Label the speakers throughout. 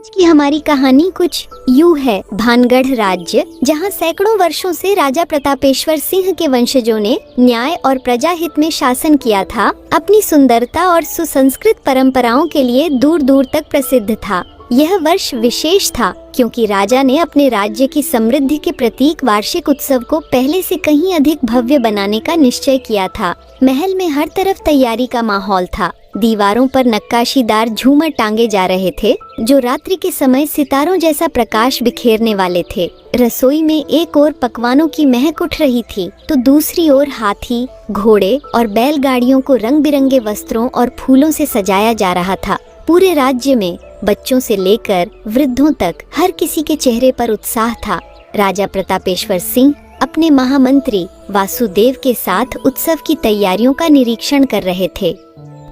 Speaker 1: आज की हमारी कहानी कुछ यूं है। भानगढ़ राज्य, जहां सैकड़ों वर्षों से राजा प्रतापेश्वर सिंह के वंशजों ने न्याय और प्रजाहित में शासन किया था, अपनी सुंदरता और सुसंस्कृत परंपराओं के लिए दूर दूर तक प्रसिद्ध था। यह वर्ष विशेष था क्योंकि राजा ने अपने राज्य की समृद्धि के प्रतीक वार्षिक उत्सव को पहले से कहीं अधिक भव्य बनाने का निश्चय किया था। महल में हर तरफ तैयारी का माहौल था। दीवारों पर नक्काशीदार झूमर टांगे जा रहे थे जो रात्रि के समय सितारों जैसा प्रकाश बिखेरने वाले थे। रसोई में एक ओर पकवानों की महक उठ रही थी तो दूसरी ओर हाथी, घोड़े और बैलगाड़ियों को रंग बिरंगे वस्त्रों और फूलों से सजाया जा रहा था। पूरे राज्य में बच्चों से लेकर वृद्धों तक हर किसी के चेहरे पर उत्साह था। राजा प्रतापेश्वर सिंह अपने महामंत्री वासुदेव के साथ उत्सव की तैयारियों का निरीक्षण कर रहे थे।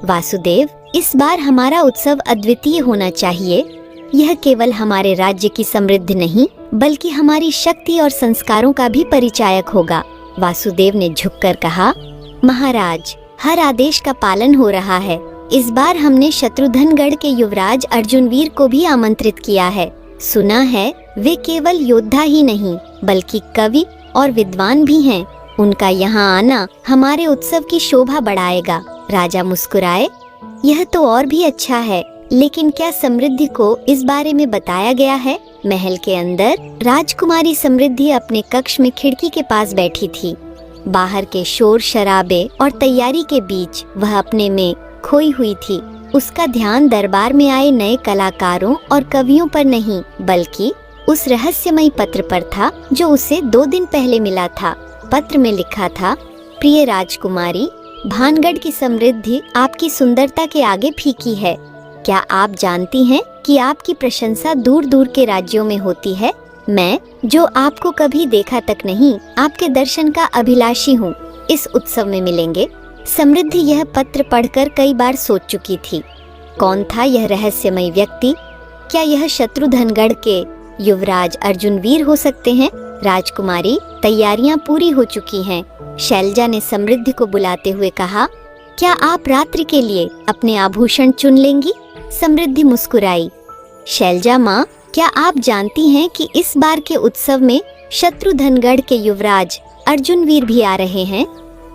Speaker 1: वासुदेव, इस बार हमारा उत्सव अद्वितीय होना चाहिए। यह केवल हमारे राज्य की समृद्धि नहीं बल्कि हमारी शक्ति और संस्कारों का भी परिचायक होगा। वासुदेव ने झुककर कहा, महाराज, हर आदेश का पालन हो रहा है। इस बार हमने शत्रुघ्नगढ़ के युवराज अर्जुनवीर को भी आमंत्रित किया है। सुना है वे केवल योद्धा ही नहीं बल्कि कवि और विद्वान भी हैं। उनका यहाँ आना हमारे उत्सव की शोभा बढ़ाएगा। राजा मुस्कुराए। यह तो और भी अच्छा है, लेकिन क्या समृद्धि को इस बारे में बताया गया है? महल के अंदर राजकुमारी समृद्धि अपने कक्ष में खिड़की के पास बैठी थी। बाहर के शोर शराबे और तैयारी के बीच वह अपने में खोई हुई थी। उसका ध्यान दरबार में आए नए कलाकारों और कवियों पर नहीं बल्कि उस रहस्यमयी पत्र पर था जो उसे 2 दिन पहले मिला था। पत्र में लिखा था, प्रिय राजकुमारी, भानगढ़ की समृद्धि आपकी सुंदरता के आगे फीकी है। क्या आप जानती हैं कि आपकी प्रशंसा दूर दूर के राज्यों में होती है? मैं, जो आपको कभी देखा तक नहीं, आपके दर्शन का अभिलाषी हूँ। इस उत्सव में मिलेंगे। समृद्धि यह पत्र पढ़कर कई बार सोच चुकी थी। कौन था यह रहस्यमय व्यक्ति? क्या यह शत्रुघ्नगढ़ के युवराज अर्जुनवीर हो सकते हैं? राजकुमारी, तैयारियां पूरी हो चुकी हैं। शैलजा ने समृद्धि को बुलाते हुए कहा, क्या आप रात्रि के लिए अपने आभूषण चुन लेंगी? समृद्धि मुस्कुराई। शैलजा माँ, क्या आप जानती हैं कि इस बार के उत्सव में शत्रुघ्नगढ़ के युवराज अर्जुनवीर भी आ रहे हैं?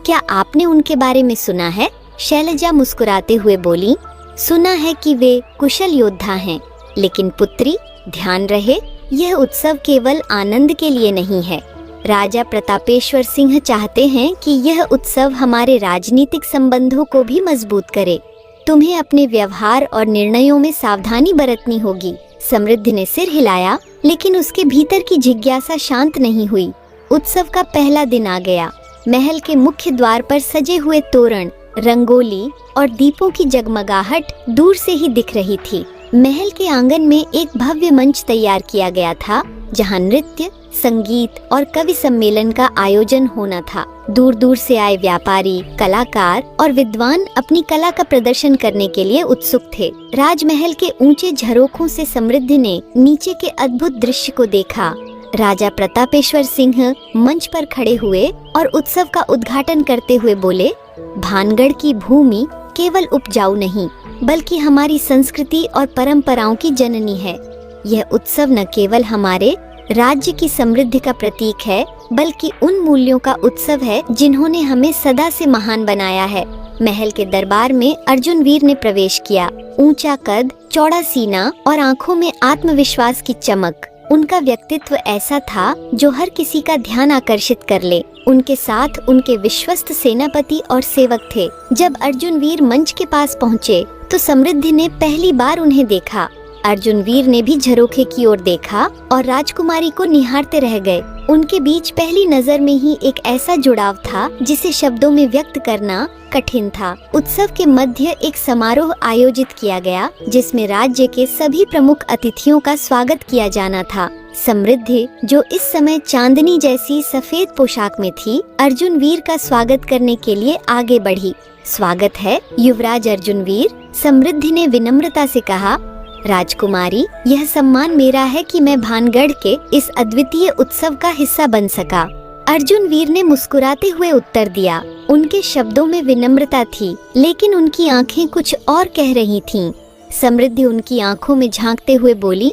Speaker 1: क्या आपने उनके बारे में सुना है? शैलजा मुस्कुराते हुए बोली, सुना है कि वे कुशल योद्धा हैं, लेकिन पुत्री, ध्यान रहे, यह उत्सव केवल आनंद के लिए नहीं है। राजा प्रतापेश्वर सिंह चाहते हैं कि यह उत्सव हमारे राजनीतिक संबंधों को भी मजबूत करे। तुम्हें अपने व्यवहार और निर्णयों में सावधानी बरतनी होगी। समृद्धि ने सिर हिलाया, लेकिन उसके भीतर की जिज्ञासा शांत नहीं हुई। उत्सव का पहला दिन आ गया। महल के मुख्य द्वार पर सजे हुए तोरण, रंगोली और दीपों की जगमगाहट दूर से ही दिख रही थी। महल के आंगन में एक भव्य मंच तैयार किया गया था जहां नृत्य, संगीत और कवि सम्मेलन का आयोजन होना था। दूर दूर से आए व्यापारी, कलाकार और विद्वान अपनी कला का प्रदर्शन करने के लिए उत्सुक थे। राजमहल के ऊंचे झरोखों से समृद्धि ने नीचे के अद्भुत दृश्य को देखा। राजा प्रतापेश्वर सिंह मंच पर खड़े हुए और उत्सव का उद्घाटन करते हुए बोले, भानगढ़ की भूमि केवल उपजाऊ नहीं बल्कि हमारी संस्कृति और परंपराओं की जननी है। यह उत्सव न केवल हमारे राज्य की समृद्धि का प्रतीक है बल्कि उन मूल्यों का उत्सव है जिन्होंने हमें सदा से महान बनाया है। महल के दरबार में अर्जुनवीर ने प्रवेश किया। ऊंचा कद, चौड़ा सीना और आंखों में आत्मविश्वास की चमक। उनका व्यक्तित्व ऐसा था जो हर किसी का ध्यान आकर्षित कर ले। उनके साथ उनके विश्वस्त सेनापति और सेवक थे। जब अर्जुनवीर मंच के पास पहुँचे तो समृद्धि ने पहली बार उन्हें देखा। अर्जुनवीर ने भी झरोखे की ओर देखा और राजकुमारी को निहारते रह गए। उनके बीच पहली नजर में ही एक ऐसा जुड़ाव था जिसे शब्दों में व्यक्त करना कठिन था। उत्सव के मध्य एक समारोह आयोजित किया गया जिसमें राज्य के सभी प्रमुख अतिथियों का स्वागत किया जाना था। समृद्धि, जो इस समय चांदनी जैसी सफेद पोशाक में थी, अर्जुनवीर का स्वागत करने के लिए आगे बढ़ी। स्वागत है युवराज अर्जुनवीर, समृद्धि ने विनम्रता से कहा। राजकुमारी, यह सम्मान मेरा है कि मैं भानगढ़ के इस अद्वितीय उत्सव का हिस्सा बन सका। अर्जुनवीर ने मुस्कुराते हुए उत्तर दिया। उनके शब्दों में विनम्रता थी, लेकिन उनकी आंखें कुछ और कह रही थीं। समृद्धि उनकी आंखों में झांकते हुए बोली,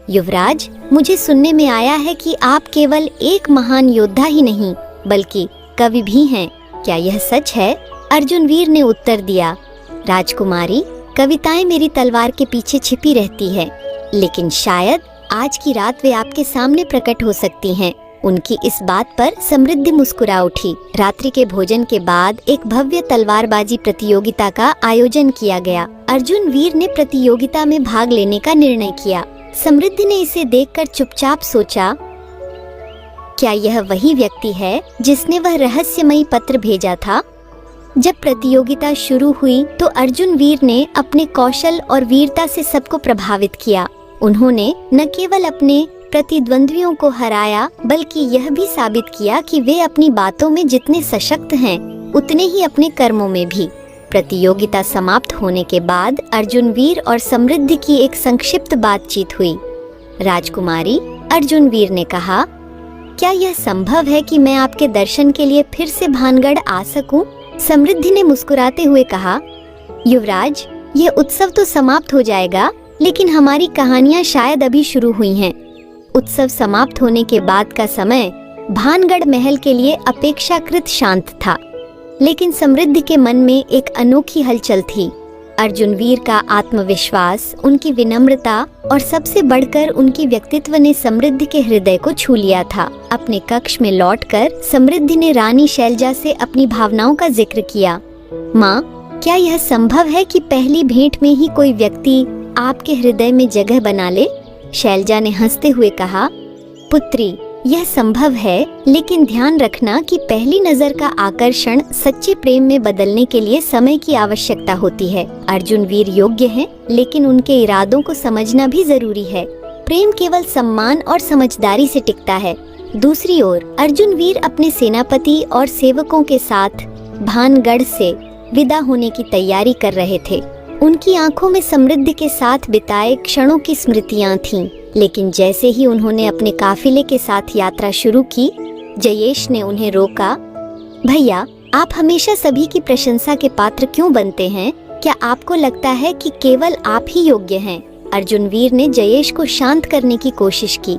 Speaker 1: युवराज, मुझे सुनने में आया है कि आप केवल एक महान योद्धा ही नहीं बल्कि कवि भी हैं। क्या यह सच है? अर्जुन वीर ने उत्तर दिया, राजकुमारी, कविताएं मेरी तलवार के पीछे छिपी रहती है, लेकिन शायद आज की रात वे आपके सामने प्रकट हो सकती हैं। उनकी इस बात पर समृद्धि मुस्कुरा उठी। रात्रि के भोजन के बाद एक भव्य तलवारबाजी प्रतियोगिता का आयोजन किया गया। अर्जुन वीर ने प्रतियोगिता में भाग लेने का निर्णय किया। समृद्धि ने इसे देखकर चुपचाप सोचा, क्या यह वही व्यक्ति है जिसने वह रहस्यमयी पत्र भेजा था? जब प्रतियोगिता शुरू हुई तो अर्जुन वीर ने अपने कौशल और वीरता से सबको प्रभावित किया। उन्होंने न केवल अपने प्रतिद्वंद्वियों को हराया बल्कि यह भी साबित किया कि वे अपनी बातों में जितने सशक्त हैं उतने ही अपने कर्मों में भी। प्रतियोगिता समाप्त होने के बाद अर्जुन वीर और समृद्धि की एक संक्षिप्त बातचीत हुई। राजकुमारी, अर्जुन वीर ने कहा, क्या यह संभव है कि मैं आपके दर्शन के लिए फिर से भानगढ़ आ सकूं? समृद्धि ने मुस्कुराते हुए कहा, युवराज, यह उत्सव तो समाप्त हो जाएगा, लेकिन हमारी कहानियां शायद अभी शुरू हुई हैं। उत्सव समाप्त होने के बाद का समय भानगढ़ महल के लिए अपेक्षाकृत शांत था, लेकिन समृद्धि के मन में एक अनोखी हलचल थी। अर्जुन वीर का आत्मविश्वास, उनकी विनम्रता और सबसे बढ़कर उनकी व्यक्तित्व ने समृद्धि के हृदय को छू लिया था। अपने कक्ष में लौटकर समृद्धि ने रानी शैलजा से अपनी भावनाओं का जिक्र किया। माँ, क्या यह संभव है कि पहली भेंट में ही कोई व्यक्ति आपके हृदय में जगह बना ले? शैलजा ने हंसते हुए कहा, पुत्री, यह संभव है, लेकिन ध्यान रखना कि पहली नजर का आकर्षण सच्चे प्रेम में बदलने के लिए समय की आवश्यकता होती है। अर्जुन वीर योग्य हैं, लेकिन उनके इरादों को समझना भी जरूरी है। प्रेम केवल सम्मान और समझदारी से टिकता है। दूसरी ओर अर्जुन वीर अपने सेनापति और सेवकों के साथ भानगढ़ से विदा होने की तैयारी कर रहे थे। उनकी आंखों में समृद्धि के साथ बिताए क्षणों की स्मृतियां थीं। लेकिन जैसे ही उन्होंने अपने काफिले के साथ यात्रा शुरू की, जयेश ने उन्हें रोका। भैया, आप हमेशा सभी की प्रशंसा के पात्र क्यों बनते हैं? क्या आपको लगता है कि केवल आप ही योग्य हैं? अर्जुन वीर ने जयेश को शांत करने की कोशिश की।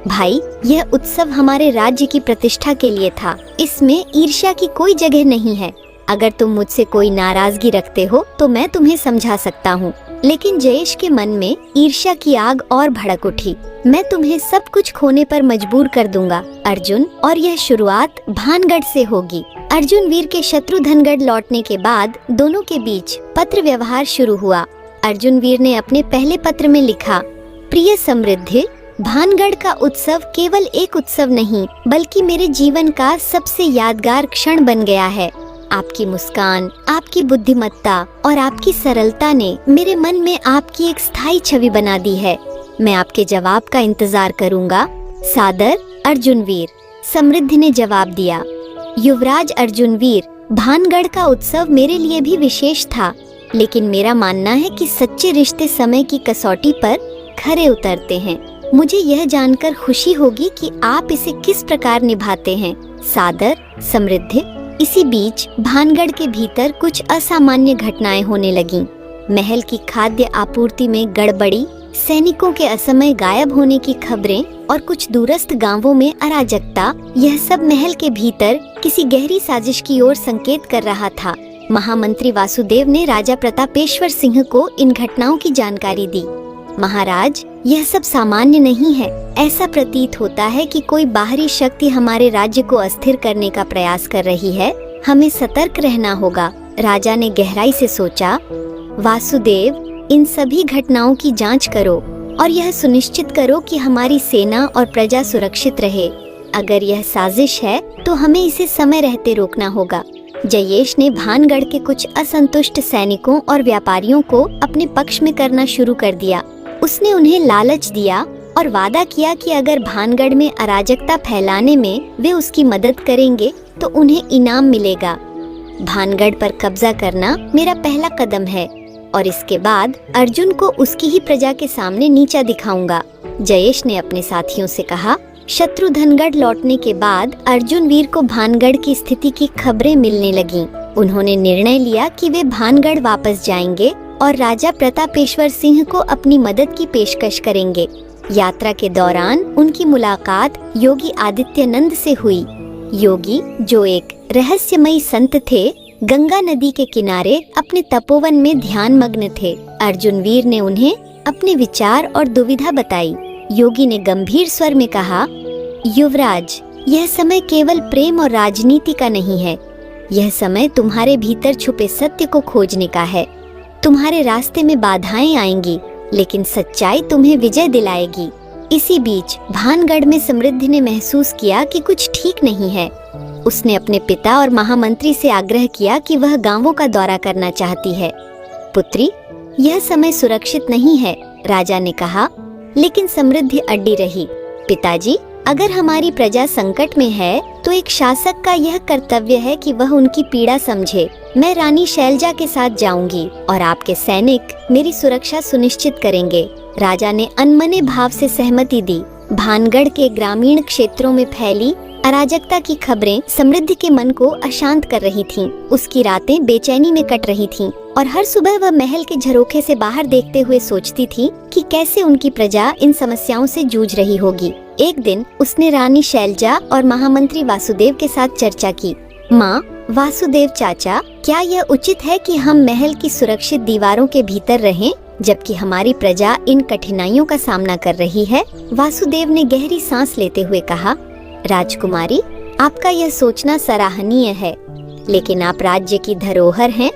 Speaker 1: भाई, यह उत्सव हमारे राज्य की प्रतिष्ठा के लिए था। इसमें ईर्ष्या की कोई जगह नहीं है। अगर तुम मुझसे कोई नाराजगी रखते हो तो मैं तुम्हें समझा सकता हूँ। लेकिन जयेश के मन में ईर्ष्या की आग और भड़क उठी। मैं तुम्हें सब कुछ खोने पर मजबूर कर दूंगा अर्जुन, और यह शुरुआत भानगढ़ से होगी। अर्जुन वीर के शत्रुधनगढ़ लौटने के बाद दोनों के बीच पत्र व्यवहार शुरू हुआ। अर्जुन वीर ने अपने पहले पत्र में लिखा, प्रिय समृद्धि, भानगढ़ का उत्सव केवल एक उत्सव नहीं बल्कि मेरे जीवन का सबसे यादगार क्षण बन गया है। आपकी मुस्कान, आपकी बुद्धिमत्ता और आपकी सरलता ने मेरे मन में आपकी एक स्थायी छवि बना दी है। मैं आपके जवाब का इंतजार करूंगा। सादर, अर्जुन वीर। समृद्धि ने जवाब दिया, युवराज अर्जुन वीर, भानगढ़ का उत्सव मेरे लिए भी विशेष था, लेकिन मेरा मानना है कि सच्चे रिश्ते समय की कसौटी पर खरे उतरते हैं। मुझे यह जानकर खुशी होगी कि आप इसे किस प्रकार निभाते हैं। सादर, समृद्धि। इसी बीच भानगढ़ के भीतर कुछ असामान्य घटनाएं होने लगीं। महल की खाद्य आपूर्ति में गड़बड़ी, सैनिकों के असमय गायब होने की खबरें और कुछ दूरस्थ गांवों में अराजकता, यह सब महल के भीतर किसी गहरी साजिश की ओर संकेत कर रहा था। महामंत्री वासुदेव ने राजा प्रतापेश्वर सिंह को इन घटनाओं की जानकारी दी। महाराज, यह सब सामान्य नहीं है। ऐसा प्रतीत होता है कि कोई बाहरी शक्ति हमारे राज्य को अस्थिर करने का प्रयास कर रही है। हमें सतर्क रहना होगा। राजा ने गहराई से सोचा। वासुदेव, इन सभी घटनाओं की जांच करो और यह सुनिश्चित करो कि हमारी सेना और प्रजा सुरक्षित रहे। अगर यह साजिश है तो हमें इसे समय रहते रोकना होगा। जयेश ने भानगढ़ के कुछ असंतुष्ट सैनिकों और व्यापारियों को अपने पक्ष में करना शुरू कर दिया। उसने उन्हें लालच दिया और वादा किया कि अगर भानगढ़ में अराजकता फैलाने में वे उसकी मदद करेंगे तो उन्हें इनाम मिलेगा। भानगढ़ पर कब्जा करना मेरा पहला कदम है और इसके बाद अर्जुन को उसकी ही प्रजा के सामने नीचा दिखाऊंगा। जयेश ने अपने साथियों से कहा। शत्रुधनगढ़ लौटने के बाद अर्जुन वीर को भानगढ़ की स्थिति की खबरें मिलने लगीं। उन्होंने निर्णय लिया कि वे भानगढ़ वापस जाएंगे और राजा प्रतापेश्वर सिंह को अपनी मदद की पेशकश करेंगे। यात्रा के दौरान उनकी मुलाकात योगी आदित्यनंद से हुई। योगी, जो एक रहस्यमयी संत थे, गंगा नदी के किनारे अपने तपोवन में ध्यान मग्न थे। अर्जुन वीर ने उन्हें अपने विचार और दुविधा बताई। योगी ने गंभीर स्वर में कहा, युवराज, यह समय केवल प्रेम और राजनीति का नहीं है। यह समय तुम्हारे भीतर छुपे सत्य को खोजने का है। तुम्हारे रास्ते में बाधाएं आएंगी, लेकिन सच्चाई तुम्हें विजय दिलाएगी। इसी बीच भानगढ़ में समृद्धि ने महसूस किया कि कुछ ठीक नहीं है। उसने अपने पिता और महामंत्री से आग्रह किया कि वह गांवों का दौरा करना चाहती है। पुत्री, यह समय सुरक्षित नहीं है, राजा ने कहा, लेकिन समृद्धि अड्डी रही। पिताजी, अगर हमारी प्रजा संकट में है तो एक शासक का यह कर्तव्य है कि वह उनकी पीड़ा समझे। मैं रानी शैलजा के साथ जाऊंगी और आपके सैनिक मेरी सुरक्षा सुनिश्चित करेंगे। राजा ने अनमने भाव से सहमति दी। भानगढ़ के ग्रामीण क्षेत्रों में फैली अराजकता की खबरें समृद्धि के मन को अशांत कर रही थीं। उसकी रातें बेचैनी में कट रही थीं और हर सुबह वह महल के झरोखे से बाहर देखते हुए सोचती थी कि कैसे उनकी प्रजा इन समस्याओं से जूझ रही होगी। एक दिन उसने रानी शैलजा और महामंत्री वासुदेव के साथ चर्चा की। माँ, वासुदेव चाचा, क्या यह उचित है कि हम महल की सुरक्षित दीवारों के भीतर रहें, जबकि हमारी प्रजा इन कठिनाइयों का सामना कर रही है? वासुदेव ने गहरी सांस लेते हुए कहा, राजकुमारी, आपका यह सोचना सराहनीय है, लेकिन आप राज्य की धरोहर हैं।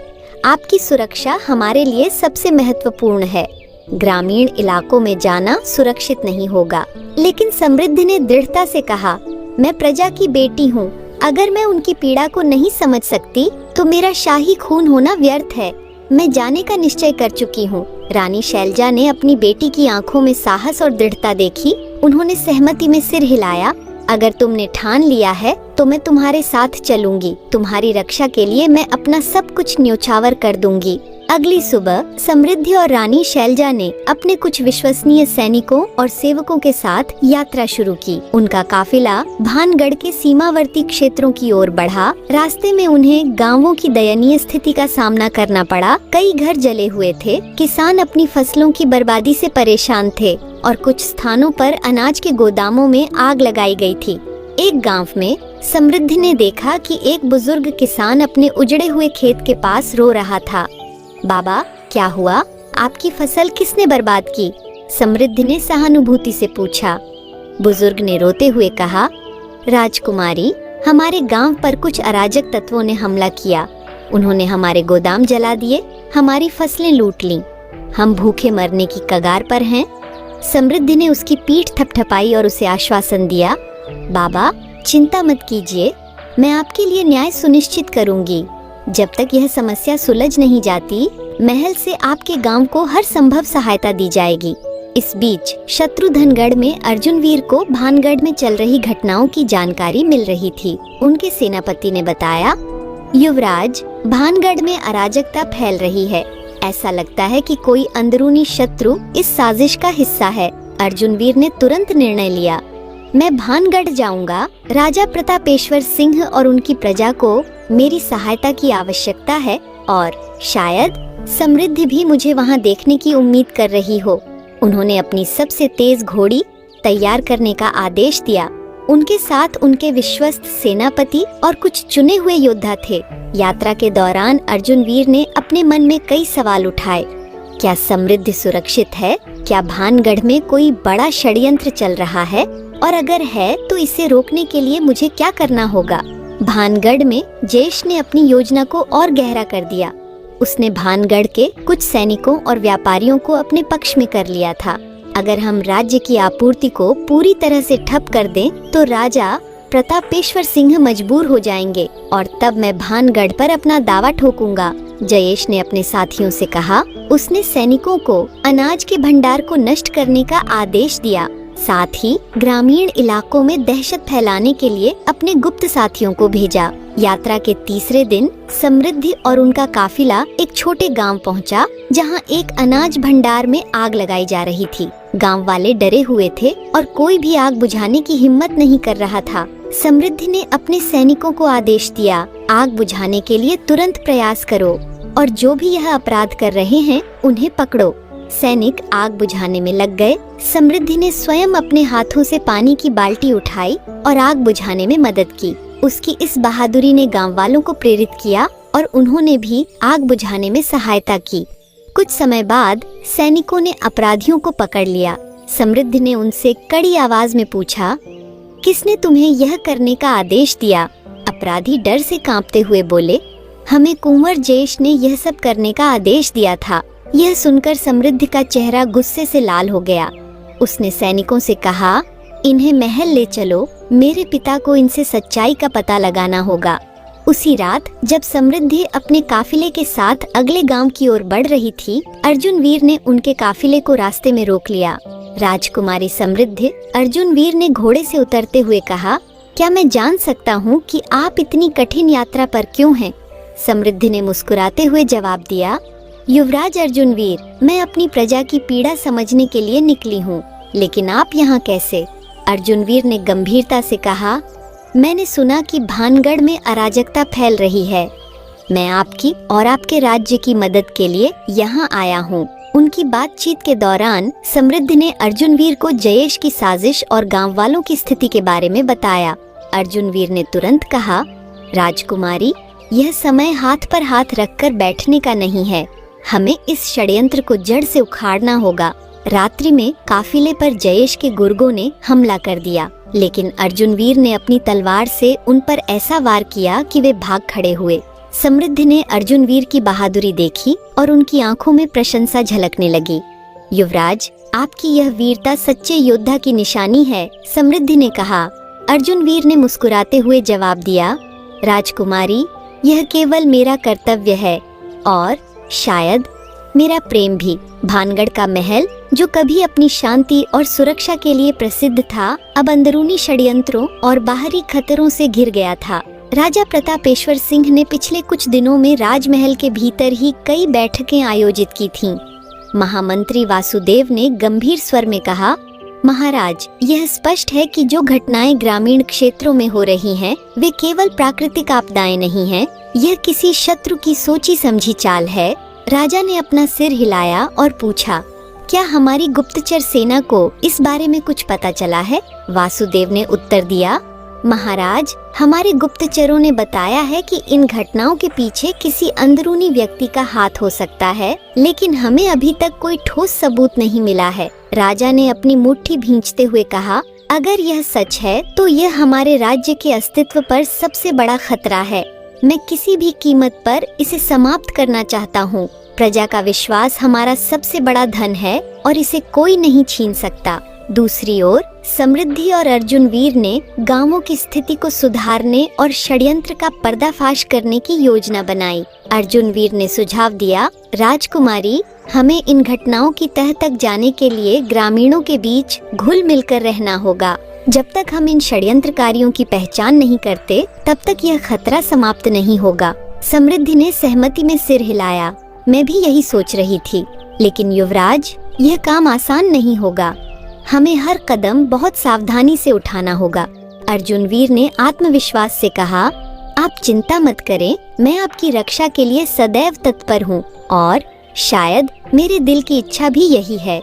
Speaker 1: आपकी सुरक्षा हमारे लिए सबसे महत्वपूर्ण है। ग्रामीण इलाकों में जाना सुरक्षित नहीं होगा। लेकिन समृद्धि ने दृढ़ता से कहा, मैं प्रजा की बेटी हूँ। अगर मैं उनकी पीड़ा को नहीं समझ सकती तो मेरा शाही खून होना व्यर्थ है। मैं जाने का निश्चय कर चुकी हूँ। रानी शैलजा ने अपनी बेटी की आंखों में साहस और दृढ़ता देखी। उन्होंने सहमति में सिर हिलाया। अगर तुमने ठान लिया है तो मैं तुम्हारे साथ चलूंगी। तुम्हारी रक्षा के लिए मैं अपना सब कुछ न्योछावर कर दूंगी। अगली सुबह समृद्धि और रानी शैलजा ने अपने कुछ विश्वसनीय सैनिकों और सेवकों के साथ यात्रा शुरू की। उनका काफिला भानगढ़ के सीमावर्ती क्षेत्रों की ओर बढ़ा। रास्ते में उन्हें गांवों की दयनीय स्थिति का सामना करना पड़ा। कई घर जले हुए थे। किसान अपनी फसलों की बर्बादी से परेशान थे और कुछ स्थानों पर अनाज के गोदामों में आग लगाई गई थी। एक गांव में समृद्धि ने देखा कि एक बुजुर्ग किसान अपने उजड़े हुए खेत के पास रो रहा था। बाबा, क्या हुआ? आपकी फसल किसने बर्बाद की? समृद्धि ने सहानुभूति से पूछा। बुजुर्ग ने रोते हुए कहा, राजकुमारी, हमारे गांव पर कुछ अराजक तत्वों ने हमला किया। उन्होंने हमारे गोदाम जला दिए, हमारी फसलें लूट लीं। हम भूखे मरने की कगार पर हैं। समृद्धि ने उसकी पीठ थपथपाई और उसे आश्वासन दिया, बाबा, चिंता मत कीजिए, मैं आपके लिए न्याय सुनिश्चित करूंगी। जब तक यह समस्या सुलझ नहीं जाती, महल से आपके गांव को हर संभव सहायता दी जाएगी। इस बीच शत्रुधनगढ़ में अर्जुन वीर को भानगढ़ में चल रही घटनाओं की जानकारी मिल रही थी। उनके सेनापति ने बताया, युवराज, भानगढ़ में अराजकता फैल रही है। ऐसा लगता है कि कोई अंदरूनी शत्रु इस साजिश का हिस्सा है। अर्जुन वीर ने तुरंत निर्णय लिया, मैं भानगढ़ जाऊंगा। राजा प्रतापेश्वर सिंह और उनकी प्रजा को मेरी सहायता की आवश्यकता है और शायद समृद्धि भी मुझे वहां देखने की उम्मीद कर रही हो। उन्होंने अपनी सबसे तेज घोड़ी तैयार करने का आदेश दिया। उनके साथ उनके विश्वस्त सेनापति और कुछ चुने हुए योद्धा थे। यात्रा के दौरान अर्जुन वीर ने अपने मन में कई सवाल उठाए। क्या समृद्धि सुरक्षित है? क्या भानगढ़ में कोई बड़ा षड्यंत्र चल रहा है? और अगर है तो इसे रोकने के लिए मुझे क्या करना होगा? भानगढ़ में जयेश ने अपनी योजना को और गहरा कर दिया। उसने भानगढ़ के कुछ सैनिकों और व्यापारियों को अपने पक्ष में कर लिया था। अगर हम राज्य की आपूर्ति को पूरी तरह से ठप कर दें तो राजा प्रतापेश्वर सिंह मजबूर हो जाएंगे और तब मैं भानगढ़ पर अपना दावा ठोकूंगा। जयेश ने अपने साथियों से कहा। उसने सैनिकों को अनाज के भंडार को नष्ट करने का आदेश दिया। साथ ही ग्रामीण इलाकों में दहशत फैलाने के लिए अपने गुप्त साथियों को भेजा। यात्रा के तीसरे दिन समृद्धि और उनका काफिला एक छोटे गांव पहुंचा, जहां एक अनाज भंडार में आग लगाई जा रही थी। गांव वाले डरे हुए थे और कोई भी आग बुझाने की हिम्मत नहीं कर रहा था। समृद्धि ने अपने सैनिकों को आदेश दिया, आग बुझाने के लिए तुरंत प्रयास करो और जो भी यह अपराध कर रहे हैं उन्हें पकड़ो। सैनिक आग बुझाने में लग गए। समृद्धि ने स्वयं अपने हाथों से पानी की बाल्टी उठाई और आग बुझाने में मदद की। उसकी इस बहादुरी ने गांव वालों को प्रेरित किया और उन्होंने भी आग बुझाने में सहायता की। कुछ समय बाद सैनिकों ने अपराधियों को पकड़ लिया। समृद्धि ने उनसे कड़ी आवाज में पूछा, किसने तुम्हें यह करने का आदेश दिया? अपराधी डर से कांपते हुए बोले, हमें कुंवर जयेश ने यह सब करने का आदेश दिया था। यह सुनकर समृद्धि का चेहरा गुस्से से लाल हो गया। उसने सैनिकों से कहा, इन्हें महल ले चलो, मेरे पिता को इनसे सच्चाई का पता लगाना होगा। उसी रात जब समृद्धि अपने काफिले के साथ अगले गांव की ओर बढ़ रही थी, अर्जुन वीर ने उनके काफिले को रास्ते में रोक लिया। राजकुमारी समृद्धि अर्जुन वीर ने घोड़े से उतरते हुए कहा, क्या मैं जान सकता हूँ कि आप इतनी कठिन यात्रा पर क्यों हैं? समृद्धि ने मुस्कुराते हुए जवाब दिया, युवराज अर्जुन वीर, मैं अपनी प्रजा की पीड़ा समझने के लिए निकली हूँ, लेकिन आप यहाँ कैसे? अर्जुन वीर ने गंभीरता से कहा, मैंने सुना कि भानगढ़ में अराजकता फैल रही है। मैं आपकी और आपके राज्य की मदद के लिए यहाँ आया हूँ। उनकी बातचीत के दौरान समृद्धि ने अर्जुन वीर को जयेश की साजिश और गांव वालों की स्थिति के बारे में बताया। अर्जुन वीर ने तुरंत कहा, राजकुमारी, यह समय हाथ पर हाथ रखकर बैठने का नहीं है। हमें इस षड्यंत्र को जड़ से उखाड़ना होगा। रात्रि में काफिले पर जयेश के गुर्गों ने हमला कर दिया, लेकिन अर्जुन वीर ने अपनी तलवार से उन पर ऐसा वार किया कि वे भाग खड़े हुए। समृद्धि ने अर्जुन वीर की बहादुरी देखी और उनकी आंखों में प्रशंसा झलकने लगी। युवराज, आपकी यह वीरता सच्चे योद्धा की निशानी है, समृद्धि ने कहा। अर्जुन वीर ने मुस्कुराते हुए जवाब दिया, राजकुमारी, यह केवल मेरा कर्तव्य है और शायद मेरा प्रेम भी। भानगढ़ का महल, जो कभी अपनी शांति और सुरक्षा के लिए प्रसिद्ध था, अब अंदरूनी षड्यंत्रों और बाहरी खतरों से घिर गया था। राजा प्रतापेश्वर सिंह ने पिछले कुछ दिनों में राजमहल के भीतर ही कई बैठकें आयोजित की थीं। महामंत्री वासुदेव ने गंभीर स्वर में कहा, महाराज, यह स्पष्ट है कि जो घटनाएं ग्रामीण क्षेत्रों में हो रही हैं, वे केवल प्राकृतिक आपदाएं नहीं हैं। यह किसी शत्रु की सोची समझी चाल है। राजा ने अपना सिर हिलाया और पूछा, क्या हमारी गुप्तचर सेना को इस बारे में कुछ पता चला है? वासुदेव ने उत्तर दिया, महाराज, हमारे गुप्तचरों ने बताया है कि इन घटनाओं के पीछे किसी अंदरूनी व्यक्ति का हाथ हो सकता है, लेकिन हमें अभी तक कोई ठोस सबूत नहीं मिला है। राजा ने अपनी मुट्ठी भींचते हुए कहा, अगर यह सच है तो यह हमारे राज्य के अस्तित्व पर सबसे बड़ा खतरा है। मैं किसी भी कीमत पर इसे समाप्त करना चाहता हूँ। प्रजा का विश्वास हमारा सबसे बड़ा धन है और इसे कोई नहीं छीन सकता। दूसरी ओर समृद्धि और अर्जुन वीर ने गांवों की स्थिति को सुधारने और षड्यंत्र का पर्दाफाश करने की योजना बनाई। अर्जुन वीर ने सुझाव दिया, राजकुमारी, हमें इन घटनाओं की तह तक जाने के लिए ग्रामीणों के बीच घुल मिलकर रहना होगा। जब तक हम इन षड्यंत्रकारियों की पहचान नहीं करते, तब तक यह खतरा समाप्त नहीं होगा। समृद्धि ने सहमति में सिर हिलाया। मैं भी यही सोच रही थी, लेकिन युवराज, यह काम आसान नहीं होगा। हमें हर कदम बहुत सावधानी से उठाना होगा। अर्जुन वीर ने आत्मविश्वास से कहा, आप चिंता मत करें, मैं आपकी रक्षा के लिए सदैव तत्पर हूँ और शायद मेरे दिल की इच्छा भी यही है।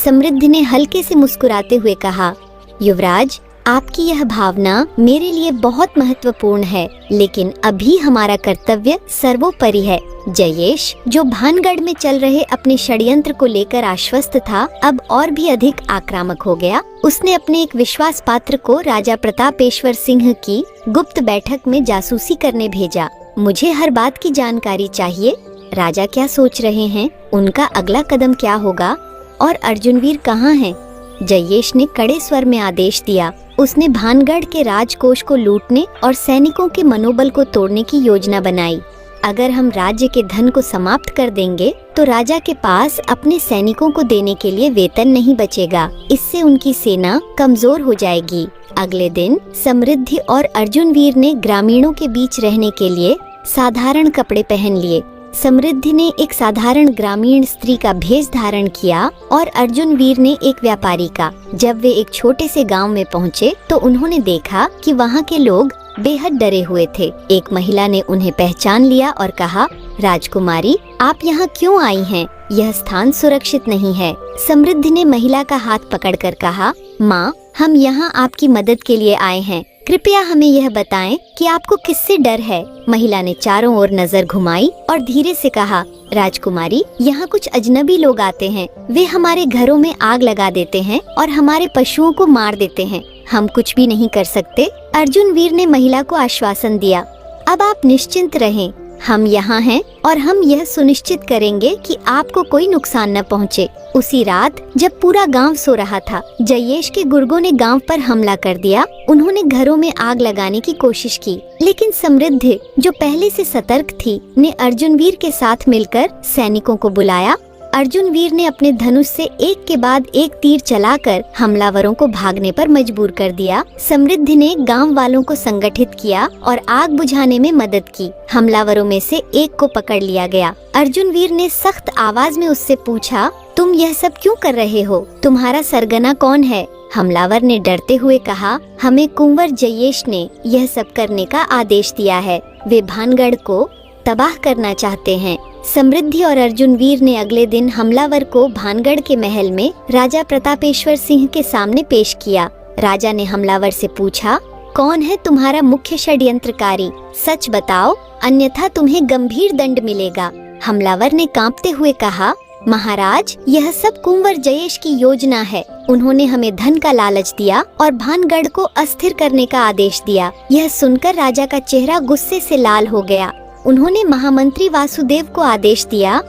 Speaker 1: समृद्धि ने हल्के से मुस्कुराते हुए कहा, युवराज, आपकी यह भावना मेरे लिए बहुत महत्वपूर्ण है, लेकिन अभी हमारा कर्तव्य सर्वोपरि है। जयेश, जो भानगढ़ में चल रहे अपने षड्यंत्र को लेकर आश्वस्त था, अब और भी अधिक आक्रामक हो गया। उसने अपने एक विश्वास पात्र को राजा प्रतापेश्वर सिंह की गुप्त बैठक में जासूसी करने भेजा। मुझे हर बात की जानकारी चाहिए। राजा क्या सोच रहे हैं, उनका अगला कदम क्या होगा और अर्जुन वीर कहाँ हैं? जयेश ने कड़े स्वर में आदेश दिया। उसने भानगढ़ के राजकोष को लूटने और सैनिकों के मनोबल को तोड़ने की योजना बनाई। अगर हम राज्य के धन को समाप्त कर देंगे तो राजा के पास अपने सैनिकों को देने के लिए वेतन नहीं बचेगा। इससे उनकी सेना कमजोर हो जाएगी। अगले दिन समृद्धि और अर्जुन वीर ने ग्रामीणों के बीच रहने के लिए साधारण कपड़े पहन लिए। समृद्धि ने एक साधारण ग्रामीण स्त्री का भेष धारण किया और अर्जुन वीर ने एक व्यापारी का। जब वे एक छोटे से गांव में पहुंचे तो उन्होंने देखा कि वहां के लोग बेहद डरे हुए थे। एक महिला ने उन्हें पहचान लिया और कहा, राजकुमारी, आप यहाँ क्यों आई हैं? यह स्थान सुरक्षित नहीं है। समृद्धि ने महिला का हाथ पकड़कर कहा, माँ, हम यहाँ आपकी मदद के लिए आए हैं। कृपया हमें यह बताएं कि आपको किससे डर है। महिला ने चारों ओर नजर घुमाई और धीरे से कहा, राजकुमारी, यहाँ कुछ अजनबी लोग आते हैं। वे हमारे घरों में आग लगा देते हैं और हमारे पशुओं को मार देते हैं। हम कुछ भी नहीं कर सकते। अर्जुन वीर ने महिला को आश्वासन दिया। अब आप निश्चिंत रहें, हम यहाँ हैं और हम यह सुनिश्चित करेंगे कि आपको कोई नुकसान न पहुँचे। उसी रात जब पूरा गांव सो रहा था, जयेश के गुर्गों ने गांव पर हमला कर दिया। उन्होंने घरों में आग लगाने की कोशिश की, लेकिन समृद्धि, जो पहले से सतर्क थी, ने अर्जुन वीर के साथ मिलकर सैनिकों को बुलाया। अर्जुन वीर ने अपने धनुष से एक के बाद एक तीर चलाकर हमलावरों को भागने पर मजबूर कर दिया। समृद्धि ने गांव वालों को संगठित किया और आग बुझाने में मदद की। हमलावरों में से एक को पकड़ लिया गया। अर्जुन वीर ने सख्त आवाज में उससे पूछा, तुम यह सब क्यों कर रहे हो? तुम्हारा सरगना कौन है? हमलावर ने डरते हुए कहा, हमें कुंवर जयेश ने यह सब करने का आदेश दिया है। वे भानगढ़ को तबाह करना चाहते हैं। समृद्धि और अर्जुन वीर ने अगले दिन हमलावर को भानगढ़ के महल में राजा प्रतापेश्वर सिंह के सामने पेश किया। राजा ने हमलावर से पूछा, कौन है तुम्हारा मुख्य षड्यंत्रकारी? सच बताओ, अन्यथा तुम्हें गंभीर दंड मिलेगा। हमलावर ने कांपते हुए कहा, महाराज, यह सब कुंवर जयेश की योजना है। उन्होंने हमें धन का लालच दिया और भानगढ़ को अस्थिर करने का आदेश दिया। यह सुनकर राजा का चेहरा गुस्से से लाल हो गया। उन्होंने महामंत्री वासुदेव को आदेश दिया,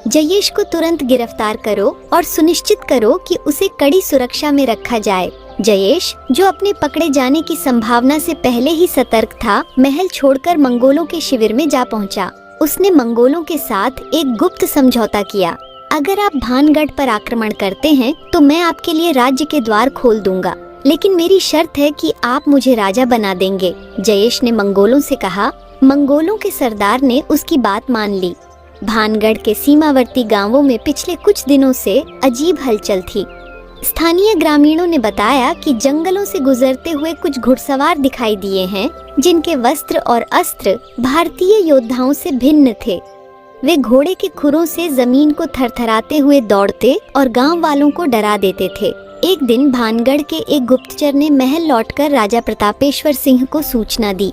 Speaker 1: जयेश को तुरंत गिरफ्तार करो और सुनिश्चित करो कि उसे कड़ी सुरक्षा में रखा जाए। जयेश, जो अपने पकड़े जाने की संभावना से पहले ही सतर्क था, महल छोड़कर मंगोलों के शिविर में जा पहुंचा। उसने मंगोलों के साथ एक गुप्त समझौता किया। अगर आप भानगढ़ पर आक्रमण करते हैं तो मैं आपके लिए राज्य के द्वार खोल दूंगा, लेकिन मेरी शर्त है कि आप मुझे राजा बना देंगे। जयेश ने मंगोलों से कहा। मंगोलों के सरदार ने उसकी बात मान ली। भानगढ़ के सीमावर्ती गांवों में पिछले कुछ दिनों से अजीब हलचल थी। स्थानीय ग्रामीणों ने बताया कि जंगलों से गुजरते हुए कुछ घुड़सवार दिखाई दिए हैं, जिनके वस्त्र और अस्त्र भारतीय योद्धाओं से भिन्न थे। वे घोड़े के खुरों से जमीन को थरथराते हुए दौड़ते और गांव वालों को डरा देते थे। एक दिन भानगढ़ के एक गुप्तचर ने महल लौटकर राजा प्रतापेश्वर सिंह को सूचना दी,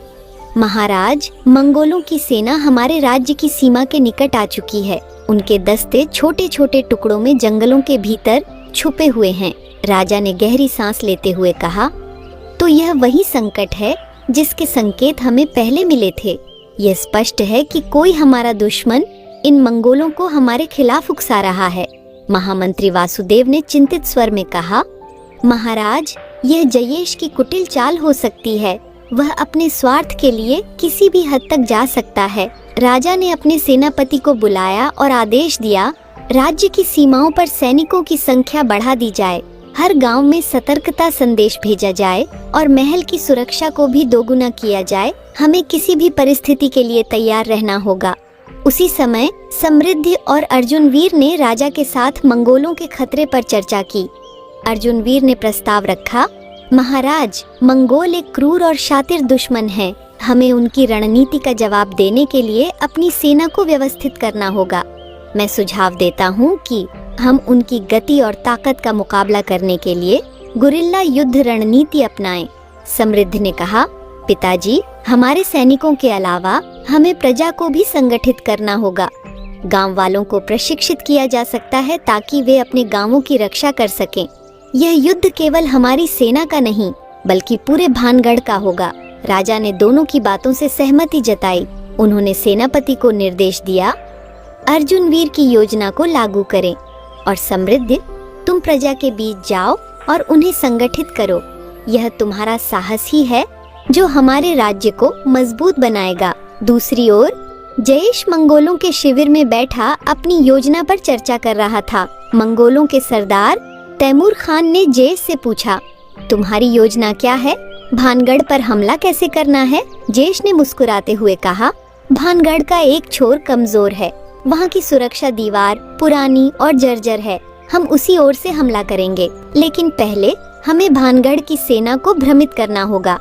Speaker 1: महाराज, मंगोलों की सेना हमारे राज्य की सीमा के निकट आ चुकी है। उनके दस्ते छोटे छोटे टुकड़ों में जंगलों के भीतर छुपे हुए हैं। राजा ने गहरी सांस लेते हुए कहा, तो यह वही संकट है जिसके संकेत हमें पहले मिले थे। यह स्पष्ट है कि कोई हमारा दुश्मन इन मंगोलों को हमारे खिलाफ उकसा रहा है। महामंत्री वासुदेव ने चिंतित स्वर में कहा, महाराज, यह जयेश की कुटिल चाल हो सकती है। वह अपने स्वार्थ के लिए किसी भी हद तक जा सकता है। राजा ने अपने सेनापति को बुलाया और आदेश दिया, राज्य की सीमाओं पर सैनिकों की संख्या बढ़ा दी जाए। हर गांव में सतर्कता संदेश भेजा जाए और महल की सुरक्षा को भी दोगुना किया जाए। हमें किसी भी परिस्थिति के लिए तैयार रहना होगा। उसी समय समृद्धि और अर्जुन वीर ने राजा के साथ मंगोलों के खतरे पर चर्चा की। अर्जुन वीर ने प्रस्ताव रखा, महाराज, मंगोल एक क्रूर और शातिर दुश्मन है। हमें उनकी रणनीति का जवाब देने के लिए अपनी सेना को व्यवस्थित करना होगा। मैं सुझाव देता हूँ कि हम उनकी गति और ताकत का मुकाबला करने के लिए गुरिल्ला युद्ध रणनीति अपनाएं। समृद्धि ने कहा, पिताजी, हमारे सैनिकों के अलावा हमें प्रजा को भी संगठित करना होगा। गांव वालों को प्रशिक्षित किया जा सकता है ताकि वे अपने गांवों की रक्षा कर सकें। यह युद्ध केवल हमारी सेना का नहीं, बल्कि पूरे भानगढ़ का होगा। राजा ने दोनों की बातों से सहमति जताई। उन्होंने सेनापति को निर्देश दिया, अर्जुन वीर की योजना को लागू करें और समृद्धि, तुम प्रजा के बीच जाओ और उन्हें संगठित करो। यह तुम्हारा साहस ही है जो हमारे राज्य को मजबूत बनाएगा। दूसरी ओर जयेश मंगोलों के शिविर में बैठा अपनी योजना पर चर्चा कर रहा था। मंगोलों के सरदार तैमूर खान ने जयेश से पूछा, तुम्हारी योजना क्या है? भानगढ़ पर हमला कैसे करना है? जयेश ने मुस्कुराते हुए कहा, भानगढ़ का एक छोर कमजोर है। वहाँ की सुरक्षा दीवार पुरानी और जर्जर है। हम उसी ओर से हमला करेंगे, लेकिन पहले हमें भानगढ़ की सेना को भ्रमित करना होगा।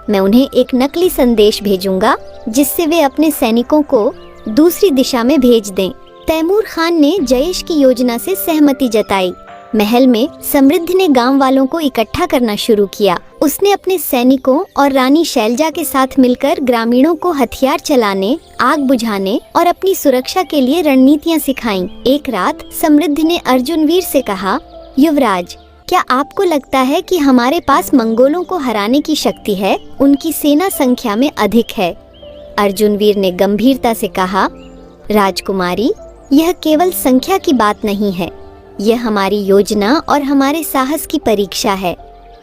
Speaker 1: मैं उन्हें एक नकली संदेश भेजूंगा जिससे वे अपने सैनिकों को दूसरी दिशा में भेज दें। तैमूर खान ने जयेश की योजना से सहमति जताई। महल में समृद्धि ने गांव वालों को इकट्ठा करना शुरू किया। उसने अपने सैनिकों और रानी शैलजा के साथ मिलकर ग्रामीणों को हथियार चलाने, आग बुझाने और अपनी सुरक्षा के लिए रणनीतियां सिखाईं। एक रात समृद्धि ने अर्जुनवीर से कहा, युवराज, क्या आपको लगता है कि हमारे पास मंगोलों को हराने की शक्ति है? उनकी सेना संख्या में अधिक है। अर्जुनवीर ने गंभीरता से कहा, राजकुमारी, यह केवल संख्या की बात नहीं है, यह हमारी योजना और हमारे साहस की परीक्षा है।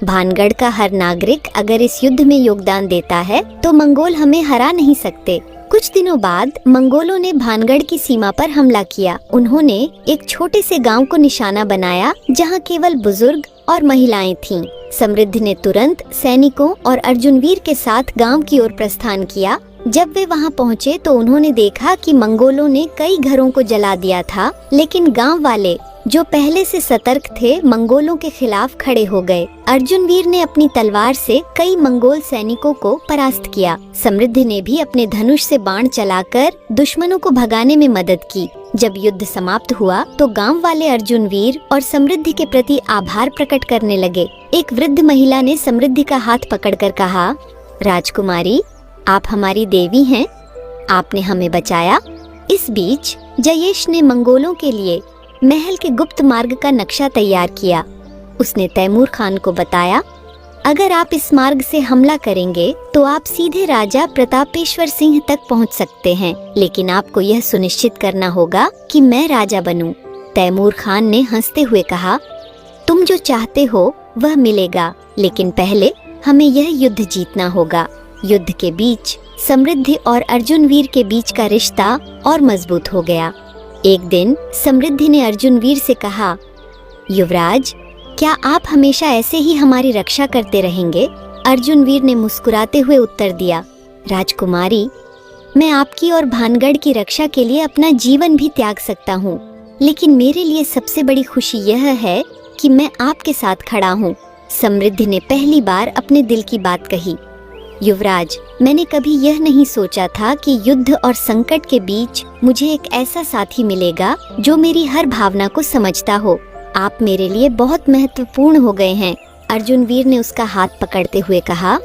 Speaker 1: भानगढ़ का हर नागरिक अगर इस युद्ध में योगदान देता है तो मंगोल हमें हरा नहीं सकते। कुछ दिनों बाद मंगोलों ने भानगढ़ की सीमा पर हमला किया। उन्होंने एक छोटे से गांव को निशाना बनाया जहां केवल बुजुर्ग और महिलाएं थीं। समृद्धि ने तुरंत सैनिकों और अर्जुनवीर के साथ गांव की ओर प्रस्थान किया। जब वे वहां पहुंचे तो उन्होंने देखा कि मंगोलों ने कई घरों को जला दिया था, लेकिन गांव वाले जो पहले से सतर्क थे मंगोलों के खिलाफ खड़े हो गए। अर्जुनवीर ने अपनी तलवार से कई मंगोल सैनिकों को परास्त किया। समृद्धि ने भी अपने धनुष से बाण चलाकर दुश्मनों को भगाने में मदद की। जब युद्ध समाप्त हुआ तो गांव वाले अर्जुनवीर और समृद्धि के प्रति आभार प्रकट करने लगे। एक वृद्ध महिला ने समृद्धि का हाथ पकड़कर कहा, राजकुमारी, आप हमारी देवी हैं, आपने हमें बचाया। इस बीच जयेश ने मंगोलों के लिए महल के गुप्त मार्ग का नक्शा तैयार किया। उसने तैमूर खान को बताया, अगर आप इस मार्ग से हमला करेंगे तो आप सीधे राजा प्रतापेश्वर सिंह तक पहुंच सकते हैं, लेकिन आपको यह सुनिश्चित करना होगा कि मैं राजा बनूं। तैमूर खान ने हंसते हुए कहा, तुम जो चाहते हो वह मिलेगा, लेकिन पहले हमें यह युद्ध जीतना होगा। युद्ध के बीच समृद्धि और अर्जुनवीर के बीच का रिश्ता और मजबूत हो गया। एक दिन समृद्धि ने अर्जुनवीर से कहा, युवराज, क्या आप हमेशा ऐसे ही हमारी रक्षा करते रहेंगे? अर्जुनवीर ने मुस्कुराते हुए उत्तर दिया, राजकुमारी, मैं आपकी और भानगढ़ की रक्षा के लिए अपना जीवन भी त्याग सकता हूँ, लेकिन मेरे लिए सबसे बड़ी खुशी यह है कि मैं आपके साथ खड़ा हूँ। समृद्धि ने पहली बार अपने दिल की बात कही। युवराज, मैंने कभी यह नहीं सोचा था कि युद्ध और संकट के बीच मुझे एक ऐसा साथी मिलेगा जो मेरी हर भावना को समझता हो। आप मेरे लिए बहुत महत्वपूर्ण हो गए हैं। अर्जुनवीर ने उसका हाथ पकड़ते हुए कहा,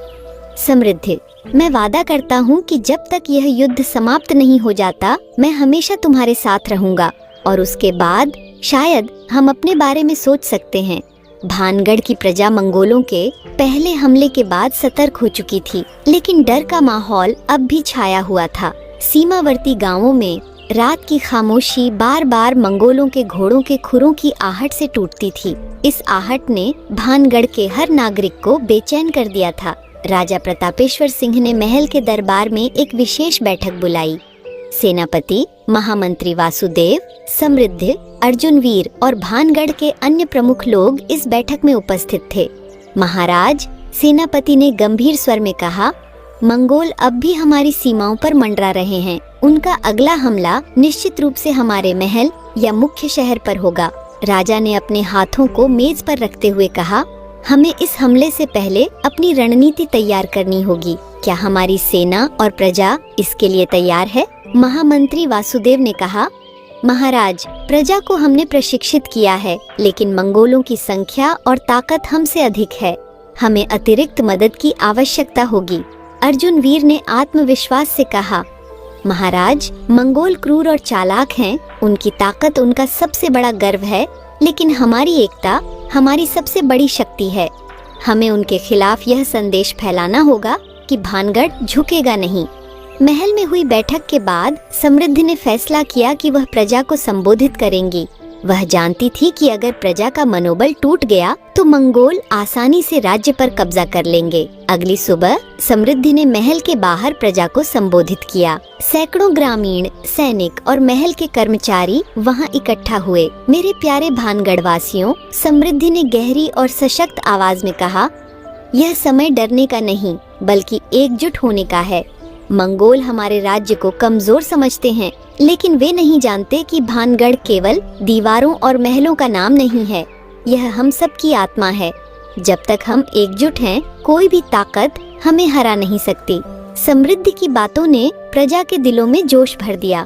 Speaker 1: समृद्धि, मैं वादा करता हूँ कि जब तक यह युद्ध समाप्त नहीं हो जाता मैं हमेशा तुम्हारे साथ रहूंगा, और उसके बाद शायद हम अपने बारे में सोच सकते हैं। भानगढ़ की प्रजा मंगोलों के पहले हमले के बाद सतर्क हो चुकी थी, लेकिन डर का माहौल अब भी छाया हुआ था। सीमावर्ती गांवों में रात की खामोशी बार बार मंगोलों के घोड़ों के खुरों की आहट से टूटती थी। इस आहट ने भानगढ़ के हर नागरिक को बेचैन कर दिया था। राजा प्रतापेश्वर सिंह ने महल के दरबार में एक विशेष बैठक बुलाई। सेनापति, महामंत्री वासुदेव, समृद्धि, अर्जुनवीर और भानगढ़ के अन्य प्रमुख लोग इस बैठक में उपस्थित थे। महाराज, सेनापति ने गंभीर स्वर में कहा, मंगोल अब भी हमारी सीमाओं पर मंडरा रहे हैं। उनका अगला हमला निश्चित रूप से हमारे महल या मुख्य शहर पर होगा। राजा ने अपने हाथों को मेज पर रखते हुए कहा, हमें इस हमले से पहले अपनी रणनीति तैयार करनी होगी। क्या हमारी सेना और प्रजा इसके लिए तैयार है? महामंत्री वासुदेव ने कहा, महाराज, प्रजा को हमने प्रशिक्षित किया है, लेकिन मंगोलों की संख्या और ताकत हमसे अधिक है। हमें अतिरिक्त मदद की आवश्यकता होगी। अर्जुनवीर ने आत्मविश्वास से कहा, महाराज, मंगोल क्रूर और चालाक हैं, उनकी ताकत उनका सबसे बड़ा गर्व है, लेकिन हमारी एकता हमारी सबसे बड़ी शक्ति है। हमें उनके खिलाफ यह संदेश फैलाना होगा कि भानगढ़ झुकेगा नहीं। महल में हुई बैठक के बाद समृद्धि ने फैसला किया कि वह प्रजा को संबोधित करेंगी। वह जानती थी कि अगर प्रजा का मनोबल टूट गया तो मंगोल आसानी से राज्य पर कब्जा कर लेंगे। अगली सुबह समृद्धि ने महल के बाहर प्रजा को संबोधित किया। सैकड़ों ग्रामीण, सैनिक और महल के कर्मचारी वहां इकट्ठा हुए। मेरे प्यारे भानगढ़ वासियों, समृद्धि ने गहरी और सशक्त आवाज में कहा, यह समय डरने का नहीं बल्कि एकजुट होने का है। मंगोल हमारे राज्य को कमजोर समझते हैं, लेकिन वे नहीं जानते कि भानगढ़ केवल दीवारों और महलों का नाम नहीं है, यह हम सब की आत्मा है। जब तक हम एकजुट हैं, कोई भी ताकत हमें हरा नहीं सकती। समृद्धि की बातों ने प्रजा के दिलों में जोश भर दिया।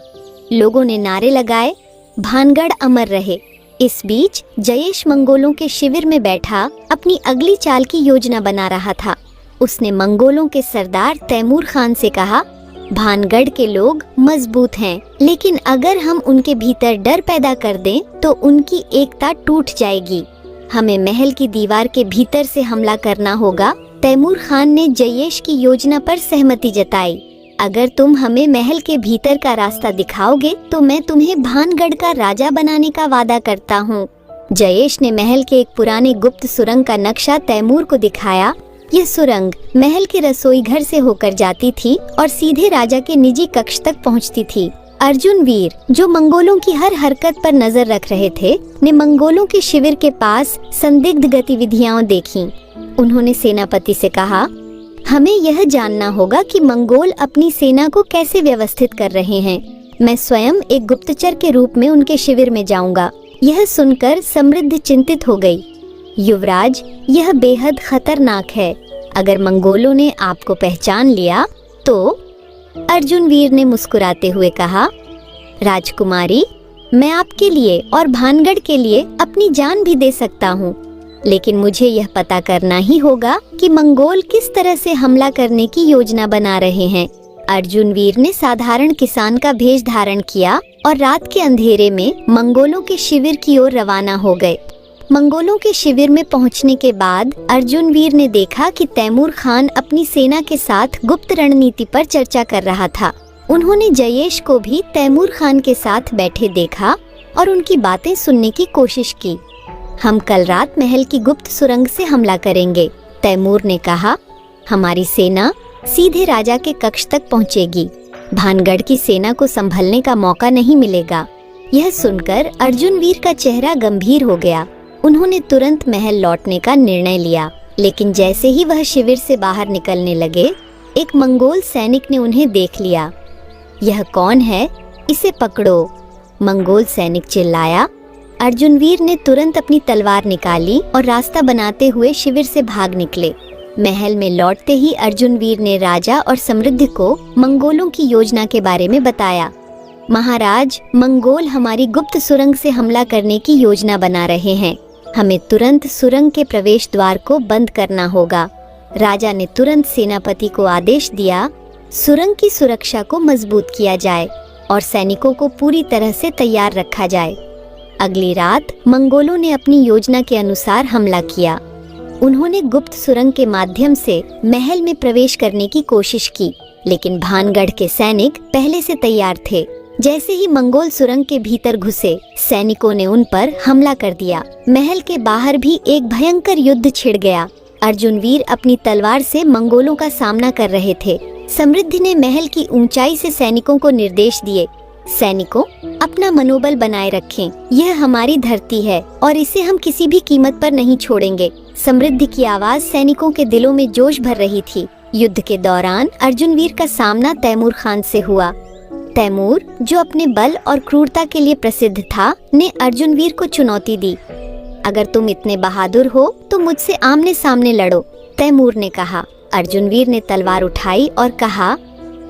Speaker 1: लोगों ने नारे लगाए, भानगढ़ अमर रहे। इस बीच जयेश मंगोलों के शिविर में बैठा अपनी अगली चाल की योजना बना रहा था। उसने मंगोलों के सरदार तैमूर खान से कहा, भानगढ़ के लोग मजबूत हैं, लेकिन अगर हम उनके भीतर डर पैदा कर दें तो उनकी एकता टूट जाएगी। हमें महल की दीवार के भीतर से हमला करना होगा। तैमूर खान ने जयेश की योजना पर सहमति जताई। अगर तुम हमें महल के भीतर का रास्ता दिखाओगे तो मैं तुम्हें भानगढ़ का राजा बनाने का वादा करता हूँ। जयेश ने महल के एक पुराने गुप्त सुरंग का नक्शा तैमूर को दिखाया। यह सुरंग महल के रसोई घर से होकर जाती थी और सीधे राजा के निजी कक्ष तक पहुँचती थी। अर्जुन वीर, जो मंगोलों की हर हरकत पर नजर रख रहे थे, ने मंगोलों के शिविर के पास संदिग्ध गतिविधियां देखीं। उन्होंने सेनापति से कहा, हमें यह जानना होगा कि मंगोल अपनी सेना को कैसे व्यवस्थित कर रहे हैं। मैं स्वयं एक गुप्तचर के रूप में उनके शिविर में जाऊंगा। यह सुनकर समृद्ध चिंतित हो गई। युवराज, यह बेहद खतरनाक है। अगर मंगोलों ने आपको पहचान लिया तो? अर्जुन वीर ने मुस्कुराते हुए कहा, राजकुमारी, मैं आपके लिए और भानगढ़ के लिए अपनी जान भी दे सकता हूँ, लेकिन मुझे यह पता करना ही होगा कि मंगोल किस तरह से हमला करने की योजना बना रहे हैं। अर्जुन वीर ने साधारण किसान का भेष धारण किया और रात के अंधेरे में मंगोलों के शिविर की ओर रवाना हो गए। मंगोलों के शिविर में पहुंचने के बाद अर्जुन वीर ने देखा कि तैमूर खान अपनी सेना के साथ गुप्त रणनीति पर चर्चा कर रहा था। उन्होंने जयेश को भी तैमूर खान के साथ बैठे देखा और उनकी बातें सुनने की कोशिश की। हम कल रात महल की गुप्त सुरंग से हमला करेंगे, तैमूर ने कहा। हमारी सेना सीधे राजा के कक्ष तक पहुंचेगी। भानगढ़ की सेना को संभलने का मौका नहीं मिलेगा। यह सुनकर अर्जुन वीर का चेहरा गंभीर हो गया। उन्होंने तुरंत महल लौटने का निर्णय लिया, लेकिन जैसे ही वह शिविर से बाहर निकलने लगे, एक मंगोल सैनिक ने उन्हें देख लिया। यह कौन है? इसे पकड़ो, मंगोल सैनिक चिल्लाया। अर्जुन वीर ने तुरंत अपनी तलवार निकाली और रास्ता बनाते हुए शिविर से भाग निकले। महल में लौटते ही अर्जुन वीर ने राजा और समृद्धि को मंगोलों की योजना के बारे में बताया। महाराज, मंगोल हमारी गुप्त सुरंग से हमला करने की योजना बना रहे हैं। हमें तुरंत सुरंग के प्रवेश द्वार को बंद करना होगा। राजा ने तुरंत सेनापति को आदेश दिया, सुरंग की सुरक्षा को मजबूत किया जाए और सैनिकों को पूरी तरह से तैयार रखा जाए। अगली रात मंगोलों ने अपनी योजना के अनुसार हमला किया। उन्होंने गुप्त सुरंग के माध्यम से महल में प्रवेश करने की कोशिश की, लेकिन भानगढ़ के सैनिक पहले से तैयार थे। जैसे ही मंगोल सुरंग के भीतर घुसे, सैनिकों ने उन पर हमला कर दिया। महल के बाहर भी एक भयंकर युद्ध छिड़ गया। अर्जुन वीर अपनी तलवार से मंगोलों का सामना कर रहे थे। समृद्धि ने महल की ऊंचाई से सैनिकों को निर्देश दिए, सैनिकों, अपना मनोबल बनाए रखें। यह हमारी धरती है और इसे हम किसी भी कीमत पर नहीं छोड़ेंगे। समृद्धि की आवाज सैनिकों के दिलों में जोश भर रही थी। युद्ध के दौरान अर्जुन वीर का सामना तैमूर खान से हुआ। तैमूर, जो अपने बल और क्रूरता के लिए प्रसिद्ध था, ने अर्जुन वीर को चुनौती दी। अगर तुम इतने बहादुर हो तो मुझसे आमने सामने लड़ो, तैमूर ने कहा। अर्जुन वीर ने तलवार उठाई और कहा,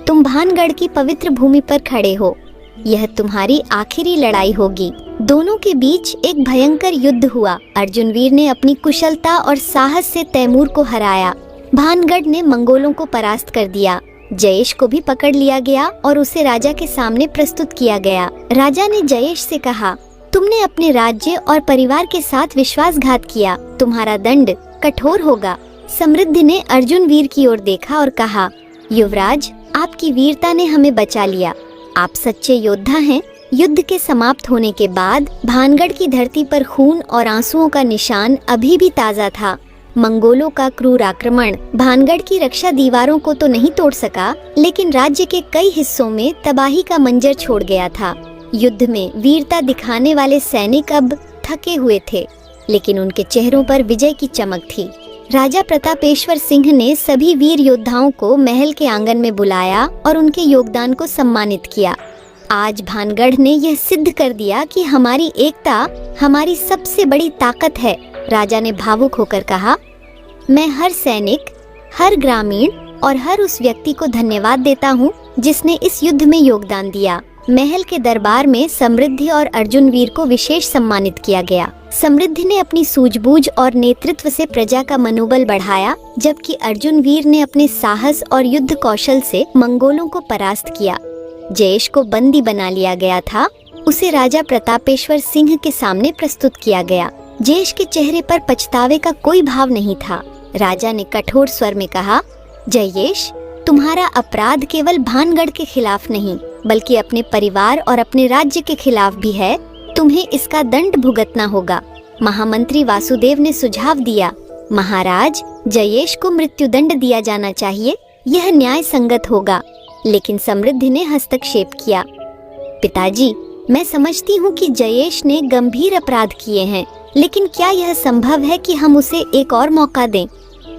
Speaker 1: तुम भानगढ़ की पवित्र भूमि पर खड़े हो। यह तुम्हारी आखिरी लड़ाई होगी। दोनों के बीच एक भयंकर युद्ध हुआ। अर्जुन वीर ने अपनी कुशलता और साहस से तैमूर को हराया। भानगढ़ ने मंगोलों को परास्त कर दिया। जयेश को भी पकड़ लिया गया और उसे राजा के सामने प्रस्तुत किया गया। राजा ने जयेश से कहा, तुमने अपने राज्य और परिवार के साथ विश्वासघात किया, तुम्हारा दंड कठोर होगा। समृद्धि ने अर्जुन वीर की ओर देखा और कहा, युवराज, आपकी वीरता ने हमें बचा लिया। आप सच्चे योद्धा हैं। युद्ध के समाप्त होने के बाद भानगढ़ की धरती पर खून और आंसुओं का निशान अभी भी ताजा था। मंगोलों का क्रूर आक्रमण भानगढ़ की रक्षा दीवारों को तो नहीं तोड़ सका, लेकिन राज्य के कई हिस्सों में तबाही का मंजर छोड़ गया था। युद्ध में वीरता दिखाने वाले सैनिक अब थके हुए थे, लेकिन उनके चेहरों पर विजय की चमक थी। राजा प्रतापेश्वर सिंह ने सभी वीर योद्धाओं को महल के आंगन में बुलाया और उनके योगदान को सम्मानित किया। आज भानगढ़ ने यह सिद्ध कर दिया कि हमारी एकता हमारी सबसे बड़ी ताकत है। राजा ने भावुक होकर कहा, मैं हर सैनिक, हर ग्रामीण और हर उस व्यक्ति को धन्यवाद देता हूँ जिसने इस युद्ध में योगदान दिया। महल के दरबार में समृद्धि और अर्जुन वीर को विशेष सम्मानित किया गया। समृद्धि ने अपनी सूझबूझ और नेतृत्व से प्रजा का मनोबल बढ़ाया, जबकि अर्जुन वीर ने अपने साहस और युद्ध कौशल से मंगोलों को परास्त किया। जयेश को बंदी बना लिया गया था। उसे राजा प्रतापेश्वर सिंह के सामने प्रस्तुत किया गया। जयेश के चेहरे पर पछतावे का कोई भाव नहीं था। राजा ने कठोर स्वर में कहा, जयेश, तुम्हारा अपराध केवल भानगढ़ के खिलाफ नहीं बल्कि अपने परिवार और अपने राज्य के खिलाफ भी है। तुम्हें इसका दंड भुगतना होगा। महामंत्री वासुदेव ने सुझाव दिया, महाराज, जयेश को मृत्युदंड दिया जाना चाहिए, यह न्याय संगत होगा। लेकिन समृद्धि ने हस्तक्षेप किया, पिताजी, मैं समझती हूँ कि जयेश ने गंभीर अपराध किए हैं, लेकिन क्या यह संभव है कि हम उसे एक और मौका दें?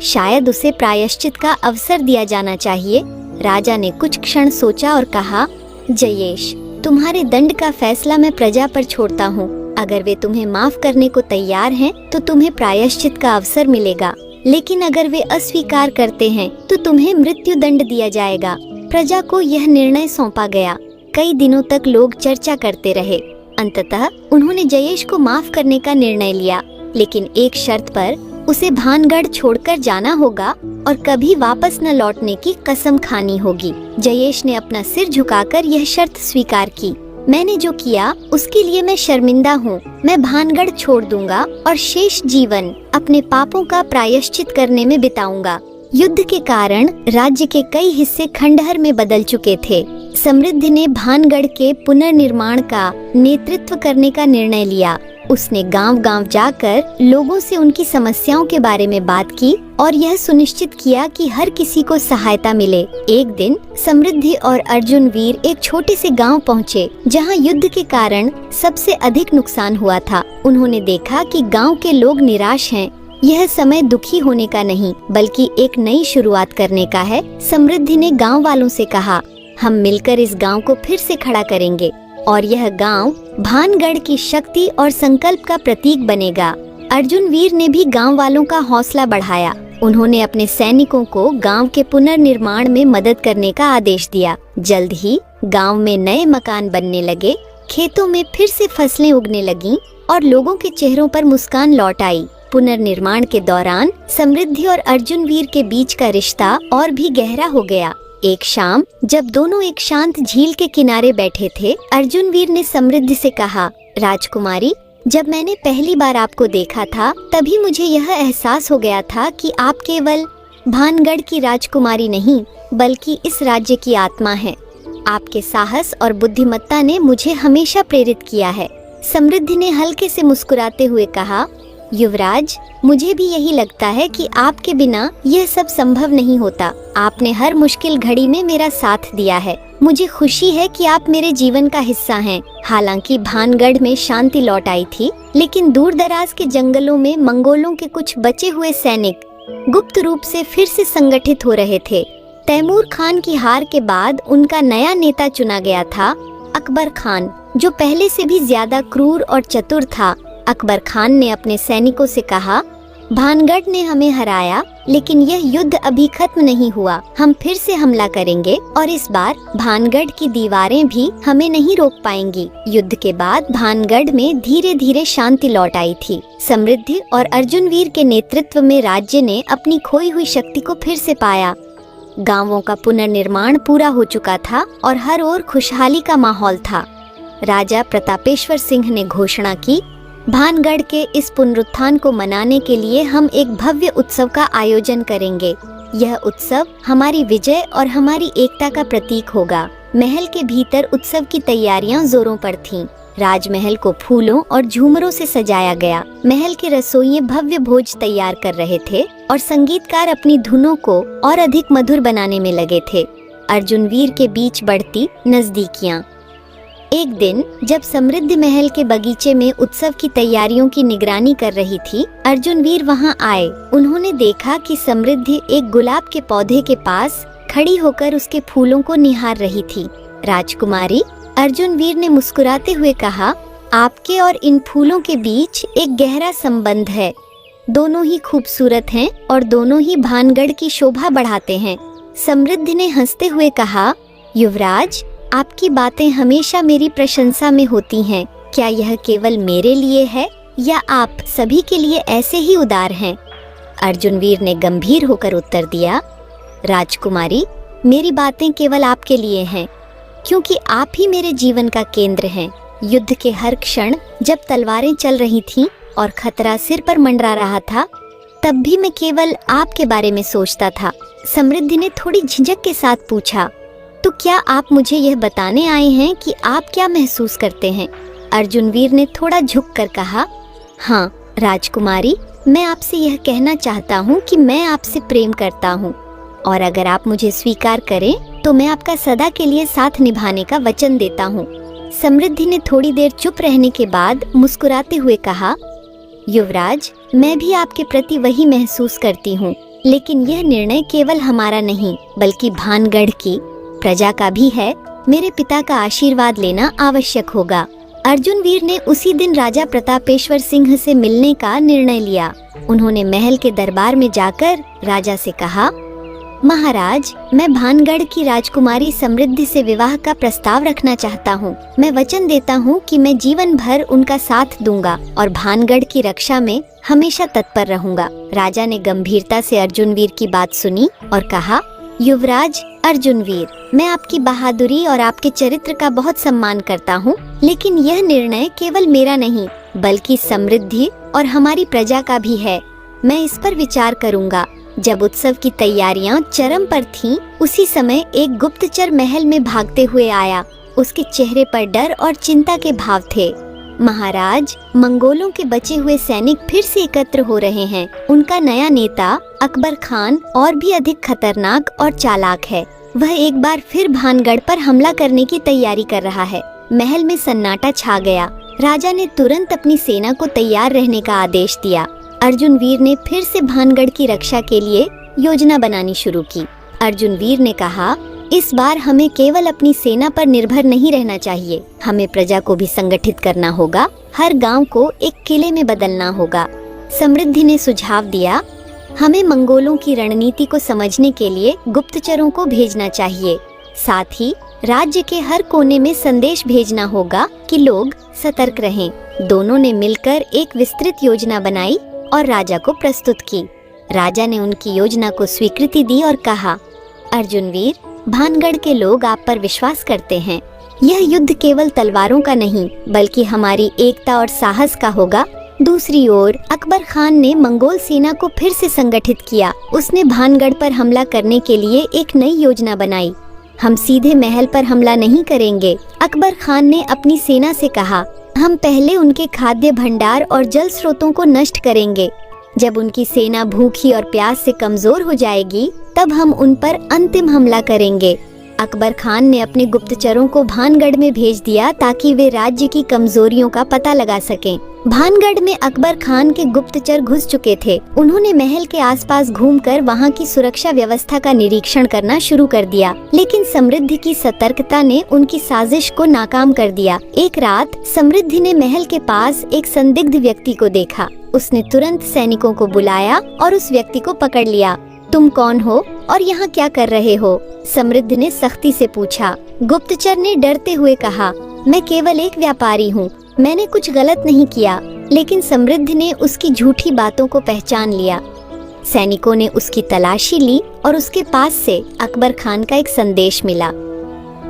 Speaker 1: शायद उसे प्रायश्चित का अवसर दिया जाना चाहिए। राजा ने कुछ क्षण सोचा और कहा, जयेश, तुम्हारे दंड का फैसला मैं प्रजा पर छोड़ता हूँ। अगर वे तुम्हें माफ करने को तैयार हैं, तो तुम्हें प्रायश्चित का अवसर मिलेगा, लेकिन अगर वे अस्वीकार करते हैं तो तुम्हें मृत्यु दंड दिया जाएगा। प्रजा को यह निर्णय सौंपा गया। कई दिनों तक लोग चर्चा करते रहे। अंततः उन्होंने जयेश को माफ करने का निर्णय लिया, लेकिन एक शर्त पर, उसे भानगढ़ छोड़कर जाना होगा और कभी वापस न लौटने की कसम खानी होगी। जयेश ने अपना सिर झुकाकर यह शर्त स्वीकार की। मैंने जो किया उसके लिए मैं शर्मिंदा हूँ। मैं भानगढ़ छोड़ दूंगा और शेष जीवन अपने पापों का प्रायश्चित करने में बिताऊंगा। युद्ध के कारण राज्य के कई हिस्से खंडहर में बदल चुके थे। समृद्धि ने भानगढ़ के पुनर्निर्माण का नेतृत्व करने का निर्णय लिया। उसने गांव-गांव जाकर लोगों से उनकी समस्याओं के बारे में बात की और यह सुनिश्चित किया कि हर किसी को सहायता मिले। एक दिन समृद्धि और अर्जुन वीर एक छोटे से गांव पहुंचे, जहां युद्ध के कारण सबसे अधिक नुकसान हुआ था। उन्होंने देखा कि गांव के लोग निराश हैं। यह समय दुखी होने का नहीं, बल्कि एक नई शुरुआत करने का है। समृद्धि ने गांव वालों से कहा, हम मिलकर इस गांव को फिर से खड़ा करेंगे और यह गांव भानगढ़ की शक्ति और संकल्प का प्रतीक बनेगा। अर्जुन वीर ने भी गांव वालों का हौसला बढ़ाया। उन्होंने अपने सैनिकों को गांव के पुनर्निर्माण में मदद करने का आदेश दिया। जल्द ही गांव में नए मकान बनने लगे, खेतों में फिर से फसलें उगने लगीं और लोगों के चेहरों पर मुस्कान लौट आई। पुनर्निर्माण के दौरान समृद्धि और अर्जुन वीर के बीच का रिश्ता और भी गहरा हो गया। एक शाम जब दोनों एक शांत झील के किनारे बैठे थे, अर्जुन वीर ने समृद्धि से कहा, राजकुमारी, जब मैंने पहली बार आपको देखा था तभी मुझे यह एहसास हो गया था कि आप केवल भानगढ़ की राजकुमारी नहीं बल्कि इस राज्य की आत्मा हैं। आपके साहस और बुद्धिमत्ता ने मुझे हमेशा प्रेरित किया है। समृद्धि ने हल्के से मुस्कुराते हुए कहा, युवराज, मुझे भी यही लगता है कि आपके बिना यह सब संभव नहीं होता। आपने हर मुश्किल घड़ी में मेरा साथ दिया है। मुझे खुशी है कि आप मेरे जीवन का हिस्सा हैं। हालांकि भानगढ़ में शांति लौट आई थी, लेकिन दूर दराज के जंगलों में मंगोलों के कुछ बचे हुए सैनिक गुप्त रूप से फिर से संगठित हो रहे थे। तैमूर खान की हार के बाद उनका नया नेता चुना गया था, अकबर खान, जो पहले से भी ज्यादा क्रूर और चतुर था। अकबर खान ने अपने सैनिकों से कहा, भानगढ़ ने हमें हराया, लेकिन यह युद्ध अभी खत्म नहीं हुआ। हम फिर से हमला करेंगे और इस बार भानगढ़ की दीवारें भी हमें नहीं रोक पाएंगी। युद्ध के बाद भानगढ़ में धीरे धीरे शांति लौट आई थी। समृद्धि और अर्जुन वीर के नेतृत्व में राज्य ने अपनी खोई हुई शक्ति को फिर से पाया। गांवों का पुनर्निर्माण पूरा हो चुका था और हर ओर खुशहाली का माहौल था। राजा प्रतापेश्वर सिंह ने घोषणा की, भानगढ़ के इस पुनरुत्थान को मनाने के लिए हम एक भव्य उत्सव का आयोजन करेंगे। यह उत्सव हमारी विजय और हमारी एकता का प्रतीक होगा। महल के भीतर उत्सव की तैयारियां जोरों पर थीं। राजमहल को फूलों और झूमरों से सजाया गया। महल के रसोइये भव्य भोज तैयार कर रहे थे और संगीतकार अपनी धुनों को और अधिक मधुर बनाने में लगे थे। अर्जुन वीर के बीच बढ़ती नजदीकियां। एक दिन जब समृद्धि महल के बगीचे में उत्सव की तैयारियों की निगरानी कर रही थी, अर्जुन वीर वहां आए। उन्होंने देखा कि समृद्धि एक गुलाब के पौधे के पास खड़ी होकर उसके फूलों को निहार रही थी। राजकुमारी, अर्जुन वीर ने मुस्कुराते हुए कहा, आपके और इन फूलों के बीच एक गहरा संबंध है। दोनों ही खूबसूरत हैं और दोनों ही भानगढ़ की शोभा बढ़ाते हैं। समृद्ध ने हंसते हुए कहा, युवराज, आपकी बातें हमेशा मेरी प्रशंसा में होती हैं। क्या यह केवल मेरे लिए है या आप सभी के लिए ऐसे ही उदार हैं? अर्जुनवीर ने गंभीर होकर उत्तर दिया, राजकुमारी, मेरी बातें केवल आपके लिए हैं, क्योंकि आप ही मेरे जीवन का केंद्र हैं। युद्ध के हर क्षण जब तलवारें चल रही थीं और खतरा सिर पर मंडरा रहा था, तब भी मैं केवल आपके बारे में सोचता था। समृद्धि ने थोड़ी झिझक के साथ पूछा, तो क्या आप मुझे यह बताने आए हैं कि आप क्या महसूस करते हैं? अर्जुनवीर ने थोड़ा झुककर कहा, हाँ राजकुमारी, मैं आपसे यह कहना चाहता हूँ कि मैं आपसे प्रेम करता हूँ, और अगर आप मुझे स्वीकार करें तो मैं आपका सदा के लिए साथ निभाने का वचन देता हूँ। समृद्धि ने थोड़ी देर चुप रहने के बाद मुस्कुराते हुए कहा, युवराज, मैं भी आपके प्रति वही महसूस करती हूँ, लेकिन यह निर्णय केवल हमारा नहीं बल्कि भानगढ़ की प्रजा का भी है। मेरे पिता का आशीर्वाद लेना आवश्यक होगा। अर्जुनवीर ने उसी दिन राजा प्रतापेश्वर सिंह से मिलने का निर्णय लिया। उन्होंने महल के दरबार में जाकर राजा से कहा, महाराज, मैं भानगढ़ की राजकुमारी समृद्धि से विवाह का प्रस्ताव रखना चाहता हूँ। मैं वचन देता हूँ कि मैं जीवन भर उनका साथ दूंगा और भानगढ़ की रक्षा में हमेशा तत्पर रहूंगा। राजा ने गंभीरता से अर्जुनवीर की बात सुनी और कहा, युवराज अर्जुनवीर, मैं आपकी बहादुरी और आपके चरित्र का बहुत सम्मान करता हूँ, लेकिन यह निर्णय केवल मेरा नहीं बल्कि समृद्धि और हमारी प्रजा का भी है। मैं इस पर विचार करूँगा। जब उत्सव की तैयारियां चरम पर थीं, उसी समय एक गुप्तचर महल में भागते हुए आया। उसके चेहरे पर डर और चिंता के भाव थे। महाराज, मंगोलों के बचे हुए सैनिक फिर से एकत्र हो रहे हैं। उनका नया नेता अकबर खान और भी अधिक खतरनाक और चालाक है। वह एक बार फिर भानगढ़ पर हमला करने की तैयारी कर रहा है। महल में सन्नाटा छा गया। राजा ने तुरंत अपनी सेना को तैयार रहने का आदेश दिया। अर्जुनवीर ने फिर से भानगढ़ की रक्षा के लिए योजना बनानी शुरू की। अर्जुनवीर ने कहा, इस बार हमें केवल अपनी सेना पर निर्भर नहीं रहना चाहिए, हमें प्रजा को भी संगठित करना होगा। हर गांव को एक किले में बदलना होगा। समृद्धि ने सुझाव दिया, हमें मंगोलों की रणनीति को समझने के लिए गुप्तचरों को भेजना चाहिए। साथ ही राज्य के हर कोने में संदेश भेजना होगा कि लोग सतर्क रहें। दोनों ने मिलकर एक विस्तृत योजना बनाई और राजा को प्रस्तुत की। राजा ने उनकी योजना को स्वीकृति दी और कहा, अर्जुनवीर, भानगढ़ के लोग आप पर विश्वास करते हैं। यह युद्ध केवल तलवारों का नहीं बल्कि हमारी एकता और साहस का होगा। दूसरी ओर अकबर खान ने मंगोल सेना को फिर से संगठित किया। उसने भानगढ़ पर हमला करने के लिए एक नई योजना बनाई। हम सीधे महल पर हमला नहीं करेंगे। अकबर खान ने अपनी सेना से कहा, हम पहले उनके खाद्य भंडार और जल स्रोतों को नष्ट करेंगे। जब उनकी सेना भूखी और प्यास से कमजोर हो जाएगी, तब हम उन पर अंतिम हमला करेंगे। अकबर खान ने अपने गुप्तचरों को भानगढ़ में भेज दिया ताकि वे राज्य की कमजोरियों का पता लगा सकें। भानगढ़ में अकबर खान के गुप्तचर घुस चुके थे। उन्होंने महल के आसपास घूमकर वहां की सुरक्षा व्यवस्था का निरीक्षण करना शुरू कर दिया, लेकिन समृद्धि की सतर्कता ने उनकी साजिश को नाकाम कर दिया। एक रात समृद्धि ने महल के पास एक संदिग्ध व्यक्ति को देखा। उसने तुरंत सैनिकों को बुलाया और उस व्यक्ति को पकड़ लिया। तुम कौन हो और यहाँ क्या कर रहे हो? समृद्धि ने सख्ती से पूछा। गुप्तचर ने डरते हुए कहा, मैं केवल एक व्यापारी हूँ, मैंने कुछ गलत नहीं किया। लेकिन समृद्धि ने उसकी झूठी बातों को पहचान लिया। सैनिकों ने उसकी तलाशी ली और उसके पास से अकबर खान का एक संदेश मिला।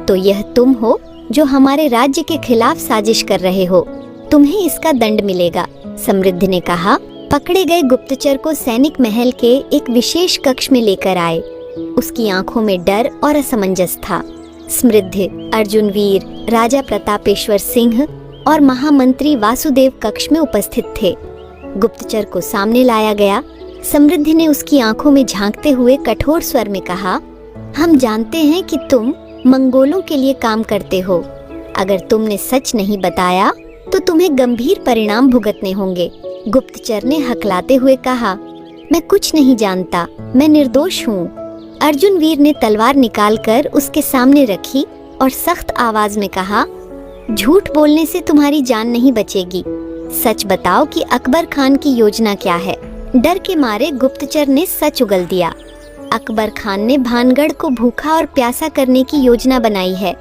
Speaker 1: तो यह तुम हो जो हमारे राज्य के खिलाफ साजिश कर रहे हो, तुम्हें इसका दंड मिलेगा। समृद्धि ने कहा। पकड़े गए गुप्तचर को सैनिक महल के एक विशेष कक्ष में लेकर आए। उसकी आंखों में डर और असमंजस था। समृद्धि, अर्जुनवीर, राजा प्रतापेश्वर सिंह और महामंत्री वासुदेव कक्ष में उपस्थित थे। गुप्तचर को सामने लाया गया। समृद्धि ने उसकी आंखों में झांकते हुए कठोर स्वर में कहा, हम जानते हैं कि तुम मंगोलों के लिए काम करते हो। अगर तुमने सच नहीं बताया तो तुम्हें गंभीर परिणाम भुगतने होंगे। गुप्तचर ने हकलाते हुए कहा, मैं कुछ नहीं जानता, मैं निर्दोष हूँ। अर्जुनवीर ने तलवार निकालकर उसके सामने रखी और सख्त आवाज में कहा, झूठ बोलने से तुम्हारी जान नहीं बचेगी। सच बताओ कि अकबर खान की योजना क्या है। डर के मारे गुप्तचर ने सच उगल दिया। अकबर खान ने भानगढ़ को भूखा और प्यासा करने की योजना बनाई है।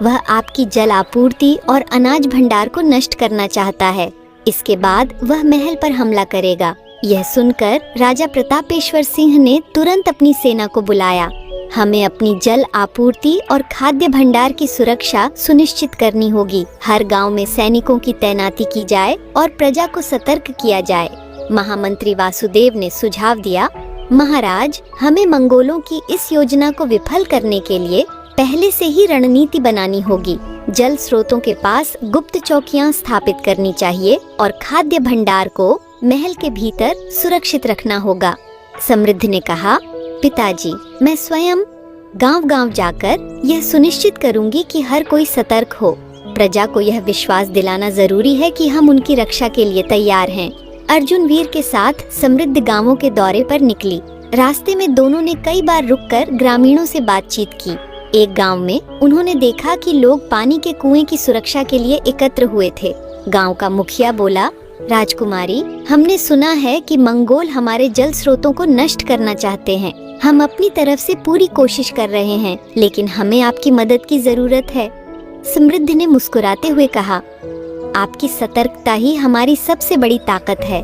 Speaker 1: वह आपकी जल आपूर्ति और अनाज भंडार को नष्ट करना चाहता है। इसके बाद वह महल पर हमला करेगा। यह सुनकर राजा प्रतापेश्वर सिंह ने तुरंत अपनी सेना को बुलाया। हमें अपनी जल आपूर्ति और खाद्य भंडार की सुरक्षा सुनिश्चित करनी होगी। हर गांव में सैनिकों की तैनाती की जाए और प्रजा को सतर्क किया जाए। महामंत्री वासुदेव ने सुझाव दिया, महाराज, हमें मंगोलों की इस योजना को विफल करने के लिए पहले से ही रणनीति बनानी होगी। जल स्रोतों के पास गुप्त चौकियां स्थापित करनी चाहिए और खाद्य भंडार को महल के भीतर सुरक्षित रखना होगा। समृद्ध ने कहा, पिताजी, मैं स्वयं गांव-गांव जाकर यह सुनिश्चित करूंगी कि हर कोई सतर्क हो। प्रजा को यह विश्वास दिलाना जरूरी है कि हम उनकी रक्षा के लिए तैयार हैं। अर्जुन वीर के साथ समृद्ध गांवों के दौरे पर निकली। रास्ते में दोनों ने कई बार रुककर ग्रामीणों से बातचीत की। एक गांव में उन्होंने देखा कि लोग पानी के कुएं की सुरक्षा के लिए एकत्र हुए थे। गांव का मुखिया बोला, राजकुमारी, हमने सुना है कि मंगोल हमारे जल स्रोतों को नष्ट करना चाहते हैं। हम अपनी तरफ से पूरी कोशिश कर रहे हैं, लेकिन हमें आपकी मदद की जरूरत है। समृद्ध ने मुस्कुराते हुए कहा, आपकी सतर्कता ही हमारी सबसे बड़ी ताकत है।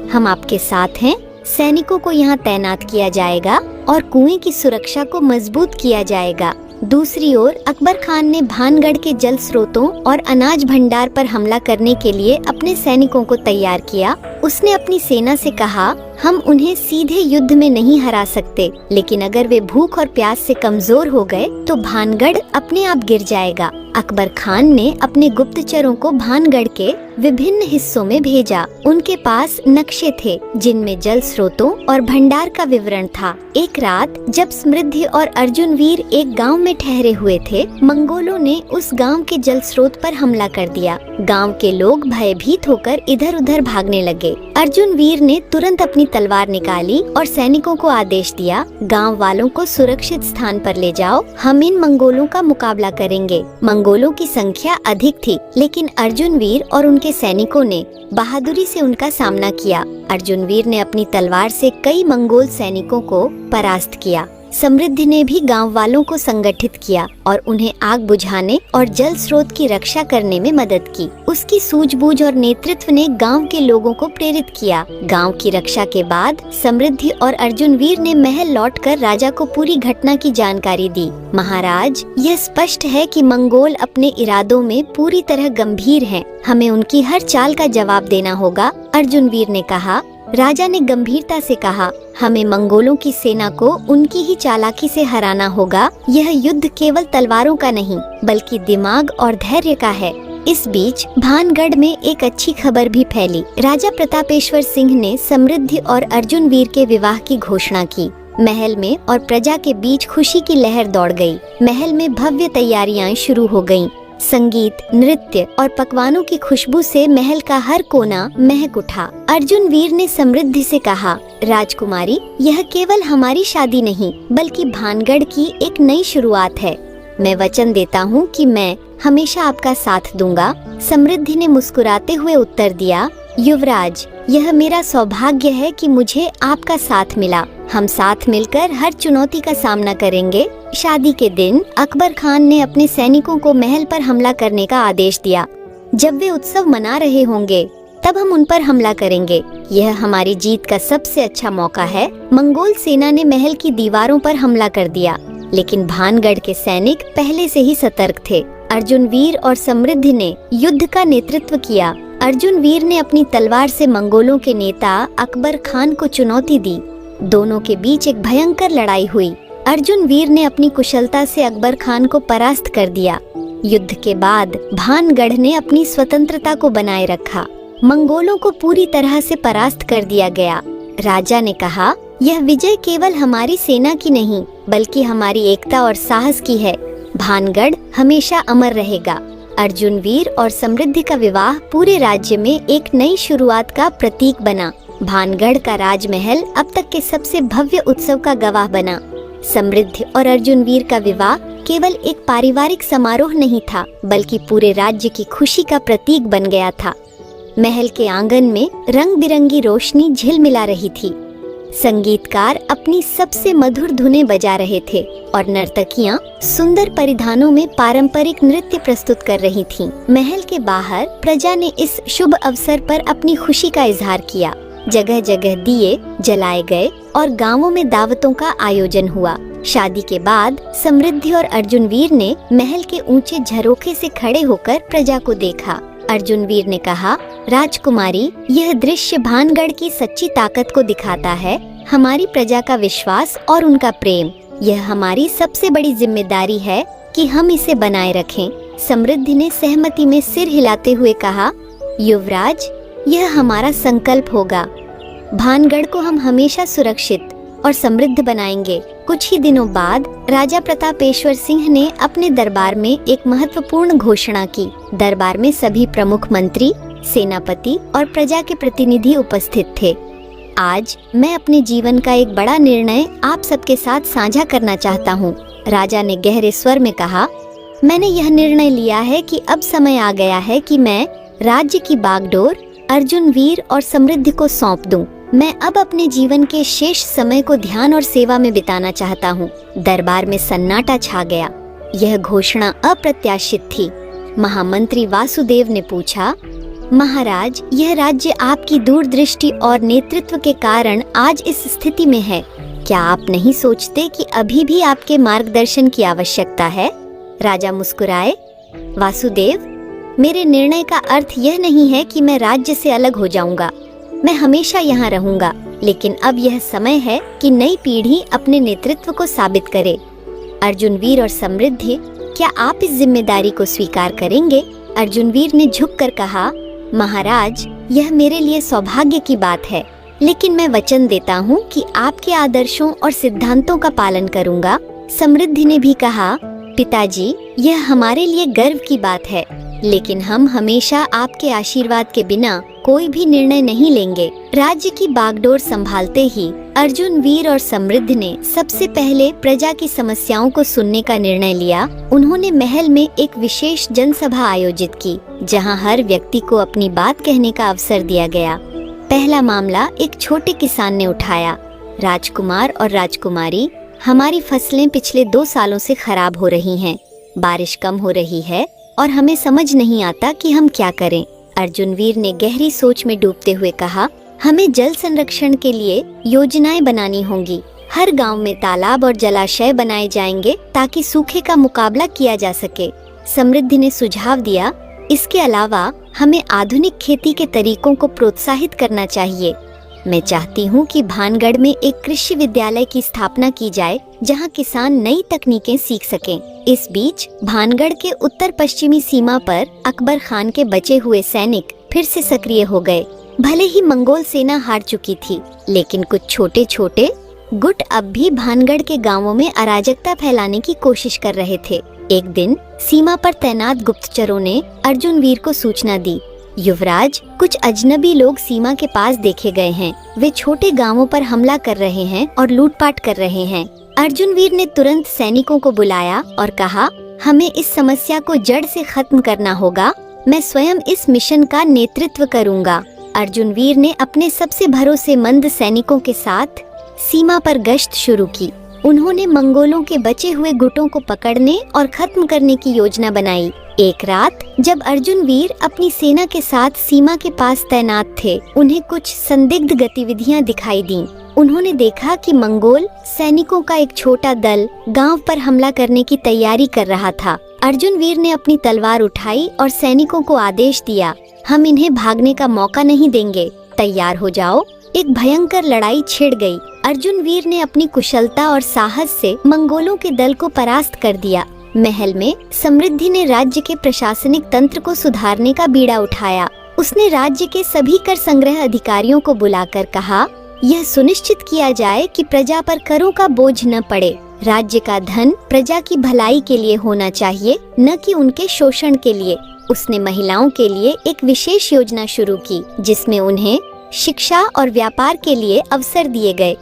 Speaker 1: हम आपके साथ हैं। सैनिकों को यहाँ तैनात किया जाएगा और कुएं की सुरक्षा को मजबूत किया जाएगा। दूसरी ओर अकबर खान ने भानगढ़ के जल स्रोतों और अनाज भंडार पर हमला करने के लिए अपने सैनिकों को तैयार किया। उसने अपनी सेना से कहा, हम उन्हें सीधे युद्ध में नहीं हरा सकते, लेकिन अगर वे भूख और प्यास से कमजोर हो गए तो भानगढ़ अपने आप गिर जाएगा। अकबर खान ने अपने गुप्तचरों को भानगढ़ के विभिन्न हिस्सों में भेजा। उनके पास नक्शे थे जिनमें जल स्रोतों और भंडार का विवरण था। एक रात जब समृद्धि और अर्जुन वीर एक गांव में ठहरे हुए थे, मंगोलों ने उस गांव के जल स्रोत पर हमला कर दिया। गांव के लोग भयभीत होकर इधर उधर भागने लगे। अर्जुन वीर ने तुरंत अपनी तलवार निकाली और सैनिकों को आदेश दिया, गांव वालों को सुरक्षित स्थान पर ले जाओ, हम इन मंगोलों का मुकाबला करेंगे। मंगोलों की संख्या अधिक थी, लेकिन अर्जुन वीर और उनके सैनिकों ने बहादुरी से उनका सामना किया। अर्जुन वीर ने अपनी तलवार से कई मंगोल सैनिकों को परास्त किया। समृद्धि ने भी गांव वालों को संगठित किया और उन्हें आग बुझाने और जल स्रोत की रक्षा करने में मदद की। उसकी सूझबूझ और नेतृत्व ने गांव के लोगों को प्रेरित किया। गांव की रक्षा के बाद समृद्धि और अर्जुन वीर ने महल लौटकर राजा को पूरी घटना की जानकारी दी। महाराज, यह स्पष्ट है कि मंगोल अपने इरादों में पूरी तरह गंभीर हैं। हमें उनकी हर चाल का जवाब देना होगा। अर्जुन वीर ने कहा। राजा ने गंभीरता से कहा, हमें मंगोलों की सेना को उनकी ही चालाकी से हराना होगा। यह युद्ध केवल तलवारों का नहीं, बल्कि दिमाग और धैर्य का है। इस बीच भानगढ़ में एक अच्छी खबर भी फैली। राजा प्रतापेश्वर सिंह ने समृद्धि और अर्जुन वीर के विवाह की घोषणा की। महल में और प्रजा के बीच खुशी की लहर दौड़ गई। महल में भव्य तैयारियां शुरू हो गईं। संगीत, नृत्य और पकवानों की खुशबू से महल का हर कोना महक उठा। अर्जुन वीर ने समृद्धि से कहा, राजकुमारी, यह केवल हमारी शादी नहीं, बल्कि भानगढ़ की एक नई शुरुआत है। मैं वचन देता हूँ कि मैं हमेशा आपका साथ दूंगा। समृद्धि ने मुस्कुराते हुए उत्तर दिया, युवराज, यह मेरा सौभाग्य है कि मुझे आपका साथ मिला। हम साथ मिलकर हर चुनौती का सामना करेंगे। शादी के दिन अकबर खान ने अपने सैनिकों को महल पर हमला करने का आदेश दिया। जब वे उत्सव मना रहे होंगे, तब हम उन पर हमला करेंगे। यह हमारी जीत का सबसे अच्छा मौका है। मंगोल सेना ने महल की दीवारों पर हमला कर दिया, लेकिन भानगढ़ के सैनिक पहले से ही सतर्क थे। अर्जुन वीर और समृद्धि ने युद्ध का नेतृत्व किया। अर्जुन वीर ने अपनी तलवार से मंगोलों के नेता अकबर खान को चुनौती दी। दोनों के बीच एक भयंकर लड़ाई हुई। अर्जुन वीर ने अपनी कुशलता से अकबर खान को परास्त कर दिया। युद्ध के बाद भानगढ़ ने अपनी स्वतंत्रता को बनाए रखा। मंगोलों को पूरी तरह से परास्त कर दिया गया। राजा ने कहा, यह विजय केवल हमारी सेना की नहीं, बल्कि हमारी एकता और साहस की है। भानगढ़ हमेशा अमर रहेगा। अर्जुन वीर और समृद्धि का विवाह पूरे राज्य में एक नई शुरुआत का प्रतीक बना। भानगढ़ का राजमहल अब तक के सबसे भव्य उत्सव का गवाह बना। समृद्धि और अर्जुन वीर का विवाह केवल एक पारिवारिक समारोह नहीं था, बल्कि पूरे राज्य की खुशी का प्रतीक बन गया था। महल के आंगन में रंग बिरंगी रोशनी झिलमिला रही थी। संगीतकार अपनी सबसे मधुर धुनें बजा रहे थे और नर्तकियां सुंदर परिधानों में पारंपरिक नृत्य प्रस्तुत कर रही थीं। महल के बाहर प्रजा ने इस शुभ अवसर पर अपनी खुशी का इजहार किया। जगह जगह दिए जलाए गए और गांवों में दावतों का आयोजन हुआ। शादी के बाद समृद्धि और अर्जुनवीर ने महल के ऊंचे झरोखे से खड़े होकर प्रजा को देखा। अर्जुनवीर ने कहा, राजकुमारी, यह दृश्य भानगढ़ की सच्ची ताकत को दिखाता है, हमारी प्रजा का विश्वास और उनका प्रेम। यह हमारी सबसे बड़ी जिम्मेदारी है कि हम इसे बनाए रखें। समृद्धि ने सहमति में सिर हिलाते हुए कहा, युवराज, यह हमारा संकल्प होगा। भानगढ़ को हम हमेशा सुरक्षित और समृद्ध बनाएंगे। कुछ ही दिनों बाद राजा प्रतापेश्वर सिंह ने अपने दरबार में एक महत्वपूर्ण घोषणा की। दरबार में सभी प्रमुख मंत्री, सेनापति और प्रजा के प्रतिनिधि उपस्थित थे। आज मैं अपने जीवन का एक बड़ा निर्णय आप सबके साथ साझा करना चाहता हूँ। राजा ने गहरे स्वर में कहा, मैंने यह निर्णय लिया है कि अब समय आ गया है कि मैं राज्य की बागडोर अर्जुनवीर और समृद्धि को सौंप दूं। मैं अब अपने जीवन के शेष समय को ध्यान और सेवा में बिताना चाहता हूँ। दरबार में सन्नाटा छा गया। यह घोषणा अप्रत्याशित थी। महामंत्री वासुदेव ने पूछा, महाराज, यह राज्य आपकी दूरदृष्टि और नेतृत्व के कारण आज इस स्थिति में है। क्या आप नहीं सोचते कि अभी भी आपके मार्गदर्शन की आवश्यकता है? राजा मुस्कुराए। वासुदेव, मेरे निर्णय का अर्थ यह नहीं है कि मैं राज्य से अलग हो जाऊंगा। मैं हमेशा यहाँ रहूंगा, लेकिन अब यह समय है कि नई पीढ़ी अपने नेतृत्व को साबित करे। अर्जुनवीर और समृद्धि, क्या आप इस जिम्मेदारी को स्वीकार करेंगे? अर्जुनवीर ने झुककर कहा, महाराज, यह मेरे लिए सौभाग्य की बात है, लेकिन मैं वचन देता हूँ कि आपके आदर्शों और सिद्धांतों का पालन करूँगा। समृद्धि ने भी कहा, पिताजी, यह हमारे लिए गर्व की बात है, लेकिन हम हमेशा आपके आशीर्वाद के बिना कोई भी निर्णय नहीं लेंगे। राज्य की बागडोर संभालते ही अर्जुनवीर और समृद्धि ने सबसे पहले प्रजा की समस्याओं को सुनने का निर्णय लिया। उन्होंने महल में एक विशेष जनसभा आयोजित की, जहां हर व्यक्ति को अपनी बात कहने का अवसर दिया गया। पहला मामला एक छोटे किसान ने उठाया, राजकुमार और राजकुमारी, हमारी फसलें पिछले 2 सालों से खराब हो रही हैं। बारिश कम हो रही है और हमें समझ नहीं आता कि हम क्या करें। अर्जुनवीर ने गहरी सोच में डूबते हुए कहा, हमें जल संरक्षण के लिए योजनाएं बनानी होंगी। हर गांव में तालाब और जलाशय बनाए जाएंगे ताकि सूखे का मुकाबला किया जा सके। समृद्धि ने सुझाव दिया, इसके अलावा हमें आधुनिक खेती के तरीकों को प्रोत्साहित करना चाहिए। मैं चाहती हूँ कि भानगढ़ में एक कृषि विद्यालय की स्थापना की जाए, जहाँ किसान नई तकनीकें सीख सकें। इस बीच भानगढ़ के उत्तर पश्चिमी सीमा पर अकबर खान के बचे हुए सैनिक फिर से सक्रिय हो गए। भले ही मंगोल सेना हार चुकी थी, लेकिन कुछ छोटे छोटे गुट अब भी भानगढ़ के गांवों में अराजकता फैलाने की कोशिश कर रहे थे। एक दिन सीमा पर तैनात गुप्तचरों ने अर्जुनवीर को सूचना दी, युवराज, कुछ अजनबी लोग सीमा के पास देखे गए हैं। वे छोटे गांवों पर हमला कर रहे हैं और लूटपाट कर रहे हैं। अर्जुनवीर ने तुरंत सैनिकों को बुलाया और कहा, हमें इस समस्या को जड़ से खत्म करना होगा। मैं स्वयं इस मिशन का नेतृत्व करूंगा। अर्जुनवीर ने अपने सबसे भरोसेमंद सैनिकों के साथ सीमा पर गश्त शुरू की। उन्होंने मंगोलों के बचे हुए गुटों को पकड़ने और खत्म करने की योजना बनाई। एक रात जब अर्जुनवीर अपनी सेना के साथ सीमा के पास तैनात थे, उन्हें कुछ संदिग्ध गतिविधियां दिखाई दीं। उन्होंने देखा कि मंगोल सैनिकों का एक छोटा दल गांव पर हमला करने की तैयारी कर रहा था। अर्जुनवीर ने अपनी तलवार उठाई और सैनिकों को आदेश दिया, हम इन्हें भागने का मौका नहीं देंगे, तैयार हो जाओ। एक भयंकर लड़ाई छिड़ गई। अर्जुनवीर ने अपनी कुशलता और साहस से मंगोलों के दल को परास्त कर दिया। महल में समृद्धि ने राज्य के प्रशासनिक तंत्र को सुधारने का बीड़ा उठाया। उसने राज्य के सभी कर संग्रह अधिकारियों को बुलाकर कहा, यह सुनिश्चित किया जाए कि प्रजा पर करों का बोझ न पड़े। राज्य का धन प्रजा की भलाई के लिए होना चाहिए, न कि उनके शोषण के लिए। उसने महिलाओं के लिए एक विशेष योजना शुरू की, जिसमें उन्हें शिक्षा और व्यापार के लिए अवसर दिए गए।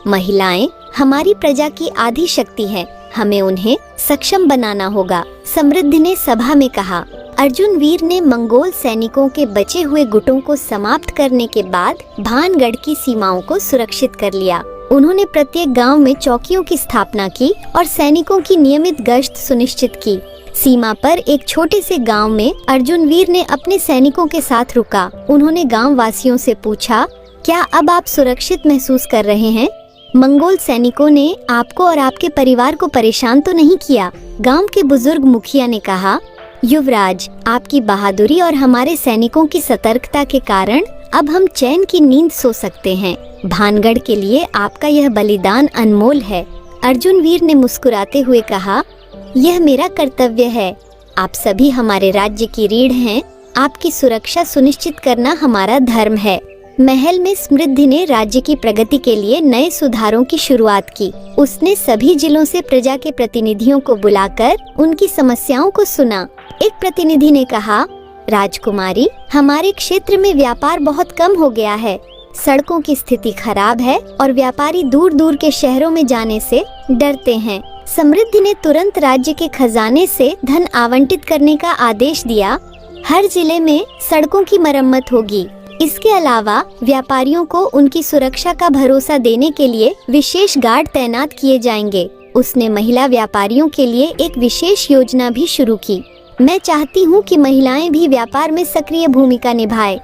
Speaker 1: महिलाएं हमारी प्रजा की आधी शक्ति है, हमें उन्हें सक्षम बनाना होगा। समृद्धि ने सभा में कहा, अर्जुन वीर ने मंगोल सैनिकों के बचे हुए गुटों को समाप्त करने के बाद भानगढ़ की सीमाओं को सुरक्षित कर लिया। उन्होंने प्रत्येक गांव में चौकियों की स्थापना की और सैनिकों की नियमित गश्त सुनिश्चित की। सीमा पर एक छोटे से गांव में अर्जुन वीर ने अपने सैनिकों के साथ रुका। उन्होंने गांव वासियों से पूछा, क्या अब आप सुरक्षित महसूस कर रहे हैं? मंगोल सैनिकों ने आपको और आपके परिवार को परेशान तो नहीं किया? गांव के बुजुर्ग मुखिया ने कहा, युवराज, आपकी बहादुरी और हमारे सैनिकों की सतर्कता के कारण अब हम चैन की नींद सो सकते हैं। भानगढ़ के लिए आपका यह बलिदान अनमोल है। अर्जुन वीर ने मुस्कुराते हुए कहा, यह मेरा कर्तव्य है। आप सभी हमारे राज्य की रीढ़ हैं। आपकी सुरक्षा सुनिश्चित करना हमारा धर्म है। महल में समृद्धि ने राज्य की प्रगति के लिए नए सुधारों की शुरुआत की। उसने सभी जिलों से प्रजा के प्रतिनिधियों को बुलाकर उनकी समस्याओं को सुना। एक प्रतिनिधि ने कहा, राजकुमारी, हमारे क्षेत्र में व्यापार बहुत कम हो गया है। सड़कों की स्थिति खराब है और व्यापारी दूर दूर के शहरों में जाने से डरते हैं। समृद्धि ने तुरंत राज्य के खजाने से धन आवंटित करने का आदेश दिया। हर जिले में सड़कों की मरम्मत होगी। इसके अलावा व्यापारियों को उनकी सुरक्षा का भरोसा देने के लिए विशेष गार्ड तैनात किए जाएंगे। उसने महिला व्यापारियों के लिए एक विशेष योजना भी शुरू की। मैं चाहती हूँ कि महिलाएं भी व्यापार में सक्रिय भूमिका निभाएं।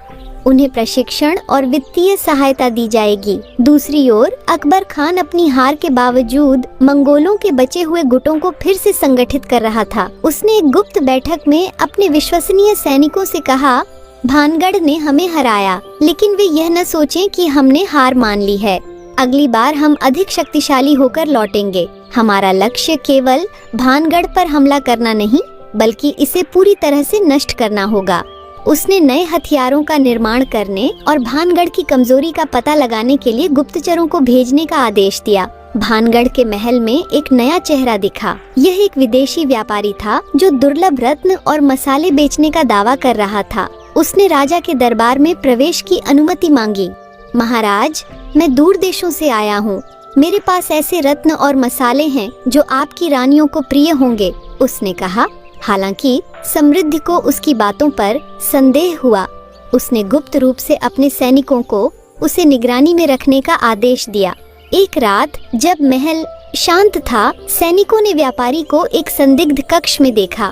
Speaker 1: उन्हें प्रशिक्षण और वित्तीय सहायता दी जाएगी। दूसरी ओर अकबर खान अपनी हार के बावजूद मंगोलों के बचे हुए गुटों को फिर से संगठित कर रहा था। उसने एक गुप्त बैठक में अपने विश्वसनीय सैनिकों से कहा, भानगढ़ ने हमें हराया, लेकिन वे यह न सोचें कि हमने हार मान ली है। अगली बार हम अधिक शक्तिशाली होकर लौटेंगे। हमारा लक्ष्य केवल भानगढ़ पर हमला करना नहीं, बल्कि इसे पूरी तरह से नष्ट करना होगा। उसने नए हथियारों का निर्माण करने और भानगढ़ की कमजोरी का पता लगाने के लिए गुप्तचरों को भेजने का आदेश दिया। भानगढ़ के महल में एक नया चेहरा दिखा। यह एक विदेशी व्यापारी था जो दुर्लभ रत्न और मसाले बेचने का दावा कर रहा था। उसने राजा के दरबार में प्रवेश की अनुमति मांगी। महाराज, मैं दूर देशों से आया हूँ। मेरे पास ऐसे रत्न और मसाले हैं जो आपकी रानियों को प्रिय होंगे, उसने कहा। हालांकि समृद्धि को उसकी बातों पर संदेह हुआ। उसने गुप्त रूप से अपने सैनिकों को उसे निगरानी में रखने का आदेश दिया। एक रात जब महल शांत था, सैनिकों ने व्यापारी को एक संदिग्ध कक्ष में देखा।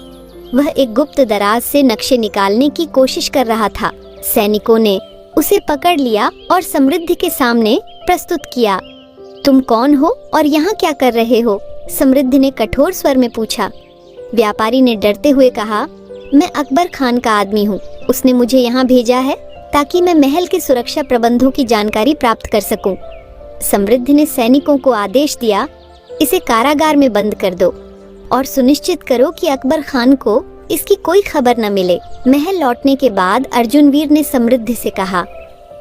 Speaker 1: वह एक गुप्त दराज से नक्शे निकालने की कोशिश कर रहा था। सैनिकों ने उसे पकड़ लिया और समृद्धि के सामने प्रस्तुत किया। तुम कौन हो और यहाँ क्या कर रहे हो? समृद्धि ने कठोर स्वर में पूछा। व्यापारी ने डरते हुए कहा, मैं अकबर खान का आदमी हूँ। उसने मुझे यहाँ भेजा है ताकि मैं महल के सुरक्षा प्रबंधों की जानकारी प्राप्त कर सकूं। समृद्धि ने सैनिकों को आदेश दिया, इसे कारागार में बंद कर दो और सुनिश्चित करो कि अकबर खान को इसकी कोई खबर न मिले। महल लौटने के बाद अर्जुन वीर ने समृद्धि से कहा,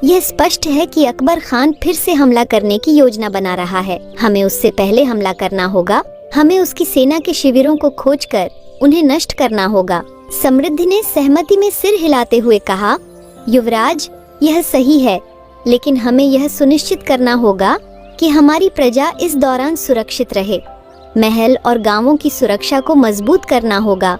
Speaker 1: यह स्पष्ट है कि अकबर खान फिर से हमला करने की योजना बना रहा है। हमें उससे पहले हमला करना होगा। हमें उसकी सेना के शिविरों को खोजकर उन्हें नष्ट करना होगा। समृद्धि ने सहमति में सिर हिलाते हुए कहा, युवराज, यह सही है, लेकिन हमें यह सुनिश्चित करना होगा कि हमारी प्रजा इस दौरान सुरक्षित रहे। महल और गांवों की सुरक्षा को मजबूत करना होगा।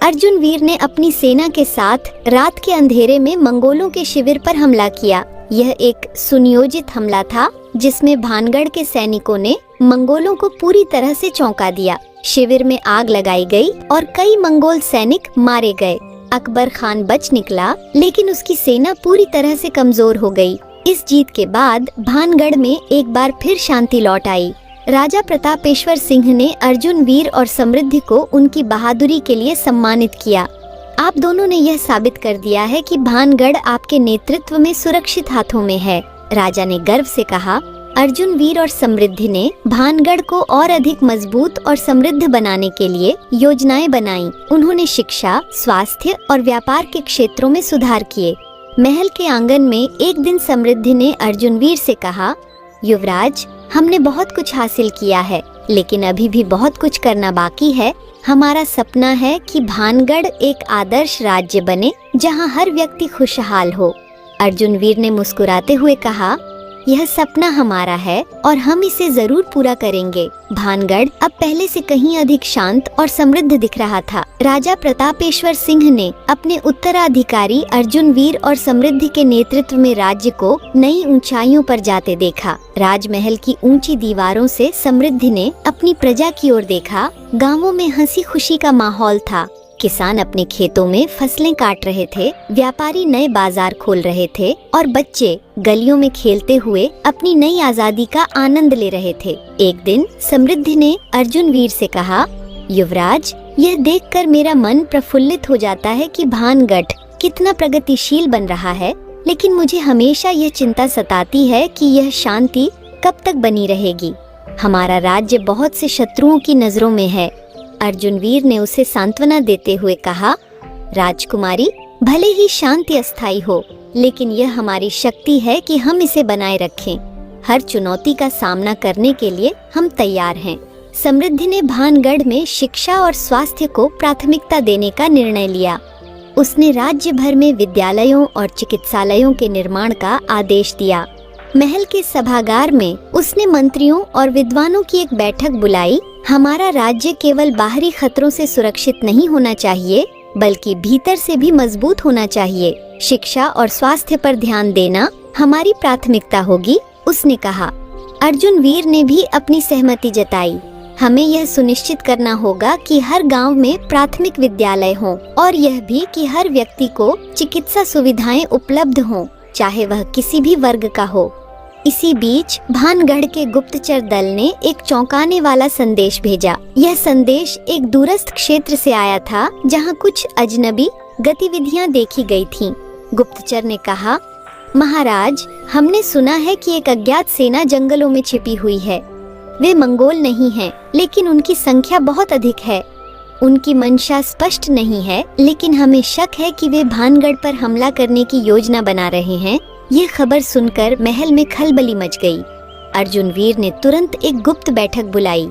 Speaker 1: अर्जुन वीर ने अपनी सेना के साथ रात के अंधेरे में मंगोलों के शिविर पर हमला किया। यह एक सुनियोजित हमला था जिसमें भानगढ़ के सैनिकों ने मंगोलों को पूरी तरह से चौंका दिया। शिविर में आग लगाई गई और कई मंगोल सैनिक मारे गए। अकबर खान बच निकला, लेकिन उसकी सेना पूरी तरह से कमजोर हो गई। इस जीत के बाद भानगढ़ में एक बार फिर शांति लौट आई। राजा प्रतापेश्वर सिंह ने अर्जुन वीर और समृद्धि को उनकी बहादुरी के लिए सम्मानित किया। आप दोनों ने यह साबित कर दिया है कि भानगढ़ आपके नेतृत्व में सुरक्षित हाथों में है। राजा ने गर्व से कहा। अर्जुन वीर और समृद्धि ने भानगढ़ को और अधिक मजबूत और समृद्ध बनाने के लिए योजनाएं बनाई। उन्होंने शिक्षा, स्वास्थ्य और व्यापार के क्षेत्रों में सुधार किए। महल के आंगन में एक दिन समृद्धि ने अर्जुन वीर से कहा, युवराज, हमने बहुत कुछ हासिल किया है, लेकिन अभी भी बहुत कुछ करना बाकी है। हमारा सपना है कि भानगढ़ एक आदर्श राज्य बने जहां हर व्यक्ति खुशहाल हो। अर्जुन वीर ने मुस्कुराते हुए कहा, यह सपना हमारा है और हम इसे जरूर पूरा करेंगे। भानगढ़ अब पहले से कहीं अधिक शांत और समृद्ध दिख रहा था। राजा प्रतापेश्वर सिंह ने अपने उत्तराधिकारी अर्जुन वीर और समृद्धि के नेतृत्व में राज्य को नई ऊंचाइयों पर जाते देखा। राजमहल की ऊंची दीवारों से समृद्धि ने अपनी प्रजा की ओर देखा। गांवों में हंसी खुशी का माहौल था। किसान अपने खेतों में फसलें काट रहे थे, व्यापारी नए बाजार खोल रहे थे और बच्चे गलियों में खेलते हुए अपनी नई आजादी का आनंद ले रहे थे। एक दिन समृद्धि ने अर्जुन वीर से कहा, युवराज, यह देखकर मेरा मन प्रफुल्लित हो जाता है कि भानगढ़ कितना प्रगतिशील बन रहा है, लेकिन मुझे हमेशा यह चिंता सताती है कि यह शांति कब तक बनी रहेगी। हमारा राज्य बहुत से शत्रुओं की नजरों में है। अर्जुन वीर ने उसे सांत्वना देते हुए कहा, राजकुमारी, भले ही शांति अस्थायी हो, लेकिन यह हमारी शक्ति है कि हम इसे बनाए रखें। हर चुनौती का सामना करने के लिए हम तैयार हैं। समृद्धि ने भानगढ़ में शिक्षा और स्वास्थ्य को प्राथमिकता देने का निर्णय लिया। उसने राज्य भर में विद्यालयों और चिकित्सालयों के निर्माण का आदेश दिया। महल के सभागार में उसने मंत्रियों और विद्वानों की एक बैठक बुलाई। हमारा राज्य केवल बाहरी खतरों से सुरक्षित नहीं होना चाहिए, बल्कि भीतर से भी मजबूत होना चाहिए। शिक्षा और स्वास्थ्य पर ध्यान देना हमारी प्राथमिकता होगी, उसने कहा। अर्जुन वीर ने भी अपनी सहमति जताई। हमें यह सुनिश्चित करना होगा कि हर गांव में प्राथमिक विद्यालय हों और यह भी कि हर व्यक्ति को चिकित्सा सुविधाएं उपलब्ध हों, चाहे वह किसी भी वर्ग का हो। इसी बीच भानगढ़ के गुप्तचर दल ने एक चौंकाने वाला संदेश भेजा। यह संदेश एक दूरस्थ क्षेत्र से आया था, जहां कुछ अजनबी गतिविधियां देखी गई थीं। गुप्तचर ने कहा, महाराज, हमने सुना है कि एक अज्ञात सेना जंगलों में छिपी हुई है। वे मंगोल नहीं हैं, लेकिन उनकी संख्या बहुत अधिक है। उनकी मंशा स्पष्ट नहीं है, लेकिन हमें शक है कि वे भानगढ़ पर हमला करने की योजना बना रहे हैं। ये खबर सुनकर महल में खलबली मच गई। अर्जुन वीर ने तुरंत एक गुप्त बैठक बुलाई।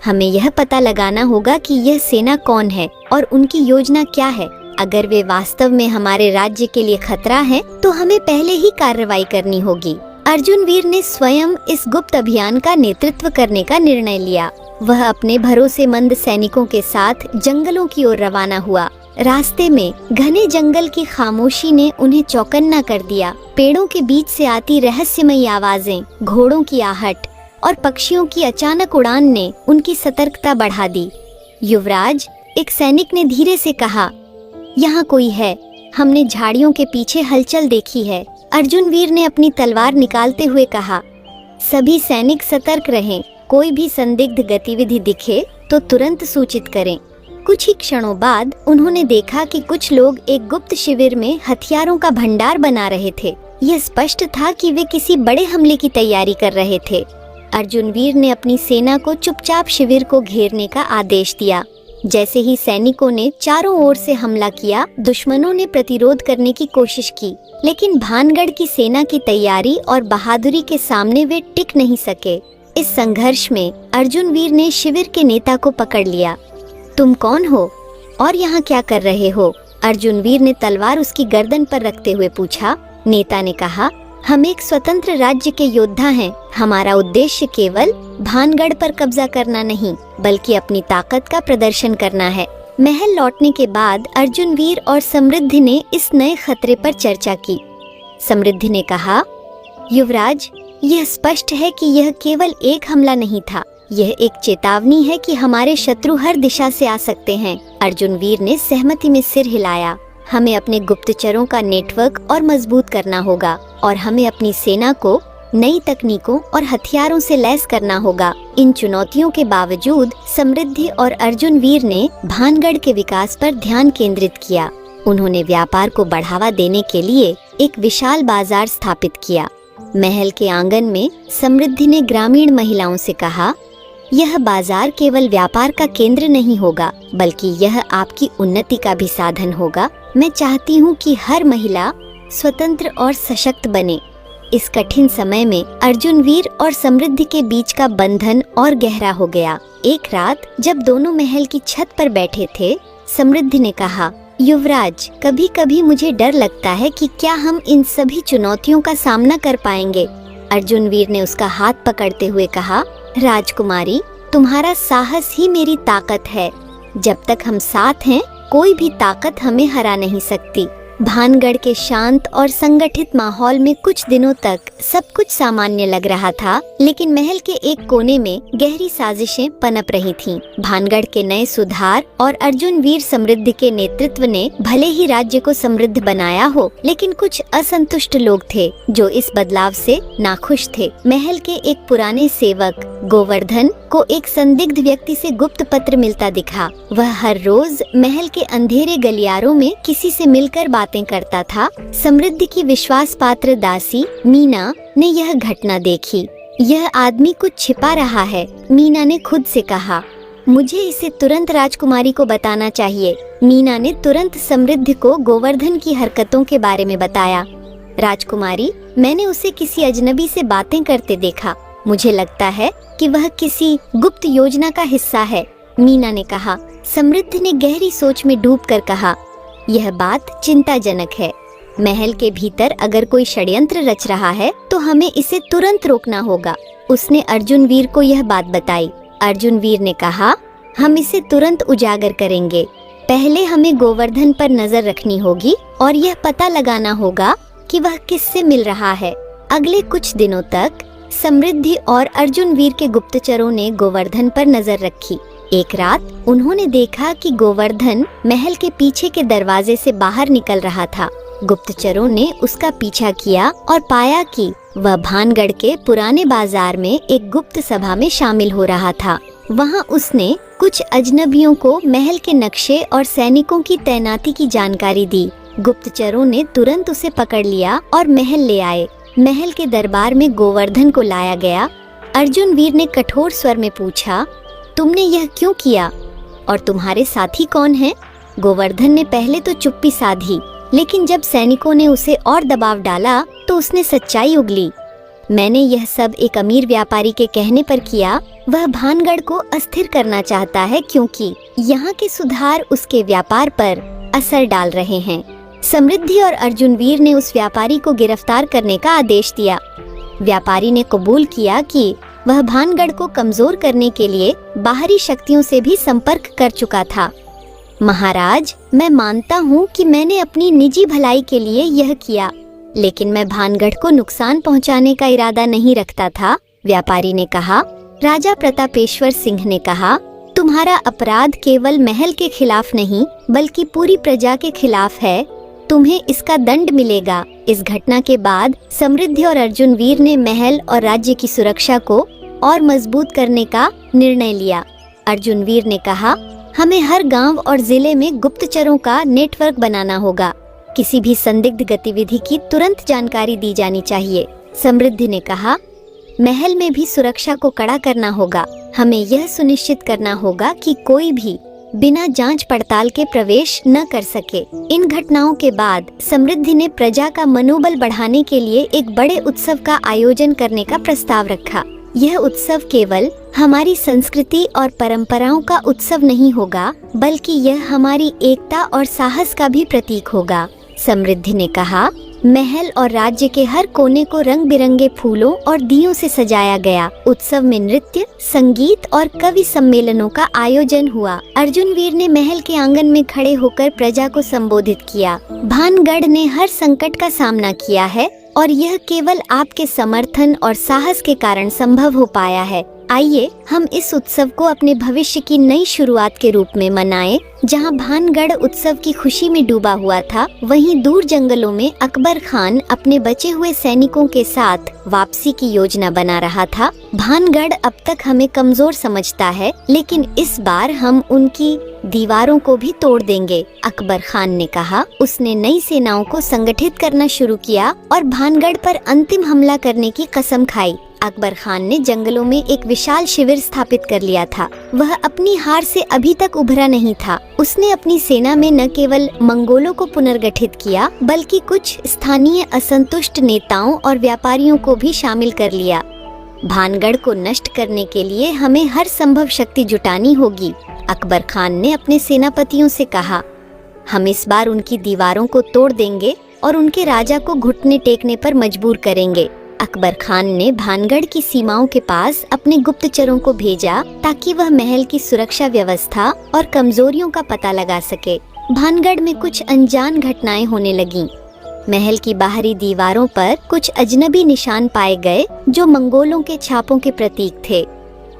Speaker 1: हमें यह पता लगाना होगा कि यह सेना कौन है और उनकी योजना क्या है। अगर वे वास्तव में हमारे राज्य के लिए खतरा हैं, तो हमें पहले ही कार्रवाई करनी होगी। अर्जुन वीर ने स्वयं इस गुप्त अभियान का नेतृत्व करने का निर्णय लिया। वह अपने भरोसेमंद सैनिकों के साथ जंगलों की ओर रवाना हुआ। रास्ते में घने जंगल की खामोशी ने उन्हें चौकन्ना कर दिया। पेड़ों के बीच से आती रहस्यमयी आवाजें, घोड़ों की आहट और पक्षियों की अचानक उड़ान ने उनकी सतर्कता बढ़ा दी। युवराज, एक सैनिक ने धीरे से कहा, यहाँ कोई है। हमने झाड़ियों के पीछे हलचल देखी है। अर्जुन वीर ने अपनी तलवार निकालते हुए कहा, सभी सैनिक सतर्क रहें। कोई भी संदिग्ध गतिविधि दिखे तो तुरंत सूचित करें। कुछ ही क्षणों बाद उन्होंने देखा कि कुछ लोग एक गुप्त शिविर में हथियारों का भंडार बना रहे थे। यह स्पष्ट था कि वे किसी बड़े हमले की तैयारी कर रहे थे। अर्जुन वीर ने अपनी सेना को चुपचाप शिविर को घेरने का आदेश दिया। जैसे ही सैनिकों ने चारों ओर से हमला किया, दुश्मनों ने प्रतिरोध करने की कोशिश की, लेकिन भानगढ़ की सेना की तैयारी और बहादुरी के सामने वे टिक नहीं सके। इस संघर्ष में अर्जुन वीर ने शिविर के नेता को पकड़ लिया। तुम कौन हो और यहाँ क्या कर रहे हो? अर्जुन वीर ने तलवार उसकी गर्दन पर रखते हुए पूछा। नेता ने कहा, हम एक स्वतंत्र राज्य के योद्धा हैं। हमारा उद्देश्य केवल भानगढ़ पर कब्जा करना नहीं, बल्कि अपनी ताकत का प्रदर्शन करना है। महल लौटने के बाद अर्जुन वीर और समृद्धि ने इस नए खतरे पर चर्चा की। समृद्धि ने कहा, युवराज, यह स्पष्ट है कि यह केवल एक हमला नहीं था। यह एक चेतावनी है कि हमारे शत्रु हर दिशा से आ सकते हैं। अर्जुन वीर ने सहमति में सिर हिलाया। हमें अपने गुप्तचरों का नेटवर्क और मजबूत करना होगा और हमें अपनी सेना को नई तकनीकों और हथियारों से लैस करना होगा। इन चुनौतियों के बावजूद समृद्धि और अर्जुन वीर ने भानगढ़ के विकास पर ध्यान केंद्रित किया। उन्होंने व्यापार को बढ़ावा देने के लिए एक विशाल बाजार स्थापित किया। महल के आंगन में समृद्धि ने ग्रामीण महिलाओं से कहा, यह बाजार केवल व्यापार का केंद्र नहीं होगा, बल्कि यह आपकी उन्नति का भी साधन होगा। मैं चाहती हूँ कि हर महिला स्वतंत्र और सशक्त बने। इस कठिन समय में अर्जुन वीर और समृद्धि के बीच का बंधन और गहरा हो गया। एक रात जब दोनों महल की छत पर बैठे थे, समृद्धि ने कहा, युवराज, कभी कभी मुझे डर लगता है कि क्या हम इन सभी चुनौतियों का सामना कर पाएंगे। अर्जुन वीर ने उसका हाथ पकड़ते हुए कहा, राजकुमारी, तुम्हारा साहस ही मेरी ताकत है। जब तक हम साथ हैं, कोई भी ताकत हमें हरा नहीं सकती। भानगढ़ के शांत और संगठित माहौल में कुछ दिनों तक सब कुछ सामान्य लग रहा था, लेकिन महल के एक कोने में गहरी साजिशें पनप रही थीं। भानगढ़ के नए सुधार और अर्जुन वीर समृद्धि के नेतृत्व ने भले ही राज्य को समृद्ध बनाया हो, लेकिन कुछ असंतुष्ट लोग थे जो इस बदलाव से नाखुश थे। महल के एक पुराने सेवक गोवर्धन को एक संदिग्ध व्यक्ति से गुप्त पत्र मिलता दिखा। वह हर रोज महल के अंधेरे गलियारों में किसी से मिलकर बातें करता था। समृद्धि की विश्वास पात्र दासी मीना ने यह घटना देखी। यह आदमी कुछ छिपा रहा है, मीना ने खुद से कहा। मुझे इसे तुरंत राजकुमारी को बताना चाहिए। मीना ने तुरंत समृद्धि को गोवर्धन की हरकतों के बारे में बताया। राजकुमारी, मैंने उसे किसी अजनबी से बातें करते देखा। मुझे लगता है कि वह किसी गुप्त योजना का हिस्सा है, मीना ने कहा। समृद्धि ने गहरी सोच में डूबकर कहा, यह बात चिंताजनक है। महल के भीतर अगर कोई षड्यंत्र रच रहा है तो हमें इसे तुरंत रोकना होगा। उसने अर्जुन वीर को यह बात बताई। अर्जुन वीर ने कहा, हम इसे तुरंत उजागर करेंगे। पहले हमें गोवर्धन पर नजर रखनी होगी और यह पता लगाना होगा कि वह किससे मिल रहा है। अगले कुछ दिनों तक समृद्धि और अर्जुन वीर के गुप्तचरों ने गोवर्धन पर नजर रखी। एक रात उन्होंने देखा कि गोवर्धन महल के पीछे के दरवाजे से बाहर निकल रहा था। गुप्तचरों ने उसका पीछा किया और पाया कि वह भानगढ़ के पुराने बाजार में एक गुप्त सभा में शामिल हो रहा था। वहां उसने कुछ अजनबियों को महल के नक्शे और सैनिकों की तैनाती की जानकारी दी। गुप्तचरों ने तुरंत उसे पकड़ लिया और महल ले आए। महल के दरबार में गोवर्धन को लाया गया। अर्जुन वीर ने कठोर स्वर में पूछा, तुमने यह क्यों किया और तुम्हारे साथी कौन हैं? गोवर्धन ने पहले तो चुप्पी साधी, लेकिन जब सैनिकों ने उसे और दबाव डाला तो उसने सच्चाई उगली। मैंने यह सब एक अमीर व्यापारी के कहने पर किया। वह भानगढ़ को अस्थिर करना चाहता है क्योंकि यहाँ के सुधार उसके व्यापार पर असर डाल रहे हैं। समृद्धि और अर्जुन वीर ने उस व्यापारी को गिरफ्तार करने का आदेश दिया। व्यापारी ने कबूल किया कि वह भानगढ़ को कमजोर करने के लिए बाहरी शक्तियों से भी संपर्क कर चुका था। महाराज, मैं मानता हूँ कि मैंने अपनी निजी भलाई के लिए यह किया, लेकिन मैं भानगढ़ को नुकसान पहुँचाने का इरादा नहीं रखता था, व्यापारी ने कहा। राजा प्रतापेश्वर सिंह ने कहा, तुम्हारा अपराध केवल महल के खिलाफ नहीं बल्कि पूरी प्रजा के खिलाफ है। तुम्हें इसका दंड मिलेगा। इस घटना के बाद समृद्धि और अर्जुन वीर ने महल और राज्य की सुरक्षा को और मजबूत करने का निर्णय लिया। अर्जुन वीर ने कहा, हमें हर गांव और जिले में गुप्तचरों का नेटवर्क बनाना होगा। किसी भी संदिग्ध गतिविधि की तुरंत जानकारी दी जानी चाहिए। समृद्धि ने कहा, महल में भी सुरक्षा को कड़ा करना होगा। हमें यह सुनिश्चित करना होगा कि कोई भी बिना जांच पड़ताल के प्रवेश न कर सके। इन घटनाओं के बाद समृद्धि ने प्रजा का मनोबल बढ़ाने के लिए एक बड़े उत्सव का आयोजन करने का प्रस्ताव रखा। यह उत्सव केवल हमारी संस्कृति और परंपराओं का उत्सव नहीं होगा, बल्कि यह हमारी एकता और साहस का भी प्रतीक होगा। समृद्धि ने कहा, महल और राज्य के हर कोने को रंग बिरंगे फूलों और दियों से सजाया गया। उत्सव में नृत्य, संगीत और कवि सम्मेलनों का आयोजन हुआ। अर्जुन वीर ने महल के आंगन में खड़े होकर प्रजा को संबोधित किया। भानगढ़ ने हर संकट का सामना किया है और यह केवल आपके समर्थन और साहस के कारण संभव हो पाया है। आइए हम इस उत्सव को अपने भविष्य की नई शुरुआत के रूप में मनाएं। जहां भानगढ़ उत्सव की खुशी में डूबा हुआ था, वहीं दूर जंगलों में अकबर खान अपने बचे हुए सैनिकों के साथ वापसी की योजना बना रहा था। भानगढ़ अब तक हमें कमजोर समझता है, लेकिन इस बार हम उनकी दीवारों को भी तोड़ देंगे, अकबर खान ने कहा। उसने नई सेनाओं को संगठित करना शुरू किया और भानगढ़ पर अंतिम हमला करने की कसम खाई। अकबर खान ने जंगलों में एक विशाल शिविर स्थापित कर लिया था। वह अपनी हार से अभी तक उभरा नहीं था। उसने अपनी सेना में न केवल मंगोलों को पुनर्गठित किया, बल्कि कुछ स्थानीय असंतुष्ट नेताओं और व्यापारियों को भी शामिल कर लिया। भानगढ़ को नष्ट करने के लिए हमें हर संभव शक्ति जुटानी होगी, अकबर खान ने अपने सेनापतियों से कहा। हम इस बार उनकी दीवारों को तोड़ देंगे और उनके राजा को घुटने टेकने पर मजबूर करेंगे। अकबर खान ने भानगढ़ की सीमाओं के पास अपने गुप्तचरों को भेजा ताकि वह महल की सुरक्षा व्यवस्था और कमजोरियों का पता लगा सके। भानगढ़ में कुछ अनजान घटनाएं होने लगीं। महल की बाहरी दीवारों पर कुछ अजनबी निशान पाए गए जो मंगोलों के छापों के प्रतीक थे।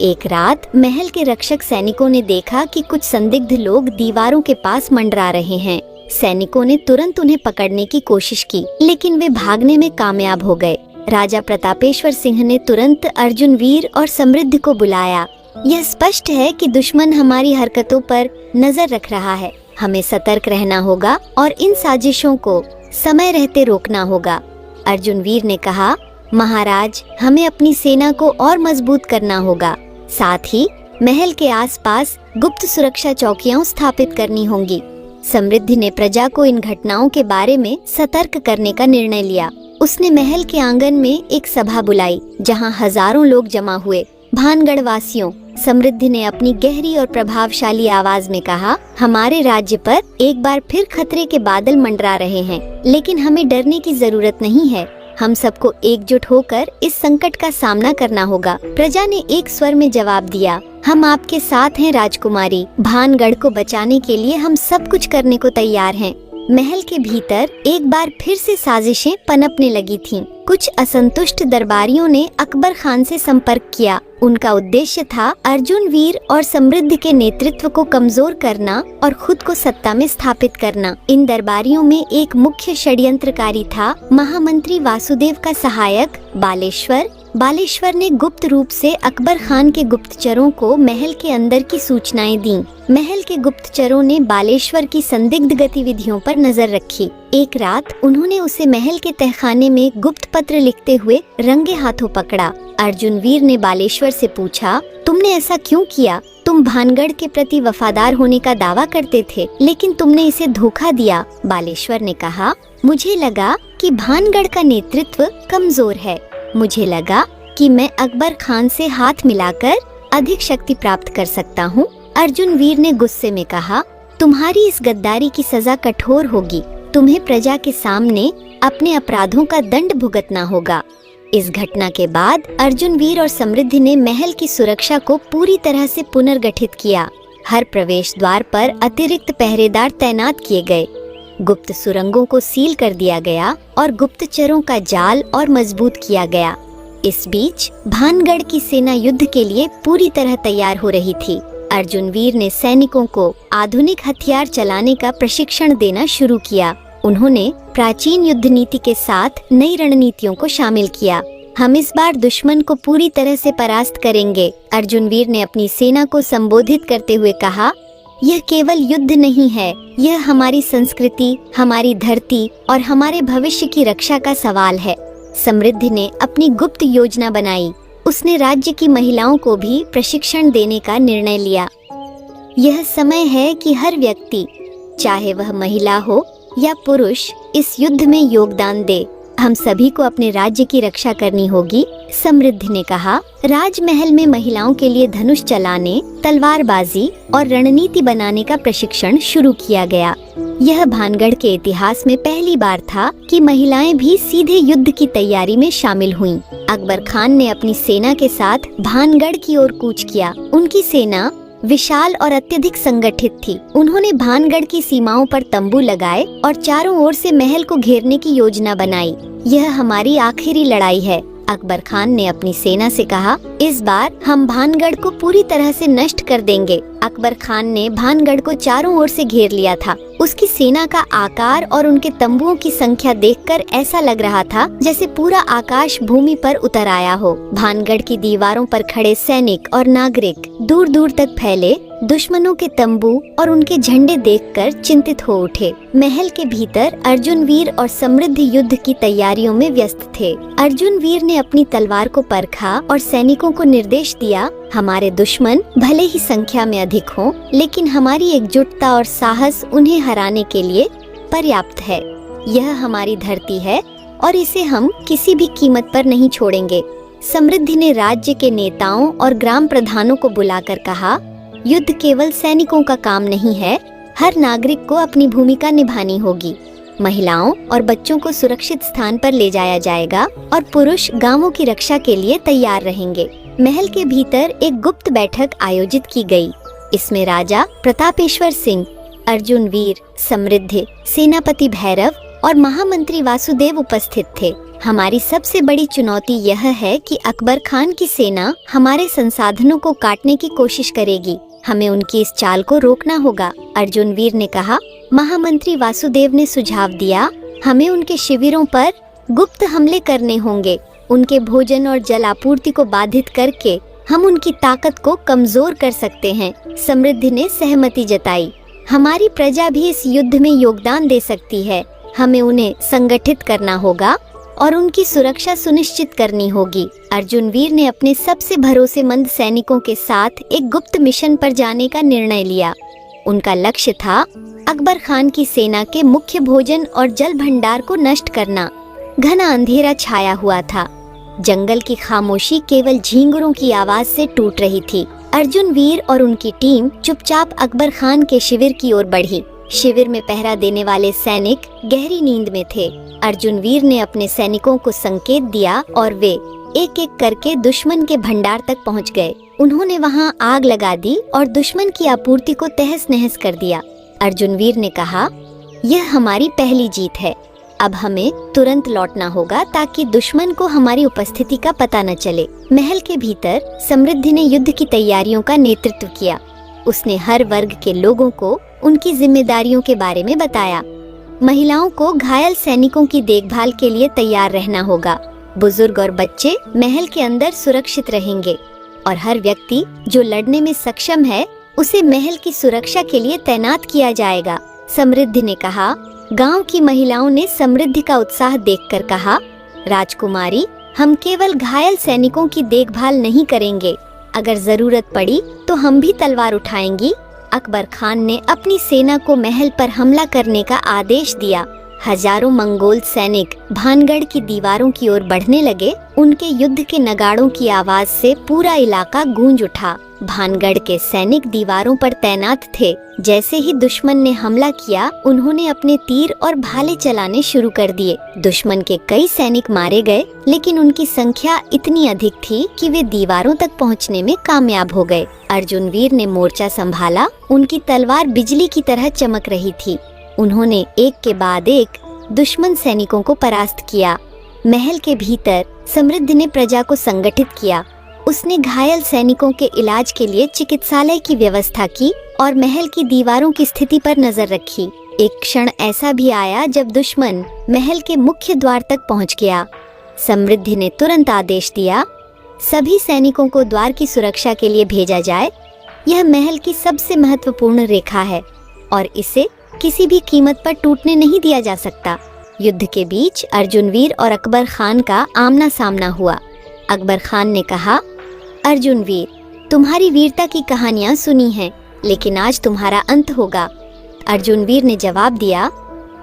Speaker 1: एक रात महल के रक्षक सैनिकों ने देखा कि कुछ संदिग्ध लोग दीवारों के पास मंडरा रहे हैं। सैनिकों ने तुरंत उन्हें पकड़ने की कोशिश की, लेकिन वे भागने में कामयाब हो गए। राजा प्रतापेश्वर सिंह ने तुरंत अर्जुन वीर और समृद्ध को बुलाया। यह स्पष्ट है कि दुश्मन हमारी हरकतों पर नजर रख रहा है। हमें सतर्क रहना होगा और इन साजिशों को समय रहते रोकना होगा। अर्जुन वीर ने कहा, महाराज, हमें अपनी सेना को और मजबूत करना होगा। साथ ही महल के आसपास गुप्त सुरक्षा चौकियां स्थापित करनी होंगी। समृद्धि ने प्रजा को इन घटनाओं के बारे में सतर्क करने का निर्णय लिया। उसने महल के आंगन में एक सभा बुलाई जहां हजारों लोग जमा हुए। भानगढ़ वासियों, समृद्धि ने अपनी गहरी और प्रभावशाली आवाज में कहा, हमारे राज्य पर एक बार फिर खतरे के बादल मंडरा रहे हैं, लेकिन हमें डरने की जरूरत नहीं है। हम सबको एकजुट होकर इस संकट का सामना करना होगा। प्रजा ने एक स्वर में जवाब दिया, हम आपके साथ हैं राजकुमारी। भानगढ़ को बचाने के लिए हम सब कुछ करने को तैयार हैं। महल के भीतर एक बार फिर से साजिशें पनपने लगी थीं। कुछ असंतुष्ट दरबारियों ने अकबर खान से संपर्क किया। उनका उद्देश्य था अर्जुन वीर और समृद्ध के नेतृत्व को कमजोर करना और खुद को सत्ता में स्थापित करना। इन दरबारियों में एक मुख्य षड्यंत्रकारी था, महामंत्री वासुदेव का सहायक बालेश्वर। बालेश्वर ने गुप्त रूप से अकबर खान के गुप्तचरों को महल के अंदर की सूचनाएं दी। महल के गुप्तचरों ने बालेश्वर की संदिग्ध गतिविधियों पर नजर रखी। एक रात उन्होंने उसे महल के तहखाने में गुप्त पत्र लिखते हुए रंगे हाथों पकड़ा। अर्जुन वीर ने बालेश्वर से पूछा, तुमने ऐसा क्यों किया? तुम भानगढ़ के प्रति वफादार होने का दावा करते थे, लेकिन तुमने इसे धोखा दिया। बालेश्वर ने कहा, मुझे लगा कि भानगढ़ का नेतृत्व कमजोर है। मुझे लगा कि मैं अकबर खान से हाथ मिलाकर अधिक शक्ति प्राप्त कर सकता हूँ। अर्जुन वीर ने गुस्से में कहा, तुम्हारी इस गद्दारी की सजा कठोर होगी। तुम्हें प्रजा के सामने अपने अपराधों का दंड भुगतना होगा। इस घटना के बाद अर्जुन वीर और समृद्धि ने महल की सुरक्षा को पूरी तरह से पुनर्गठित किया। हर प्रवेश द्वार पर अतिरिक्त पहरेदार तैनात किए गए। गुप्त सुरंगों को सील कर दिया गया और गुप्तचरों का जाल और मजबूत किया गया। इस बीच भानगढ़ की सेना युद्ध के लिए पूरी तरह तैयार हो रही थी। अर्जुन वीर ने सैनिकों को आधुनिक हथियार चलाने का प्रशिक्षण देना शुरू किया। उन्होंने प्राचीन युद्ध नीति के साथ नई रणनीतियों को शामिल किया। हम इस बार दुश्मन को पूरी तरह से परास्त करेंगे, अर्जुन वीर ने अपनी सेना को संबोधित करते हुए कहा। यह केवल युद्ध नहीं है, यह हमारी संस्कृति, हमारी धरती और हमारे भविष्य की रक्षा का सवाल है। समृद्धि ने अपनी गुप्त योजना बनाई। उसने राज्य की महिलाओं को भी प्रशिक्षण देने का निर्णय लिया। यह समय है कि हर व्यक्ति, चाहे वह महिला हो या पुरुष, इस युद्ध में योगदान दे। हम सभी को अपने राज्य की रक्षा करनी होगी, समृद्धि ने कहा। राजमहल में महिलाओं के लिए धनुष चलाने, तलवारबाजी और रणनीति बनाने का प्रशिक्षण शुरू किया गया। यह भानगढ़ के इतिहास में पहली बार था कि महिलाएं भी सीधे युद्ध की तैयारी में शामिल हुईं। अकबर खान ने अपनी सेना के साथ भानगढ़ की ओर कूच किया। उनकी सेना विशाल और अत्यधिक संगठित थी। उन्होंने भानगढ़ की सीमाओं पर तंबू लगाए और चारों ओर से महल को घेरने की योजना बनाई। यह हमारी आखिरी लड़ाई है, अकबर खान ने अपनी सेना से कहा। इस बार हम भानगढ़ को पूरी तरह से नष्ट कर देंगे। अकबर खान ने भानगढ़ को चारों ओर से घेर लिया था। उसकी सेना का आकार और उनके तंबुओं की संख्या देखकर ऐसा लग रहा था जैसे पूरा आकाश भूमि पर उतर आया हो। भानगढ़ की दीवारों पर खड़े सैनिक और नागरिक दूर दूर तक फैले दुश्मनों के तंबू और उनके झंडे देखकर चिंतित हो उठे। महल के भीतर अर्जुन वीर और समृद्धि युद्ध की तैयारियों में व्यस्त थे। अर्जुन वीर ने अपनी तलवार को परखा और सैनिकों को निर्देश दिया, हमारे दुश्मन भले ही संख्या में अधिक हों, लेकिन हमारी एकजुटता और साहस उन्हें हराने के लिए पर्याप्त है। यह हमारी धरती है और इसे हम किसी भी कीमत पर नहीं छोड़ेंगे। समृद्धि ने राज्य के नेताओं और ग्राम प्रधानों को बुलाकर कहा, युद्ध केवल सैनिकों का काम नहीं है, हर नागरिक को अपनी भूमिका निभानी होगी। महिलाओं और बच्चों को सुरक्षित स्थान पर ले जाया जाएगा और पुरुष गांवों की रक्षा के लिए तैयार रहेंगे। महल के भीतर एक गुप्त बैठक आयोजित की गई। इसमें राजा प्रतापेश्वर सिंह, अर्जुन वीर, समृद्धि, सेनापति भैरव और महामंत्री वासुदेव उपस्थित थे। हमारी सबसे बड़ी चुनौती यह है कि अकबर खान की सेना हमारे संसाधनों को काटने की कोशिश करेगी। हमें उनकी इस चाल को रोकना होगा, अर्जुन वीर ने कहा। महामंत्री वासुदेव ने सुझाव दिया, हमें उनके शिविरों पर गुप्त हमले करने होंगे। उनके भोजन और जल आपूर्ति को बाधित करके हम उनकी ताकत को कमजोर कर सकते हैं। समृद्धि ने सहमति जताई। हमारी प्रजा भी इस युद्ध में योगदान दे सकती है। हमें उन्हें संगठित करना होगा और उनकी सुरक्षा सुनिश्चित करनी होगी। अर्जुन वीर ने अपने सबसे भरोसेमंद सैनिकों के साथ एक गुप्त मिशन पर जाने का निर्णय लिया। उनका लक्ष्य था अकबर खान की सेना के मुख्य भोजन और जल भंडार को नष्ट करना। घना अंधेरा छाया हुआ था। जंगल की खामोशी केवल झींगुरों की आवाज से टूट रही थी। अर्जुन वीर और उनकी टीम चुपचाप अकबर खान के शिविर की ओर बढ़ी। शिविर में पहरा देने वाले सैनिक गहरी नींद में थे। अर्जुन वीर ने अपने सैनिकों को संकेत दिया और वे एक एक करके दुश्मन के भंडार तक पहुंच गए। उन्होंने वहां आग लगा दी और दुश्मन की आपूर्ति को तहस नहस कर दिया। अर्जुन वीर ने कहा, यह हमारी पहली जीत है। अब हमें तुरंत लौटना होगा ताकि दुश्मन को हमारी उपस्थिति का पता न चले। महल के भीतर समृद्धि ने युद्ध की तैयारियों का नेतृत्व किया। उसने हर वर्ग के लोगों को उनकी जिम्मेदारियों के बारे में बताया। महिलाओं को घायल सैनिकों की देखभाल के लिए तैयार रहना होगा। बुजुर्ग और बच्चे महल के अंदर सुरक्षित रहेंगे और हर व्यक्ति जो लड़ने में सक्षम है उसे महल की सुरक्षा के लिए तैनात किया जाएगा। समृद्धि ने कहा। गांव की महिलाओं ने समृद्धि का उत्साह देखकर कहा, राजकुमारी, हम केवल घायल सैनिकों की देखभाल नहीं करेंगे, अगर जरूरत पड़ी तो हम भी तलवार उठाएंगी। अकबर खान ने अपनी सेना को महल पर हमला करने का आदेश दिया। हजारों मंगोल सैनिक भानगढ़ की दीवारों की ओर बढ़ने लगे। उनके युद्ध के नगाड़ों की आवाज से पूरा इलाका गूंज उठा। भानगढ़ के सैनिक दीवारों पर तैनात थे। जैसे ही दुश्मन ने हमला किया, उन्होंने अपने तीर और भाले चलाने शुरू कर दिए। दुश्मन के कई सैनिक मारे गए, लेकिन उनकी संख्या इतनी अधिक थी कि वे दीवारों तक पहुंचने में कामयाब हो गए। अर्जुन वीर ने मोर्चा संभाला। उनकी तलवार बिजली की तरह चमक रही थी। उन्होंने एक के बाद एक दुश्मन सैनिकों को परास्त किया। महल के भीतर समृद्धि ने प्रजा को संगठित किया। उसने घायल सैनिकों के इलाज के लिए चिकित्सालय की व्यवस्था की और महल की दीवारों की स्थिति पर नजर रखी। एक क्षण ऐसा भी आया जब दुश्मन महल के मुख्य द्वार तक पहुंच गया। समृद्धि ने तुरंत आदेश दिया, सभी सैनिकों को द्वार की सुरक्षा के लिए भेजा जाए। यह महल की सबसे महत्वपूर्ण रेखा है और इसे किसी भी कीमत पर टूटने नहीं दिया जा सकता। युद्ध के बीच अर्जुन वीर और अकबर खान का आमना सामना हुआ। अकबर खान ने कहा, अर्जुन वीर, तुम्हारी वीरता की कहानियां सुनी हैं, लेकिन आज तुम्हारा अंत होगा। अर्जुन वीर ने जवाब दिया,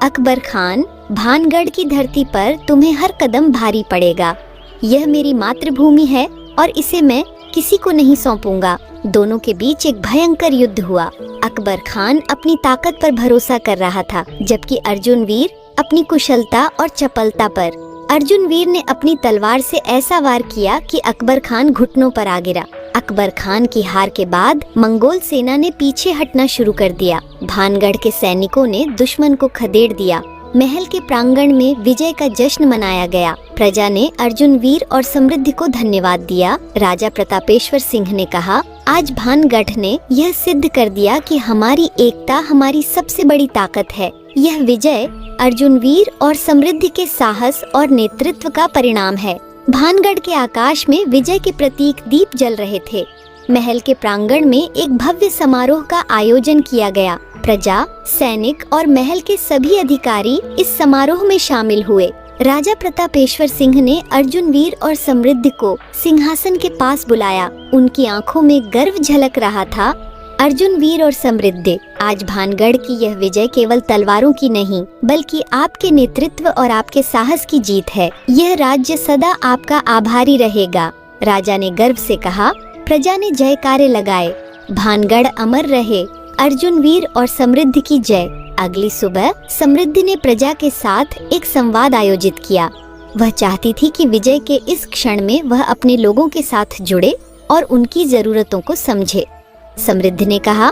Speaker 1: अकबर खान, भानगढ़ की धरती पर तुम्हें हर कदम भारी पड़ेगा। यह मेरी मातृभूमि है और इसे मैं किसी को नहीं सौंपूंगा। दोनों के बीच एक भयंकर युद्ध हुआ। अकबर खान अपनी ताकत पर भरोसा कर रहा था, जबकि अर्जुन वीर अपनी कुशलता और चपलता पर। अर्जुन वीर ने अपनी तलवार से ऐसा वार किया कि अकबर खान घुटनों पर आ गिरा। अकबर खान की हार के बाद मंगोल सेना ने पीछे हटना शुरू कर दिया। भानगढ़ के सैनिकों ने दुश्मन को खदेड़ दिया। महल के प्रांगण में विजय का जश्न मनाया गया। प्रजा ने अर्जुन वीर और समृद्धि को धन्यवाद दिया। राजा प्रतापेश्वर सिंह ने कहा, आज भानगढ़ ने यह सिद्ध कर दिया कि हमारी एकता हमारी सबसे बड़ी ताकत है। यह विजय अर्जुन वीर और समृद्धि के साहस और नेतृत्व का परिणाम है। भानगढ़ के आकाश में विजय के प्रतीक दीप जल रहे थे। महल के प्रांगण में एक भव्य समारोह का आयोजन किया गया। प्रजा, सैनिक और महल के सभी अधिकारी इस समारोह में शामिल हुए। राजा प्रतापेश्वर सिंह ने अर्जुन वीर और समृद्धि को सिंहासन के पास बुलाया। उनकी आंखों में गर्व झलक रहा था। अर्जुन वीर और समृद्धि, आज भानगढ़ की यह विजय केवल तलवारों की नहीं, बल्कि आपके नेतृत्व और आपके साहस की जीत है। यह राज्य सदा आपका आभारी रहेगा। राजा ने गर्व से कहा। प्रजा ने जयकारे लगाए। भानगढ़ अमर रहे। अर्जुन वीर और समृद्धि की जय। अगली सुबह समृद्धि ने प्रजा के साथ एक संवाद आयोजित किया। वह चाहती थी कि विजय के इस क्षण में वह अपने लोगों के साथ जुड़े और उनकी जरूरतों को समझे। समृद्धि ने कहा,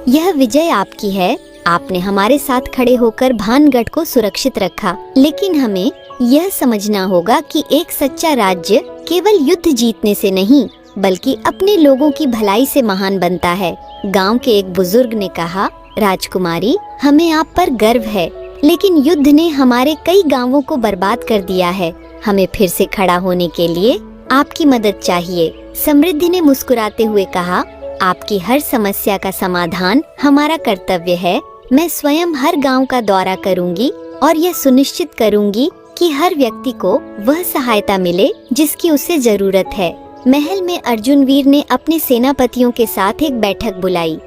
Speaker 1: यह विजय आपकी है। आपने हमारे साथ खड़े होकर भानगढ़ को सुरक्षित रखा, लेकिन हमें यह समझना होगा कि एक सच्चा राज्य केवल युद्ध जीतने से नहीं, बल्कि अपने लोगों की भलाई से महान बनता है। गांव के एक बुजुर्ग ने कहा, राजकुमारी, हमें आप पर गर्व है, लेकिन युद्ध ने हमारे कई गांवों को बर्बाद कर दिया है। हमें फिर से खड़ा होने के लिए आपकी मदद चाहिए। समृद्धि ने मुस्कुराते हुए कहा, आपकी हर समस्या का समाधान हमारा कर्तव्य है। मैं स्वयं हर गांव का दौरा करूंगी और यह सुनिश्चित करूंगी कि हर व्यक्ति को वह सहायता मिले जिसकी उसे जरूरत है। महल में अर्जुन वीर ने अपने सेनापतियों के साथ एक बैठक बुलाई।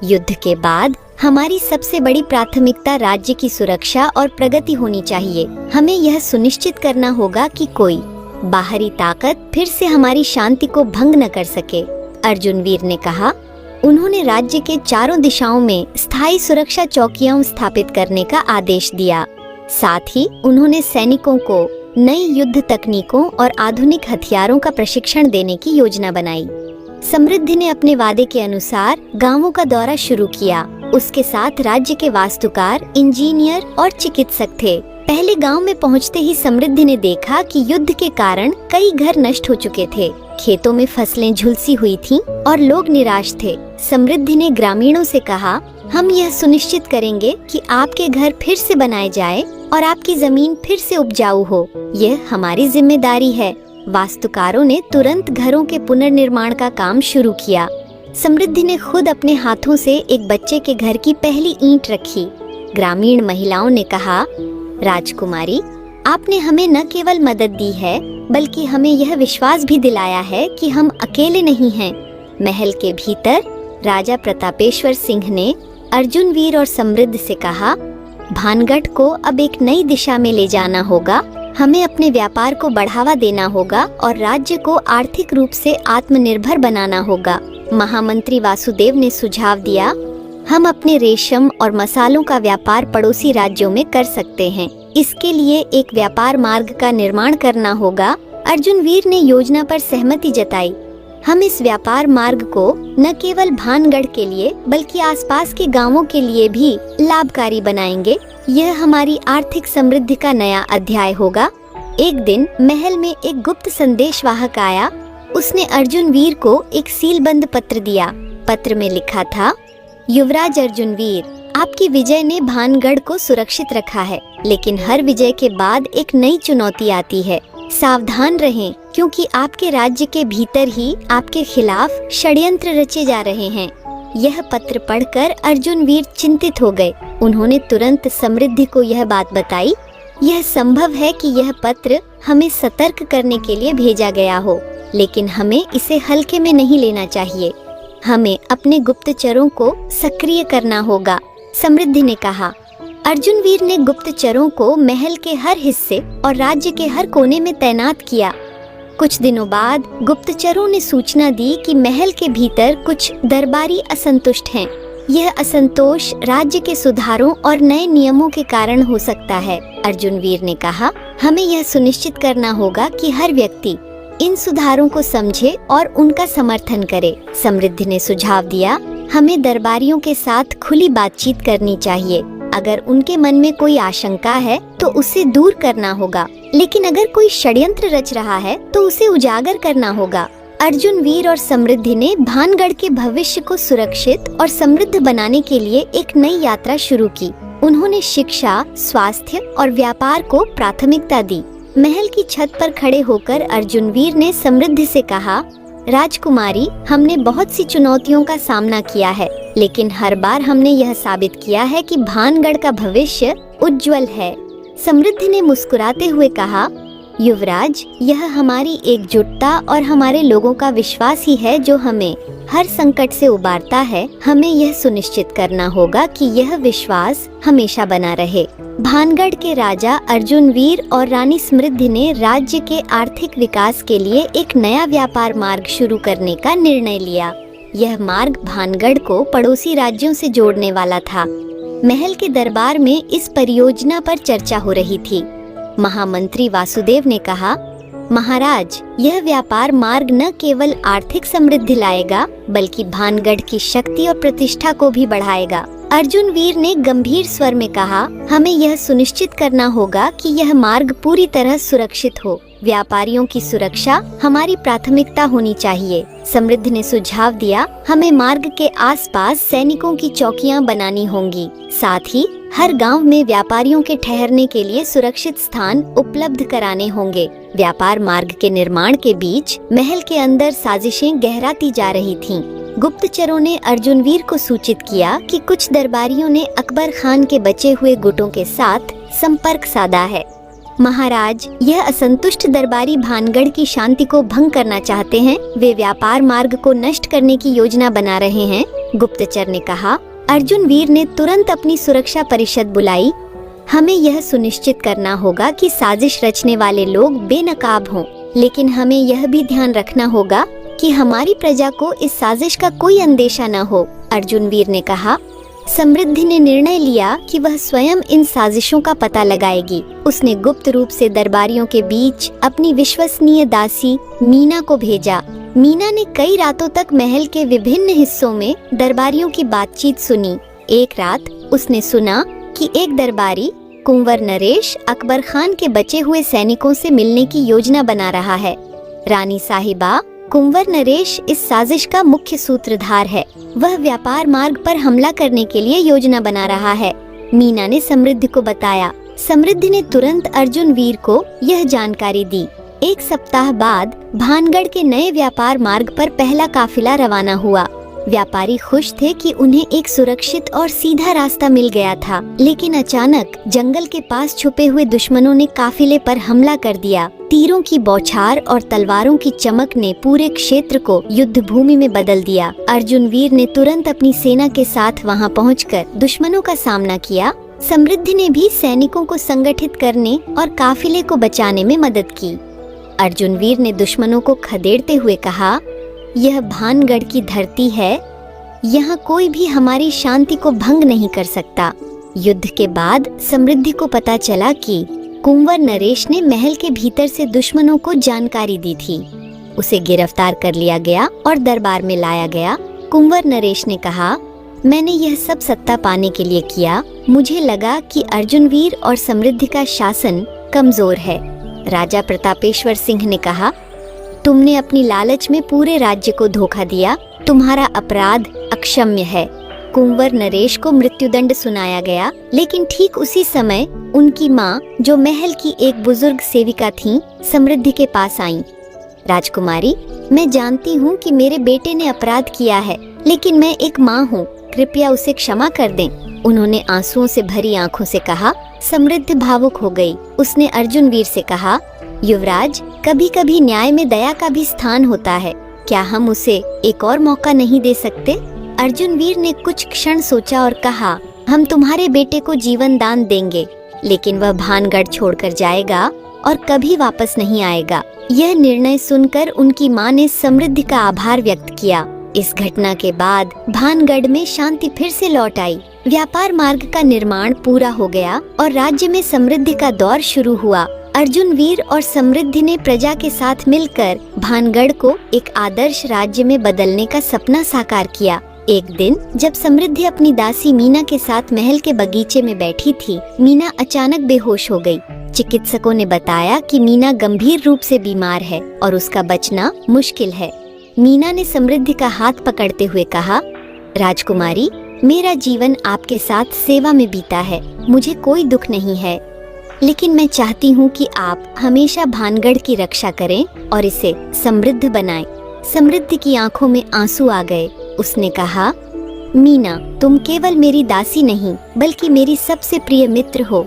Speaker 1: युद्ध के बाद हमारी सबसे बड़ी प्राथमिकता राज्य की सुरक्षा और प्रगति होनी चाहिए। हमें यह सुनिश्चित करना होगा कि कोई बाहरी ताकत फिर से हमारी शांति को भंग न कर सके। अर्जुन वीर ने कहा। उन्होंने राज्य के चारों दिशाओं में स्थायी सुरक्षा चौकियां स्थापित करने का आदेश दिया। साथ ही उन्होंने सैनिकों को नई युद्ध तकनीकों और आधुनिक हथियारों का प्रशिक्षण देने की योजना बनाई। समृद्धि ने अपने वादे के अनुसार गांवों का दौरा शुरू किया। उसके साथ राज्य के वास्तुकार, इंजीनियर और चिकित्सक थे। पहले गांव में पहुंचते ही समृद्धि ने देखा कि युद्ध के कारण कई घर नष्ट हो चुके थे। खेतों में फसलें झुलसी हुई थीं और लोग निराश थे। समृद्धि ने ग्रामीणों से कहा, हम यह सुनिश्चित करेंगे कि आपके घर फिर से बनाए जाए और आपकी जमीन फिर से उपजाऊ हो। यह हमारी जिम्मेदारी है। वास्तुकारों ने तुरंत घरों के पुनर्निर्माण का काम शुरू किया। समृद्धि ने खुद अपने हाथों से एक बच्चे के घर की पहली ईंट रखी। ग्रामीण महिलाओं ने कहा, राजकुमारी, आपने हमें न केवल मदद दी है, बल्कि हमें यह विश्वास भी दिलाया है कि हम अकेले नहीं हैं। महल के भीतर राजा प्रतापेश्वर सिंह ने अर्जुन वीर और समृद्धि से कहा, भानगढ़ को अब एक नई दिशा में ले जाना होगा। हमें अपने व्यापार को बढ़ावा देना होगा और राज्य को आर्थिक रूप से आत्मनिर्भर बनाना होगा। महामंत्री वासुदेव ने सुझाव दिया, हम अपने रेशम और मसालों का व्यापार पड़ोसी राज्यों में कर सकते हैं। इसके लिए एक व्यापार मार्ग का निर्माण करना होगा। अर्जुन वीर ने योजना पर सहमति जताई। हम इस व्यापार मार्ग को न केवल भानगढ़ के लिए बल्कि आसपास के गांवों के लिए भी लाभकारी बनाएंगे। यह हमारी आर्थिक समृद्धि का नया अध्याय होगा। एक दिन महल में एक गुप्त संदेशवाहक आया। उसने अर्जुन वीर को एक सीलबंद पत्र दिया। पत्र में लिखा था, युवराज अर्जुन वीर, आपकी विजय ने भानगढ़ को सुरक्षित रखा है, लेकिन हर विजय के बाद एक नई चुनौती आती है। सावधान रहें, क्योंकि आपके राज्य के भीतर ही आपके खिलाफ षड्यंत्र रचे जा रहे हैं। यह पत्र पढ़कर अर्जुन वीर चिंतित हो गए। उन्होंने तुरंत समृद्धि को यह बात बताई। यह संभव है कि यह पत्र हमें सतर्क करने के लिए भेजा गया हो, लेकिन हमें इसे हल्के में नहीं लेना चाहिए। हमें अपने गुप्तचरों को सक्रिय करना होगा, समृद्धि ने कहा। अर्जुन वीर ने गुप्तचरों को महल के हर हिस्से और राज्य के हर कोने में तैनात किया। कुछ दिनों बाद गुप्तचरों ने सूचना दी कि महल के भीतर कुछ दरबारी असंतुष्ट हैं। यह असंतोष राज्य के सुधारों और नए नियमों के कारण हो सकता है। अर्जुन वीर ने कहा, हमें यह सुनिश्चित करना होगा कि हर व्यक्ति इन सुधारों को समझे और उनका समर्थन करे। समृद्धि ने सुझाव दिया, हमें दरबारियों के साथ खुली बातचीत करनी चाहिए। अगर उनके मन में कोई आशंका है तो उसे दूर करना होगा, लेकिन अगर कोई षड्यंत्र रच रहा है तो उसे उजागर करना होगा। अर्जुन वीर और समृद्धि ने भानगढ़ के भविष्य को सुरक्षित और समृद्ध बनाने के लिए एक नई यात्रा शुरू की। उन्होंने शिक्षा, स्वास्थ्य और व्यापार को प्राथमिकता दी। महल की छत पर खड़े होकर अर्जुन वीर ने समृद्धि से कहा, राजकुमारी, हमने बहुत सी चुनौतियों का सामना किया है, लेकिन हर बार हमने यह साबित किया है कि भानगढ़ का भविष्य उज्जवल है। समृद्धि ने मुस्कुराते हुए कहा, युवराज, यह हमारी एकजुटता और हमारे लोगों का विश्वास ही है जो हमें हर संकट से उबारता है। हमें यह सुनिश्चित करना होगा कि यह विश्वास हमेशा बना रहे। भानगढ़ के राजा अर्जुन वीर और रानी समृद्धि ने राज्य के आर्थिक विकास के लिए एक नया व्यापार मार्ग शुरू करने का निर्णय लिया। यह मार्ग भानगढ़ को पड़ोसी राज्यों से जोड़ने वाला था। महल के दरबार में इस परियोजना पर चर्चा हो रही थी। महामंत्री वासुदेव ने कहा, महाराज, यह व्यापार मार्ग न केवल आर्थिक समृद्धि लाएगा बल्कि भानगढ़ की शक्ति और प्रतिष्ठा को भी बढ़ाएगा। अर्जुन वीर ने गंभीर स्वर में कहा, हमें यह सुनिश्चित करना होगा कि यह मार्ग पूरी तरह सुरक्षित हो। व्यापारियों की सुरक्षा हमारी प्राथमिकता होनी चाहिए। समृद्ध ने सुझाव दिया, हमें मार्ग के आसपास सैनिकों की चौकियां बनानी होंगी। साथ ही हर गांव में व्यापारियों के ठहरने के लिए सुरक्षित स्थान उपलब्ध कराने होंगे। व्यापार मार्ग के निर्माण के बीच महल के अंदर साजिशें गहराती जा रही थीं। गुप्तचरों ने अर्जुन वीर को सूचित किया कि कुछ दरबारियों ने अकबर खान के बचे हुए गुटों के साथ संपर्क साधा है। महाराज, यह असंतुष्ट दरबारी भानगढ़ की शांति को भंग करना चाहते हैं। वे व्यापार मार्ग को नष्ट करने की योजना बना रहे हैं, गुप्तचर ने कहा। अर्जुन वीर ने तुरंत अपनी सुरक्षा परिषद बुलाई। हमें यह सुनिश्चित करना होगा कि साजिश रचने वाले लोग बेनकाब हों, लेकिन हमें यह भी ध्यान रखना होगा कि हमारी प्रजा को इस साजिश का कोई अंदेशा न हो। अर्जुन वीर ने कहा। समृद्धि ने निर्णय लिया कि वह स्वयं इन साजिशों का पता लगाएगी। उसने गुप्त रूप से दरबारियों के बीच अपनी विश्वसनीय दासी मीना को भेजा। मीना ने कई रातों तक महल के विभिन्न हिस्सों में दरबारियों की बातचीत सुनी। एक रात उसने सुना कि एक दरबारी कुंवर नरेश अकबर खान के बचे हुए सैनिकों से मिलने की योजना बना रहा है। रानी साहिबा, कुंवर नरेश इस साजिश का मुख्य सूत्रधार है। वह व्यापार मार्ग पर हमला करने के लिए योजना बना रहा है, मीना ने समृद्धि को बताया। समृद्धि ने तुरंत अर्जुन वीर को यह जानकारी दी। एक सप्ताह बाद भानगढ़ के नए व्यापार मार्ग पर पहला काफिला रवाना हुआ। व्यापारी खुश थे कि उन्हें एक सुरक्षित और सीधा रास्ता मिल गया था, लेकिन अचानक जंगल के पास छुपे हुए दुश्मनों ने काफिले पर हमला कर दिया। तीरों की बौछार और तलवारों की चमक ने पूरे क्षेत्र को युद्ध भूमि में बदल दिया। अर्जुन वीर ने तुरंत अपनी सेना के साथ वहां पहुंचकर दुश्मनों का सामना किया। समृद्धि ने भी सैनिकों को संगठित करने और काफिले को बचाने में मदद की। अर्जुन वीर ने दुश्मनों को खदेड़ते हुए कहा, यह भानगढ़ की धरती है, यहाँ कोई भी हमारी शांति को भंग नहीं कर सकता। युद्ध के बाद समृद्धि को पता चला कि कुंवर नरेश ने महल के भीतर से दुश्मनों को जानकारी दी थी। उसे गिरफ्तार कर लिया गया और दरबार में लाया गया। कुंवर नरेश ने कहा, मैंने यह सब सत्ता पाने के लिए किया। मुझे लगा कि अर्जुन वीर और समृद्धि का शासन कमजोर है। राजा प्रतापेश्वर सिंह ने कहा, तुमने अपनी लालच में पूरे राज्य को धोखा दिया। तुम्हारा अपराध अक्षम्य है। कुंवर नरेश को मृत्युदंड सुनाया गया, लेकिन ठीक उसी समय उनकी माँ, जो महल की एक बुजुर्ग सेविका थीं, समृद्धि के पास आईं। राजकुमारी, मैं जानती हूँ कि मेरे बेटे ने अपराध किया है, लेकिन मैं एक माँ हूँ, कृपया उसे क्षमा कर दें। उन्होंने आंसुओं से भरी आंखों से कहा। समृद्धि भावुक हो गई। उसने अर्जुन वीर से कहा, युवराज, कभी कभी न्याय में दया का भी स्थान होता है। क्या हम उसे एक और मौका नहीं दे सकते? अर्जुन वीर ने कुछ क्षण सोचा और कहा, हम तुम्हारे बेटे को जीवन दान देंगे, लेकिन वह भानगढ़ छोड़कर जाएगा और कभी वापस नहीं आएगा। यह निर्णय सुनकर उनकी माँ ने समृद्धि का आभार व्यक्त किया। इस घटना के बाद भानगढ़ में शांति फिर से लौट आई। व्यापार मार्ग का निर्माण पूरा हो गया और राज्य में समृद्धि का दौर शुरू हुआ। अर्जुन वीर और समृद्धि ने प्रजा के साथ मिलकर भानगढ़ को एक आदर्श राज्य में बदलने का सपना साकार किया। एक दिन जब समृद्धि अपनी दासी मीना के साथ महल के बगीचे में बैठी थी, मीना अचानक बेहोश हो गई। चिकित्सकों ने बताया कि मीना गंभीर रूप से बीमार है और उसका बचना मुश्किल है। मीना ने समृद्धि का हाथ पकड़ते हुए कहा, राजकुमारी, मेरा जीवन आपके साथ सेवा में बीता है। मुझे कोई दुख नहीं है, लेकिन मैं चाहती हूँ कि आप हमेशा भानगढ़ की रक्षा करें और इसे समृद्ध बनाएं। समृद्धि की आंखों में आंसू आ गए। उसने कहा, मीना, तुम केवल मेरी दासी नहीं बल्कि मेरी सबसे प्रिय मित्र हो।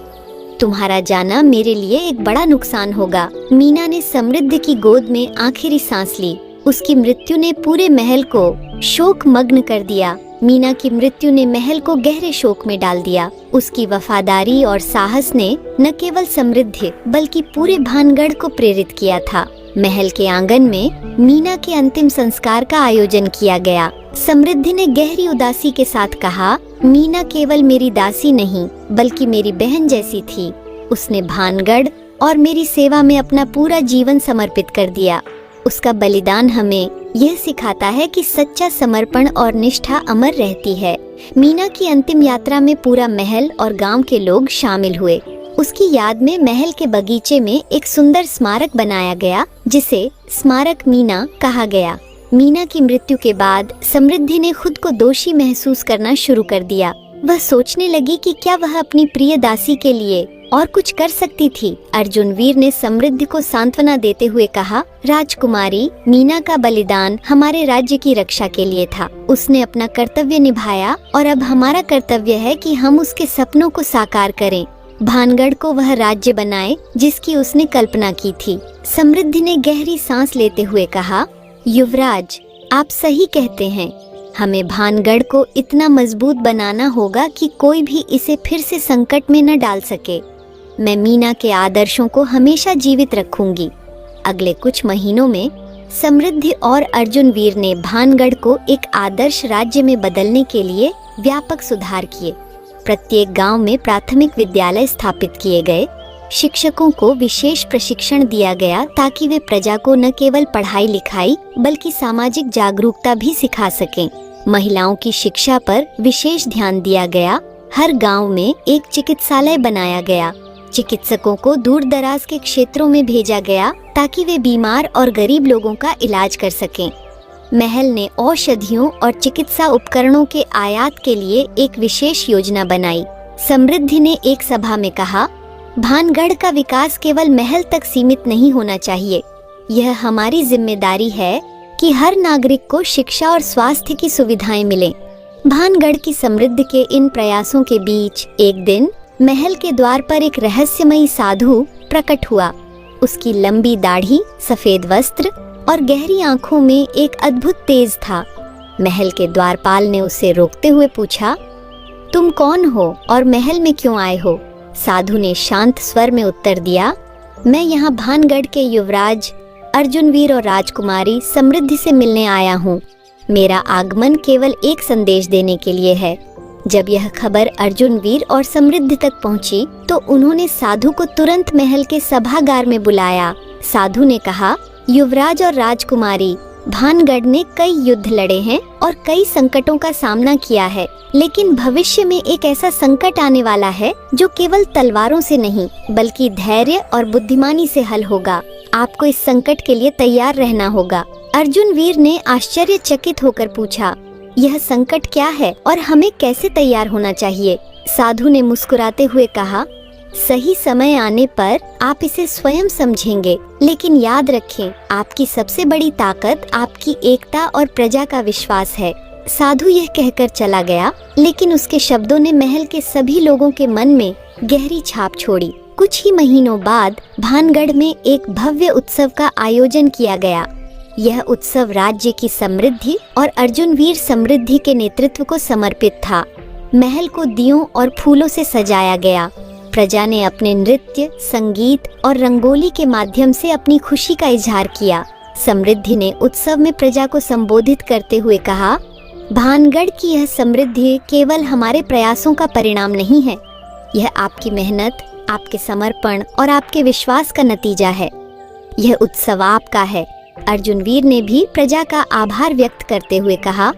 Speaker 1: तुम्हारा जाना मेरे लिए एक बड़ा नुकसान होगा। मीना ने समृद्धि की गोद में आखिरी सांस ली। उसकी मृत्यु ने पूरे महल को शोक मग्न कर दिया। मीना की मृत्यु ने महल को गहरे शोक में डाल दिया। उसकी वफादारी और साहस ने न केवल समृद्धि बल्कि पूरे भानगढ़ को प्रेरित किया था। महल के आंगन में मीना के अंतिम संस्कार का आयोजन किया गया। समृद्धि ने गहरी उदासी के साथ कहा, मीना केवल मेरी दासी नहीं बल्कि मेरी बहन जैसी थी। उसने भानगढ़ और मेरी सेवा में अपना पूरा जीवन समर्पित कर दिया। उसका बलिदान हमें यह सिखाता है कि सच्चा समर्पण और निष्ठा अमर रहती है। मीना की अंतिम यात्रा में पूरा महल और गांव के लोग शामिल हुए। उसकी याद में महल के बगीचे में एक सुंदर स्मारक बनाया गया, जिसे स्मारक मीना कहा गया। मीना की मृत्यु के बाद समृद्धि ने खुद को दोषी महसूस करना शुरू कर दिया। वह सोचने लगी कि क्या वह अपनी प्रिय दासी के लिए और कुछ कर सकती थी। अर्जुन वीर ने समृद्धि को सांत्वना देते हुए कहा, राजकुमारी, मीना का बलिदान हमारे राज्य की रक्षा के लिए था। उसने अपना कर्तव्य निभाया और अब हमारा कर्तव्य है कि हम उसके सपनों को साकार करें। भानगढ़ को वह राज्य बनाए जिसकी उसने कल्पना की थी। समृद्धि ने गहरी सांस लेते हुए कहा, युवराज, आप सही कहते हैं। हमें भानगढ़ को इतना मजबूत बनाना होगा कि कोई भी इसे फिर से संकट में न डाल सके। मैं मीना के आदर्शों को हमेशा जीवित रखूंगी। अगले कुछ महीनों में समृद्धि और अर्जुन वीर ने भानगढ़ को एक आदर्श राज्य में बदलने के लिए व्यापक सुधार किए। प्रत्येक गांव में प्राथमिक विद्यालय स्थापित किए गए। शिक्षकों को विशेष प्रशिक्षण दिया गया ताकि वे प्रजा को न केवल पढ़ाई लिखाई बल्कि सामाजिक जागरूकता भी सिखा सकें। महिलाओं की शिक्षा पर विशेष ध्यान दिया गया। हर गांव में एक चिकित्सालय बनाया गया। चिकित्सकों को दूर दराज के क्षेत्रों में भेजा गया ताकि वे बीमार और गरीब लोगों का इलाज कर सकें। महल ने औषधियों और चिकित्सा उपकरणों के आयात के लिए एक विशेष योजना बनाई। समृद्धि ने एक सभा में कहा, भानगढ़ का विकास केवल महल तक सीमित नहीं होना चाहिए। यह हमारी जिम्मेदारी है कि हर नागरिक को शिक्षा और स्वास्थ्य की सुविधाएं मिलें। भानगढ़ की समृद्धि के इन प्रयासों के बीच एक दिन महल के द्वार पर एक रहस्यमयी साधु प्रकट हुआ। उसकी लंबी दाढ़ी, सफेद वस्त्र और गहरी आंखों में एक अद्भुत तेज था। महल के द्वारपाल ने उसे रोकते हुए पूछा, तुम कौन हो और महल में क्यों आए हो? साधु ने शांत स्वर में उत्तर दिया, मैं यहाँ भानगढ़ के युवराज अर्जुन वीर और राजकुमारी समृद्धि से मिलने आया हूँ। मेरा आगमन केवल एक संदेश देने के लिए है। जब यह खबर अर्जुन वीर और समृद्धि तक पहुँची तो उन्होंने साधु को तुरंत महल के सभागार में बुलाया। साधु ने कहा, युवराज और राजकुमारी, भानगढ़ ने कई युद्ध लड़े हैं और कई संकटों का सामना किया है, लेकिन भविष्य में एक ऐसा संकट आने वाला है जो केवल तलवारों से नहीं बल्कि धैर्य और बुद्धिमानी से हल होगा। आपको इस संकट के लिए तैयार रहना होगा। अर्जुन वीर ने आश्चर्यचकित होकर पूछा, यह संकट क्या है और हमें कैसे तैयार होना चाहिए? साधु ने मुस्कुराते हुए कहा, सही समय आने पर आप इसे स्वयं समझेंगे, लेकिन याद रखें, आपकी सबसे बड़ी ताकत आपकी एकता और प्रजा का विश्वास है। साधु यह कहकर चला गया, लेकिन उसके शब्दों ने महल के सभी लोगों के मन में गहरी छाप छोड़ी। कुछ ही महीनों बाद भानगढ़ में एक भव्य उत्सव का आयोजन किया गया। यह उत्सव राज्य की समृद्धि और अर्जुन वीर समृद्धि के नेतृत्व को समर्पित था। महल को दियों और फूलों से सजाया गया। प्रजा ने अपने नृत्य, संगीत और रंगोली के माध्यम से अपनी खुशी का इजहार किया। समृद्धि ने उत्सव में प्रजा को संबोधित करते हुए कहा, भानगढ़ की यह समृद्धि केवल हमारे प्रयासों का परिणाम नहीं है, यह आपकी मेहनत, आपके समर्पण और आपके विश्वास का नतीजा है। यह उत्सव आपका है। अर्जुन वीर ने भी प्रजा का आभार व्यक्त करते हुए कहा,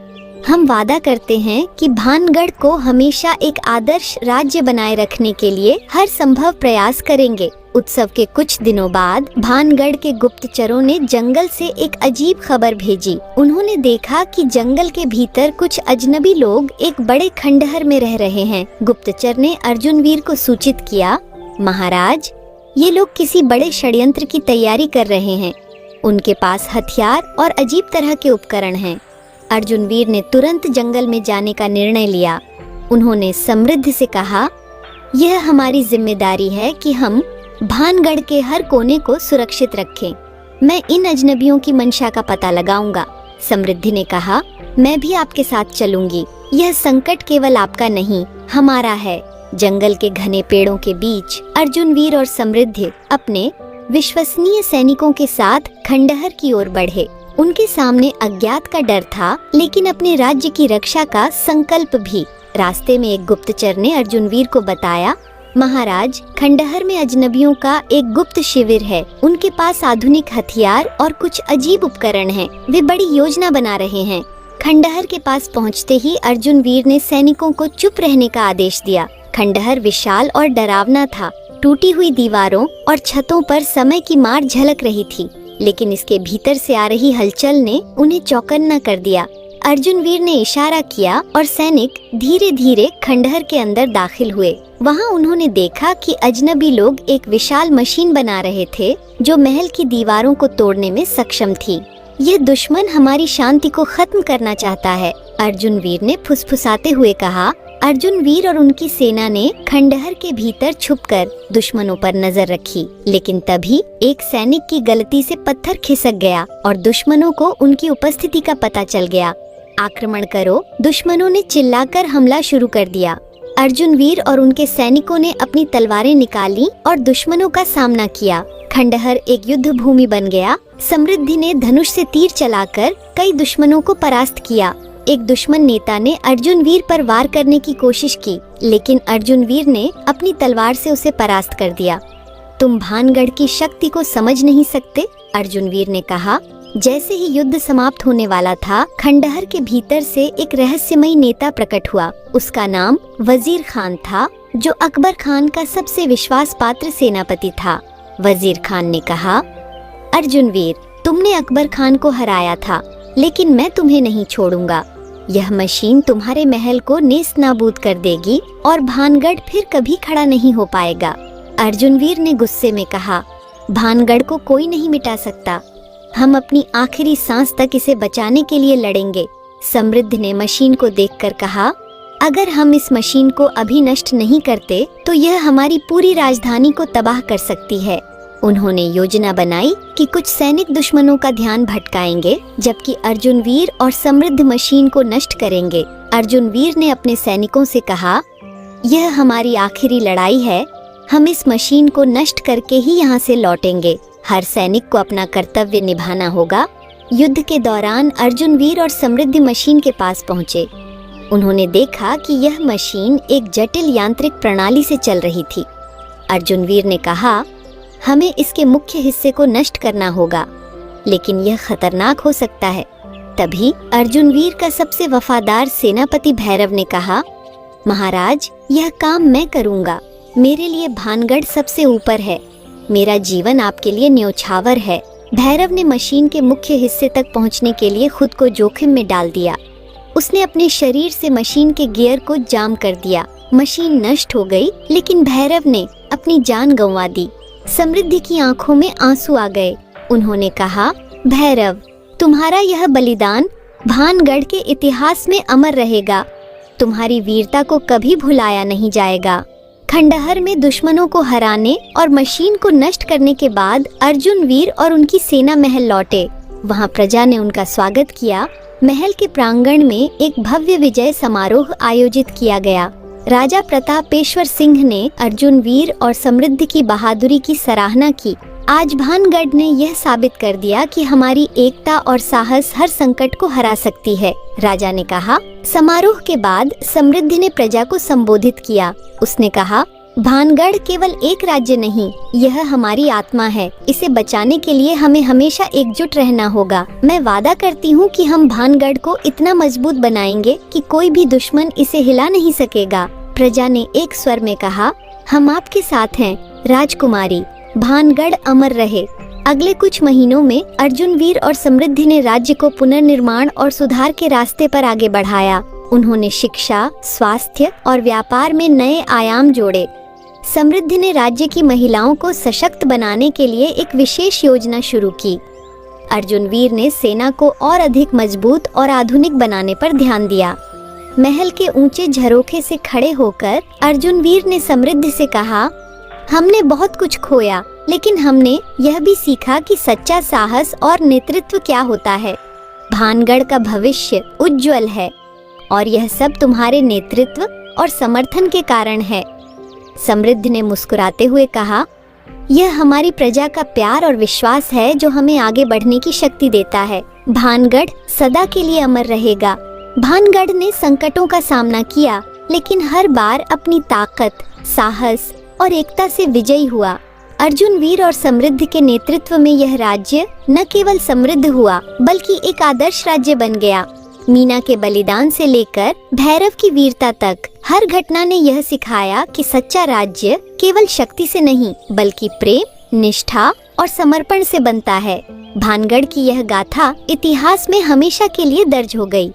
Speaker 1: हम वादा करते हैं कि भानगढ़ को हमेशा एक आदर्श राज्य बनाए रखने के लिए हर संभव प्रयास करेंगे। उत्सव के कुछ दिनों बाद भानगढ़ के गुप्तचरों ने जंगल से एक अजीब खबर भेजी। उन्होंने देखा कि जंगल के भीतर कुछ अजनबी लोग एक बड़े खंडहर में रह रहे हैं। गुप्तचर ने अर्जुन वीर को सूचित किया, महाराज, ये लोग किसी बड़े षड्यंत्र की तैयारी कर रहे हैं। उनके पास हथियार और अजीब तरह के उपकरण हैं। अर्जुन वीर ने तुरंत जंगल में जाने का निर्णय लिया। उन्होंने समृद्धि से कहा, यह हमारी जिम्मेदारी है कि हम भानगढ़ के हर कोने को सुरक्षित रखें। मैं इन अजनबियों की मंशा का पता लगाऊंगा। समृद्धि ने कहा, मैं भी आपके साथ चलूंगी। यह संकट केवल आपका नहीं, हमारा है। जंगल के घने पेड़ों के बीच अर्जुन वीर और समृद्धि अपने विश्वसनीय सैनिकों के साथ खंडहर की ओर बढ़े। उनके सामने अज्ञात का डर था, लेकिन अपने राज्य की रक्षा का संकल्प भी। रास्ते में एक गुप्तचर ने अर्जुनवीर को बताया, महाराज, खंडहर में अजनबियों का एक गुप्त शिविर है। उनके पास आधुनिक हथियार और कुछ अजीब उपकरण हैं। वे बड़ी योजना बना रहे हैं। खंडहर के पास पहुंचते ही अर्जुनवीर ने सैनिकों को चुप रहने का आदेश दिया। खंडहर विशाल और डरावना था। टूटी हुई दीवारों और छतों पर समय की मार झलक रही थी, लेकिन इसके भीतर से आ रही हलचल ने उन्हें चौकन्ना कर दिया। अर्जुनवीर ने इशारा किया और सैनिक धीरे धीरे खंडहर के अंदर दाखिल हुए। वहां उन्होंने देखा कि अजनबी लोग एक विशाल मशीन बना रहे थे जो महल की दीवारों को तोड़ने में सक्षम थी। यह दुश्मन हमारी शांति को खत्म करना चाहता है, अर्जुनवीर ने फुसफुसाते हुए कहा। अर्जुनवीर और उनकी सेना ने खंडहर के भीतर छुपकर दुश्मनों पर नजर रखी, लेकिन तभी एक सैनिक की गलती से पत्थर खिसक गया और दुश्मनों को उनकी उपस्थिति का पता चल गया। आक्रमण करो, दुश्मनों ने चिल्लाकर हमला शुरू कर दिया। अर्जुनवीर और उनके सैनिकों ने अपनी तलवारें निकाली और दुश्मनों का सामना किया। खंडहर एक युद्ध भूमि बन गया। समृद्धि ने धनुष से तीर चलाकर कई दुश्मनों को परास्त किया। एक दुश्मन नेता ने अर्जुनवीर पर वार करने की कोशिश की, लेकिन अर्जुनवीर ने अपनी तलवार से उसे परास्त कर दिया। तुम भानगढ़ की शक्ति को समझ नहीं सकते, अर्जुनवीर ने कहा। जैसे ही युद्ध समाप्त होने वाला था, खंडहर के भीतर से एक रहस्यमयी नेता प्रकट हुआ। उसका नाम वजीर खान था, जो अकबर खान का सबसे विश्वास पात्र सेनापति था। वजीर खान ने कहा, अर्जुनवीर, तुमने अकबर खान को हराया था, लेकिन मैं तुम्हें नहीं छोड़ूंगा। यह मशीन तुम्हारे महल को नेस्त नाबूद कर देगी और भानगढ़ फिर कभी खड़ा नहीं हो पाएगा। अर्जुनवीर ने गुस्से में कहा, भानगढ़ को कोई नहीं मिटा सकता। हम अपनी आखिरी सांस तक इसे बचाने के लिए लड़ेंगे। समृद्धि ने मशीन को देखकर कहा, अगर हम इस मशीन को अभी नष्ट नहीं करते तो यह हमारी पूरी राजधानी को तबाह कर सकती है। उन्होंने योजना बनाई कि कुछ सैनिक दुश्मनों का ध्यान भटकाएंगे, जबकि अर्जुनवीर और समृद्ध मशीन को नष्ट करेंगे। अर्जुनवीर ने अपने सैनिकों से कहा, यह हमारी आखिरी लड़ाई है। हम इस मशीन को नष्ट करके ही यहाँ से लौटेंगे। हर सैनिक को अपना कर्तव्य निभाना होगा। युद्ध के दौरान अर्जुनवीर और समृद्धि मशीन के पास पहुँचे। उन्होंने देखा कि यह मशीन एक जटिल यांत्रिक प्रणाली से चल रही थी। अर्जुनवीर ने कहा, हमें इसके मुख्य हिस्से को नष्ट करना होगा, लेकिन यह खतरनाक हो सकता है। तभी अर्जुनवीर का सबसे वफादार सेनापति भैरव ने कहा, महाराज, यह काम मैं करूंगा। मेरे लिए भानगढ़ सबसे ऊपर है। मेरा जीवन आपके लिए न्योछावर है। भैरव ने मशीन के मुख्य हिस्से तक पहुंचने के लिए खुद को जोखिम में डाल दिया। उसने अपने शरीर से मशीन के गियर को जाम कर दिया। मशीन नष्ट हो गई, लेकिन भैरव ने अपनी जान गंवा दी। समृद्धि की आंखों में आंसू आ गए। उन्होंने कहा, भैरव, तुम्हारा यह बलिदान भानगढ़ के इतिहास में अमर रहेगा। तुम्हारी वीरता को कभी भुलाया नहीं जाएगा। खंडहर में दुश्मनों को हराने और मशीन को नष्ट करने के बाद अर्जुनवीर और उनकी सेना महल लौटे। वहां प्रजा ने उनका स्वागत किया। महल के प्रांगण में एक भव्य विजय समारोह आयोजित किया गया। राजा प्रतापेश्वर सिंह ने अर्जुनवीर और समृद्धि की बहादुरी की सराहना की। आज भानगढ़ ने यह साबित कर दिया कि हमारी एकता और साहस हर संकट को हरा सकती है, राजा ने कहा। समारोह के बाद समृद्धि ने प्रजा को संबोधित किया। उसने कहा, भानगढ़ केवल एक राज्य नहीं, यह हमारी आत्मा है। इसे बचाने के लिए हमें हमेशा एकजुट रहना होगा। मैं वादा करती हूँ कि हम भानगढ़ को इतना मजबूत बनाएंगे कि कोई भी दुश्मन इसे हिला नहीं सकेगा। प्रजा ने एक स्वर में कहा, हम आपके साथ हैं, राजकुमारी। भानगढ़ अमर रहे। अगले कुछ महीनों में अर्जुनवीर और समृद्धि ने राज्य को पुनर्निर्माण और सुधार के रास्ते पर आगे बढ़ाया। उन्होंने शिक्षा, स्वास्थ्य और व्यापार में नए आयाम जोड़े। समृद्धि ने राज्य की महिलाओं को सशक्त बनाने के लिए एक विशेष योजना शुरू की। अर्जुनवीर ने सेना को और अधिक मजबूत और आधुनिक बनाने पर ध्यान दिया। महल के ऊंचे झरोखे से खड़े होकर अर्जुनवीर ने समृद्धि से कहा, हमने बहुत कुछ खोया, लेकिन हमने यह भी सीखा कि सच्चा साहस और नेतृत्व क्या होता है। भानगढ़ का भविष्य उज्जवल है और यह सब तुम्हारे नेतृत्व और समर्थन के कारण है। समृद्धि ने मुस्कुराते हुए कहा, यह हमारी प्रजा का प्यार और विश्वास है जो हमें आगे बढ़ने की शक्ति देता है। भानगढ़ सदा के लिए अमर रहेगा। भानगढ़ ने संकटों का सामना किया, लेकिन हर बार अपनी ताकत, साहस और एकता से विजयी हुआ। अर्जुन वीर और समृद्ध के नेतृत्व में यह राज्य न केवल समृद्ध हुआ, बल्कि एक आदर्श राज्य बन गया। मीना के बलिदान से लेकर भैरव की वीरता तक हर घटना ने यह सिखाया कि सच्चा राज्य केवल शक्ति से नहीं, बल्कि प्रेम, निष्ठा और समर्पण से बनता है। भानगढ़ की यह गाथा इतिहास में हमेशा के लिए दर्ज हो गई।